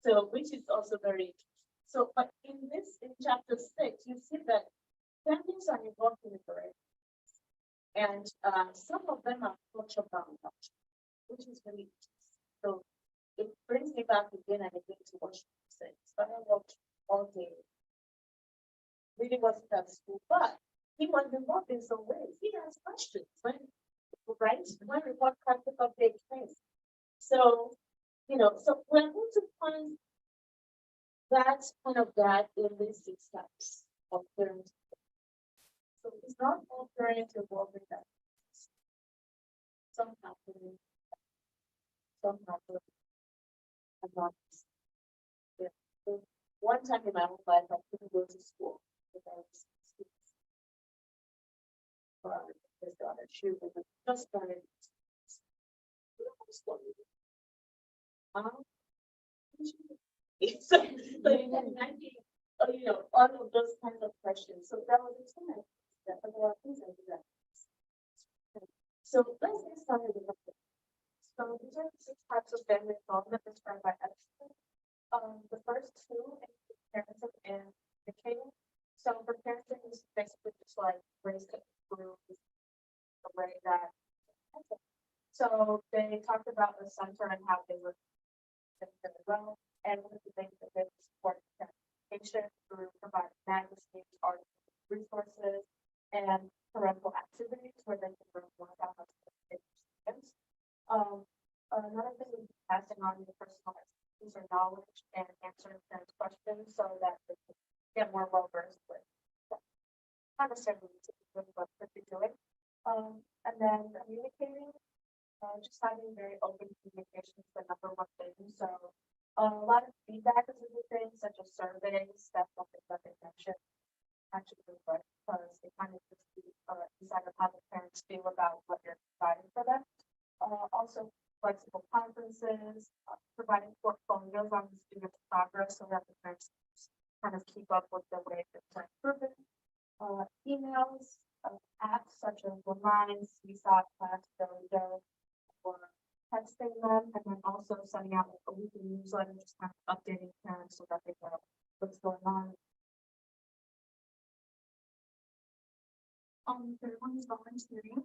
So, which is also very interesting. So, but in chapter 6, you see that families are involved in the parade. And some of them are culture bound, which is really interesting. So it brings me back again and again to what you said. So I worked all day. Really wasn't at school, but he was involved in some ways. He has questions when, right? When report practical take place. So, so we're going to find that kind of that in these 6 steps of parenting. So it's not all parents involved in that. Some happen, some happen, and not. Yeah. So one time in my whole life, I couldn't go to school without students. His daughter, she was just started. So all of those kinds of questions. So that was the time that there are things I do that. So let's get started with that. So these are 6 types of family involvement described by Epstein. The first 2 is parenting and educating. So for parenting, is basically just like raise it through the way that. So they talked about the center and how they were well, and one of the things that they support education through providing magazines, art, resources, and parental activities where they can learn more about how to educate students. Another thing is passing on your personal expertise or knowledge and answering parents' questions so that they can get more well versed with. Not necessarily what they're doing. And then communicating. Just having very open communication is the number 1 thing. So a lot of feedback is a good thing, such as surveys. That's something that they mentioned. Actually, good because they kind of just decide on how the parents feel about what you're providing for them. Also, flexible conferences, providing portfolios on the student's progress so that the parents kind of keep up with the way that they're improving. Emails, apps such as Lines, ECED, Class, Dojo, or texting them, and then also sending out a weekly newsletter, just kind of updating parents so that they know what's going on. The third one is volunteering.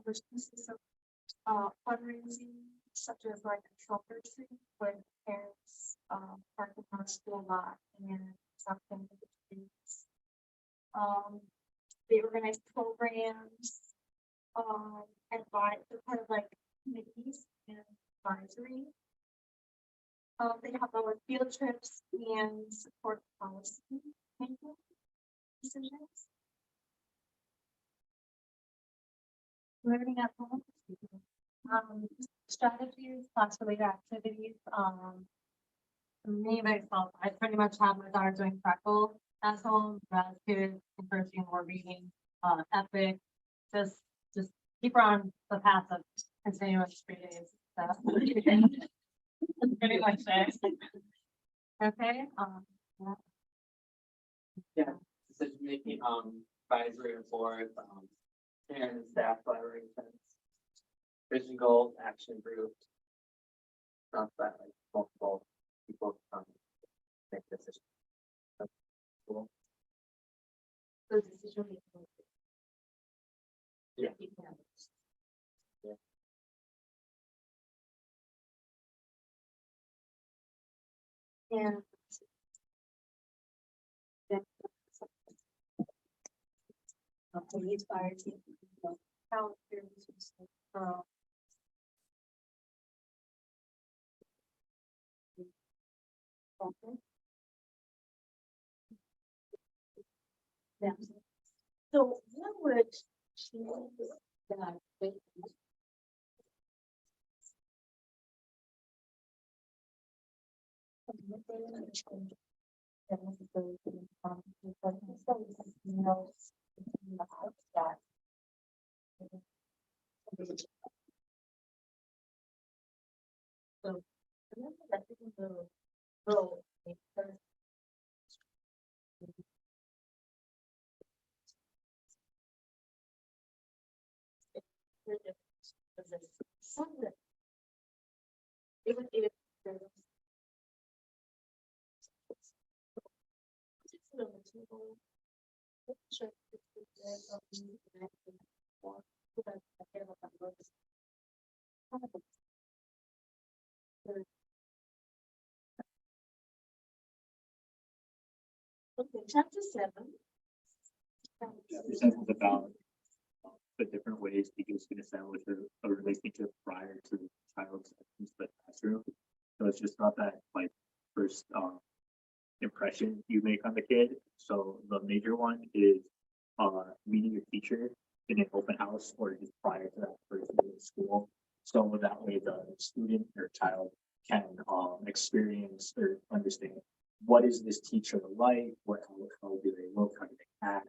Which consists of fundraising, such as like a shoulder tree with parents, parking on a school lot and something with the trees. They organize programs. Advise, kind of like committees and advisory. They have our field trips and support policy making decisions. Learning at home. Strategies, class-related activities. Me myself, I pretty much have my daughter doing freckle at home, kids encouraging more reading, epic, just keep her on the path of continuous reading. So pretty much it. Okay. Yeah, decision making, advisory and board, parent and staff collaborations, vision goals, action groups. Not that like multiple people make decisions. That's cool. So decision making. Yeah. And. Police, fire chief, how. Okay. Yeah. So what would change that? So. Even if there's. Okay, chapter 7. This is about the different ways teachers can establish a relationship prior to the child's entrance to the classroom. So it's just not that like first impression you make on the kid. So the major one is meeting your teacher in an open house or just prior to that first day of school. So that way the student or child can experience or understand what is this teacher like, how do they look, how do they act,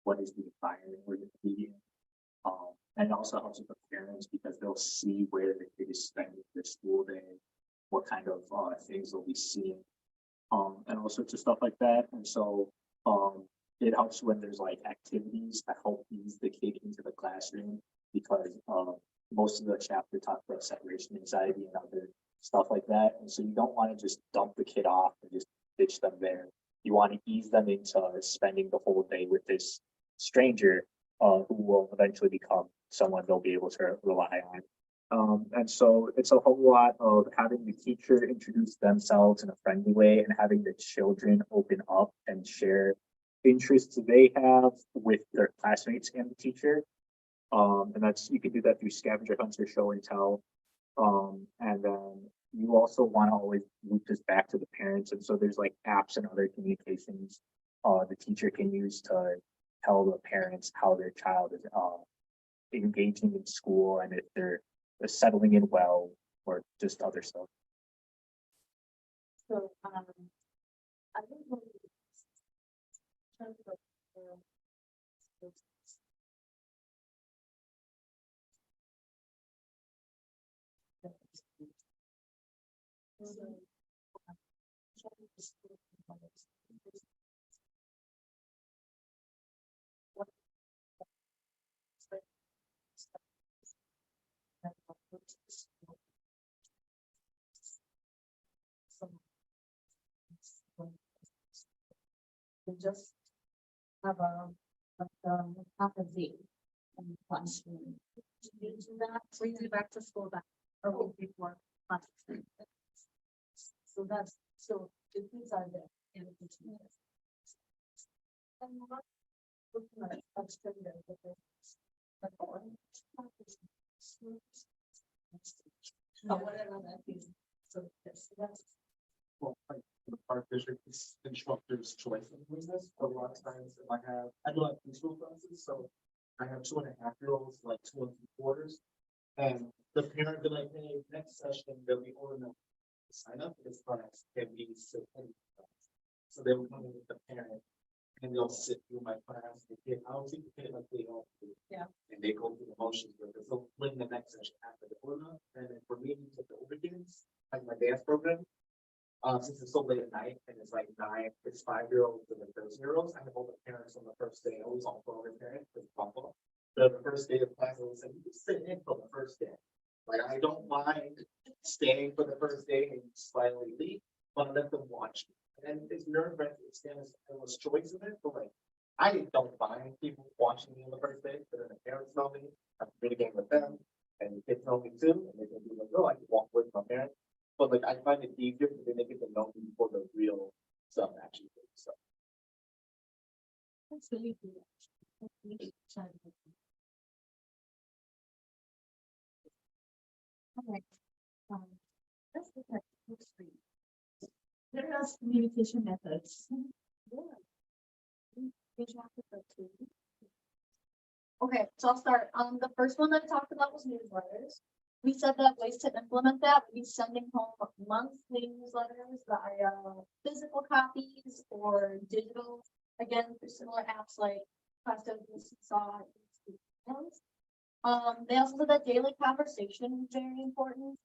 what is the environment we're going to be in. And it also helps with the parents because they'll see where the kid is spending their school day, what kind of things they'll be seeing, and all sorts of stuff like that. And so it helps when there's like activities that help ease the kid into the classroom because most of the chapter talk about separation anxiety and other stuff like that. And so you don't want to just dump the kid off and just ditch them there. You want to ease them into spending the whole day with this stranger who will eventually become someone they'll be able to rely on. And so it's a whole lot of having the teacher introduce themselves in a friendly way and having the children open up and share interests they have with their classmates and the teacher. And that's, you can do that through scavenger hunts or show and tell. And then you also want to always loop this back to the parents. And so there's like apps and other communications the teacher can use to tell the parents how their child is engaging in school and if they're settling in well or just other stuff. So, I don't know. In terms of, we just have half a day and classroom. We do that, we do back to school back a week before classes. So that's, so the things are there in the kitchen. And what? That's good. Whatever that is. So that's. Well, like our district is instructors' choice of business. A lot of times, if I do like preschool classes, so I have 2.5-year-olds, like 2 and 3/4. And the parent be like, hey, next session, they'll be old enough to sign up for this class, can be so. So they will come in with the parent and they'll sit through my class. The kid, I don't think the kid like they all do. Yeah. And they go through the motions with it. So bring the next session after the old enough. And then for me, with the older kids, like my dance program. Since it's so late at night and it's like 5-year-olds and 13-year-olds, I have all the parents on the first day, always on phone with parents, with bump up. The first day of class, I was like, you can sit in for the first day. Like, I don't mind staying for the first day and slightly leave, but let them watch me. And it's nerve-wracking, it's endless choice of it, but like, I don't mind people watching me on the first day, but then the parents know me, I can play the game with them, and the kids know me too, and they can be like, oh, I can walk with my parents. But like, I find it easier because they make it the known before the real stuff actually. So. That's really good. That's really exciting. Alright, let's look at book three. Various communication methods. Page after 13. Okay, so I'll start. The first one that I talked about was newsletters. We said that ways to implement that would be sending home monthly newsletters via physical copies or digital. Again, through similar apps like Seesaw. They also said that daily conversation is very important.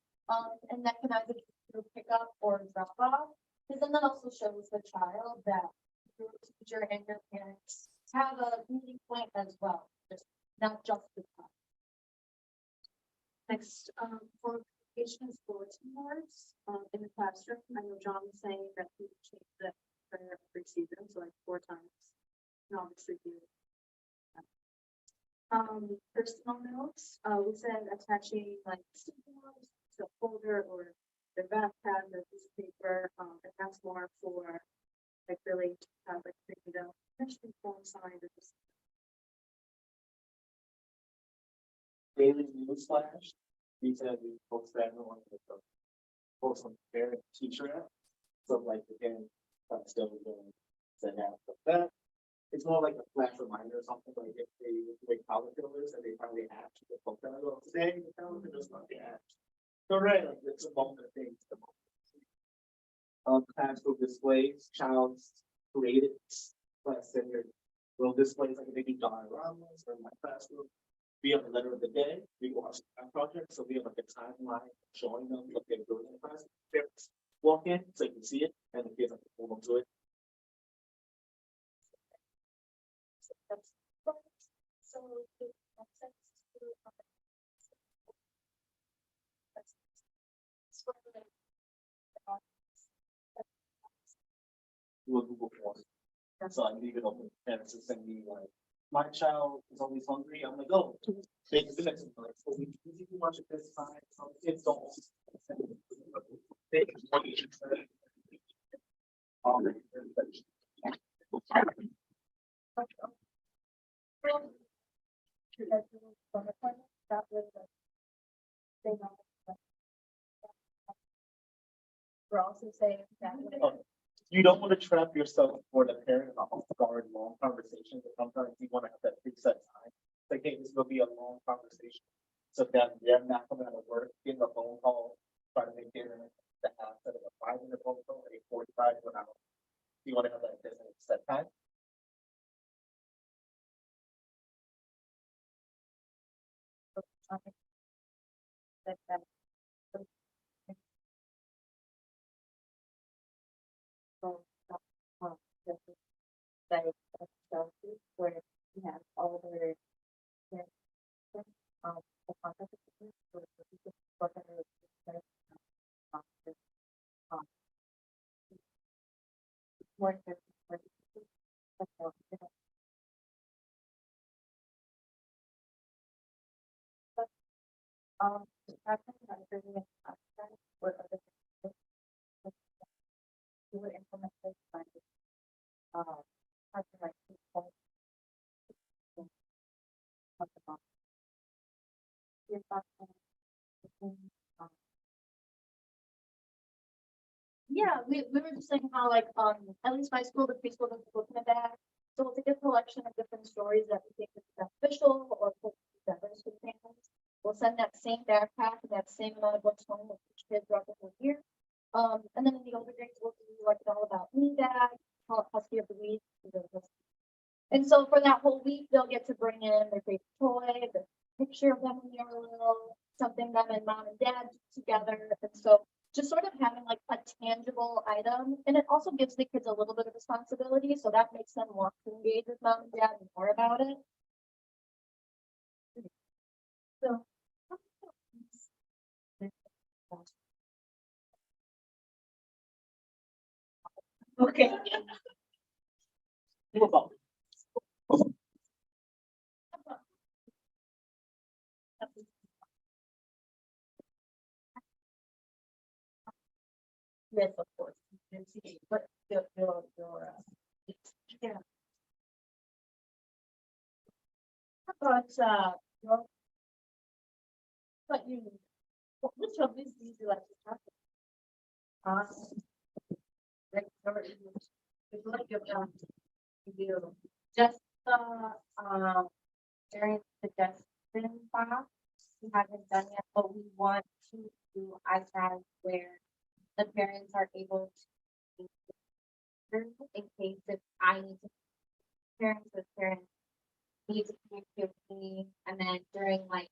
And that can either be through pickup or drop off. Because then that also shows the child that your teacher and your parents have a meeting point as well, just not just the time. Next, for communication is bulletin boards, in the classroom. I know John was saying that he changed that for every season, so like 4 times. And obviously do. Personal notes, we said attaching like sticky notes to a folder or their backpack or piece of paper, and that's more for like really to have like the especially form signs or just Daily news flash. We said we post that on the post on parent teacher app. So like again, that's still doing that. It's more like a flash reminder or something, like if they make color fillers and they finally hatch, they post that little today, the calendar just not the hatch. So right, like it's a moment of things. Classroom displays, child's created, let's say your little displays like they do dioramas or in my classroom. We have a letter of the day, we watch a project, so we have like a timeline showing them what they're doing in the class. Parents walk in, so you can see it, and the kids have to hold on to it. so it makes sense to Do a Google form. So I leave it open, parents will send me like, my child is always hungry, I'm like, oh, they can do next one, like, so we can watch it this time, some kids don't. They can watch it. that way they know. We're also saying that. You don't want to trap yourself for the parent in a off guard long conversation, but sometimes you want to have that preset time. Like, hey, this will be a long conversation. So that they're not coming out of work, getting a phone call, trying to make dinner, the half of a 5-minute phone call, a 45 to an hour. You want to have that business set time. Where you have all their, the contact information for the people who work under the more than what other you would implement this by how to like people your thoughts on Yeah, we were just saying how like, at least my school, the preschool doesn't look in a bag. So we'll take a collection of different stories that we think is beneficial or put together for families. We'll send that same backpack and that same amount of books home with each kid throughout the whole year. And then in the older grades, we'll do like an all about me bag, Husky of the week. And so for that whole week, they'll get to bring in their favorite toy, the picture of them when they were little, something them and mom and dad did together. And so just sort of having like a tangible item, and it also gives the kids a little bit of responsibility, so that makes them want to engage with mom and dad more about it. So. Okay. Yes, of course. But your, yeah. But, but you, which of these do you like to have? Like, or you like your, you, Just the, parent suggestion box, we haven't done yet, but we want to do iPads where the parents are able to in case if I need to, parents need to communicate with me, and then during like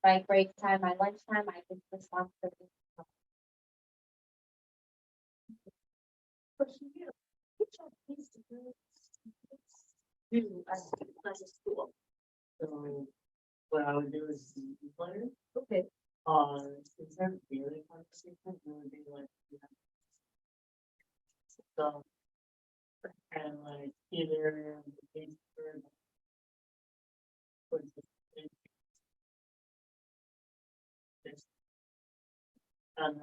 my break time, my lunchtime, I can respond to them. but you, which of these do you do as a school? So what I would do is learn, Okay. instead of daily conversation, it would be like, you know, so, and like either the Facebook or this, and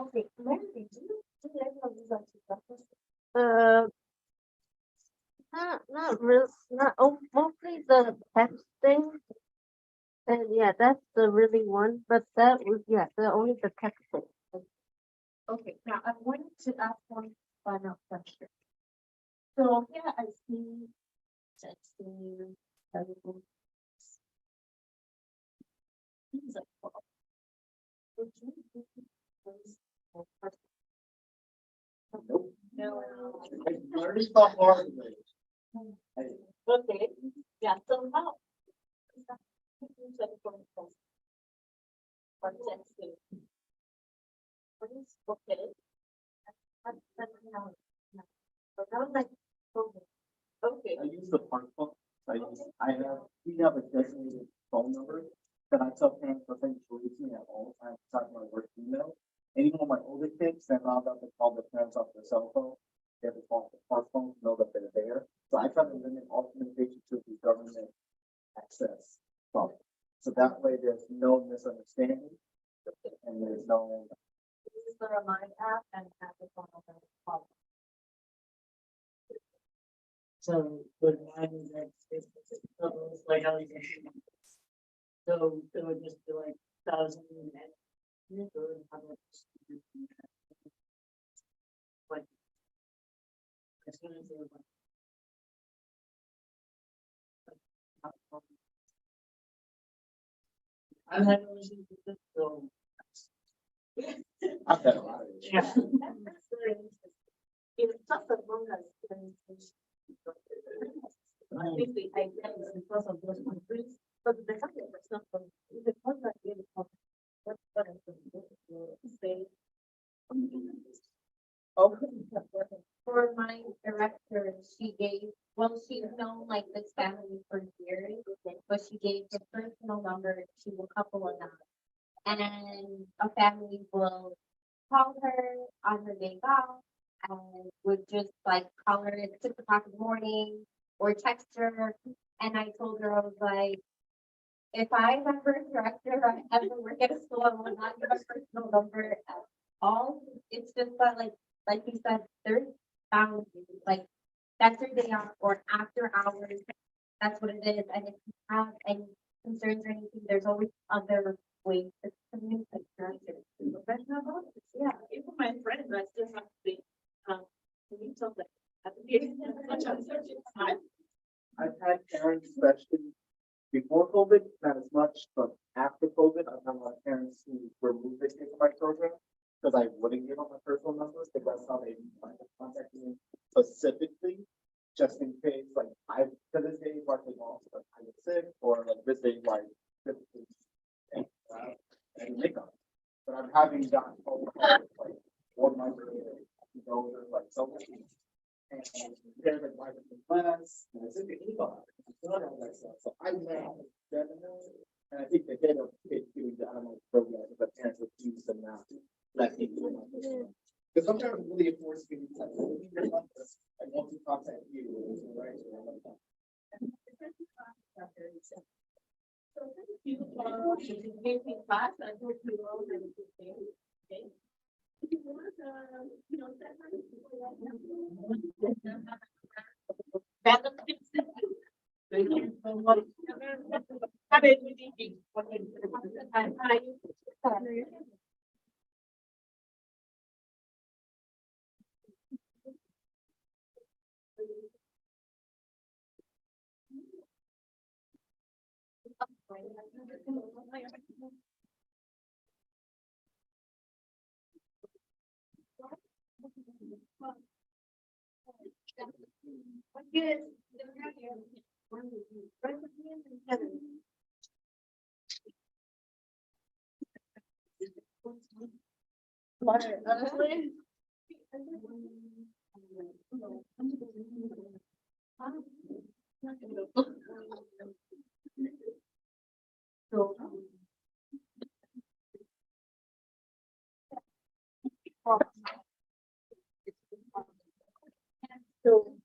Okay, Mary, do you ever use that to breakfast? Not real, not, mostly the texting. And yeah, that's the really one, but that was, yeah, the only the texting. Okay, now I wanted to ask one final question. So here I see texting, everything. Things like that. Would you do those for person? Nope. No. I already thought hard of it. Okay, yeah, so now. What texting? What is okay? That's now. So that was like, okay. I use the park phone. We have a designated phone number that I tell parents to send to me at all times, besides my work email. And even with my older kids, they're not allowed to call their parents off their cell phone. They have to call the park phone to know that they're there. So I try to limit all communication to the government access phone. So that way there's no misunderstanding and there's no. This is the Remind app and have the phone number call. so with mine is like, it's like how you can. So it would just be like 1,000 and like as soon as they were like, I've had no issues with this, so. I've had a lot of it. Yeah. That's very interesting. It's just as long as. I think the idea is because of those countries, but the fact that it's not from, the contract really from. What is the say? For my director, she gave, well, she's known like this family for years, but she gave the personal number to a couple of them. And a family will call her on her day off and would just like call her at 6 o'clock in the morning or text her. And I told her, I was like, if I remember a director, I ever work at a school, I will not give a personal number at all. It's just that like you said, there's boundaries, like that's your day off or after hours. That's what it is. And if you have any concerns or anything, there's always other ways to communicate. Yeah, even my friends, I still have to be, to meet something. At the beginning, time. I've had parents, especially before COVID, not as much, but after COVID, I've had a lot of parents who removed their kids from my program because I wouldn't give them my personal numbers, because that's how they find contact me specifically, just in case, like I, to this day, partly lost, but I get sick, or like this day, like, and makeup. But I'm having gotten over like 1 month later, you know, there's like so much. And there's like my class, and it's in the email. So I know that, and I think the head of kids doing the animal program, the parents refuse them now. Let me do it. Because sometimes it really forces me to I want to contact you, right? you for giving class. I hope you all have a good day. Okay. If you want, you know, that kind of. Benefits. Thank you so much. Have a good evening. Bye. So.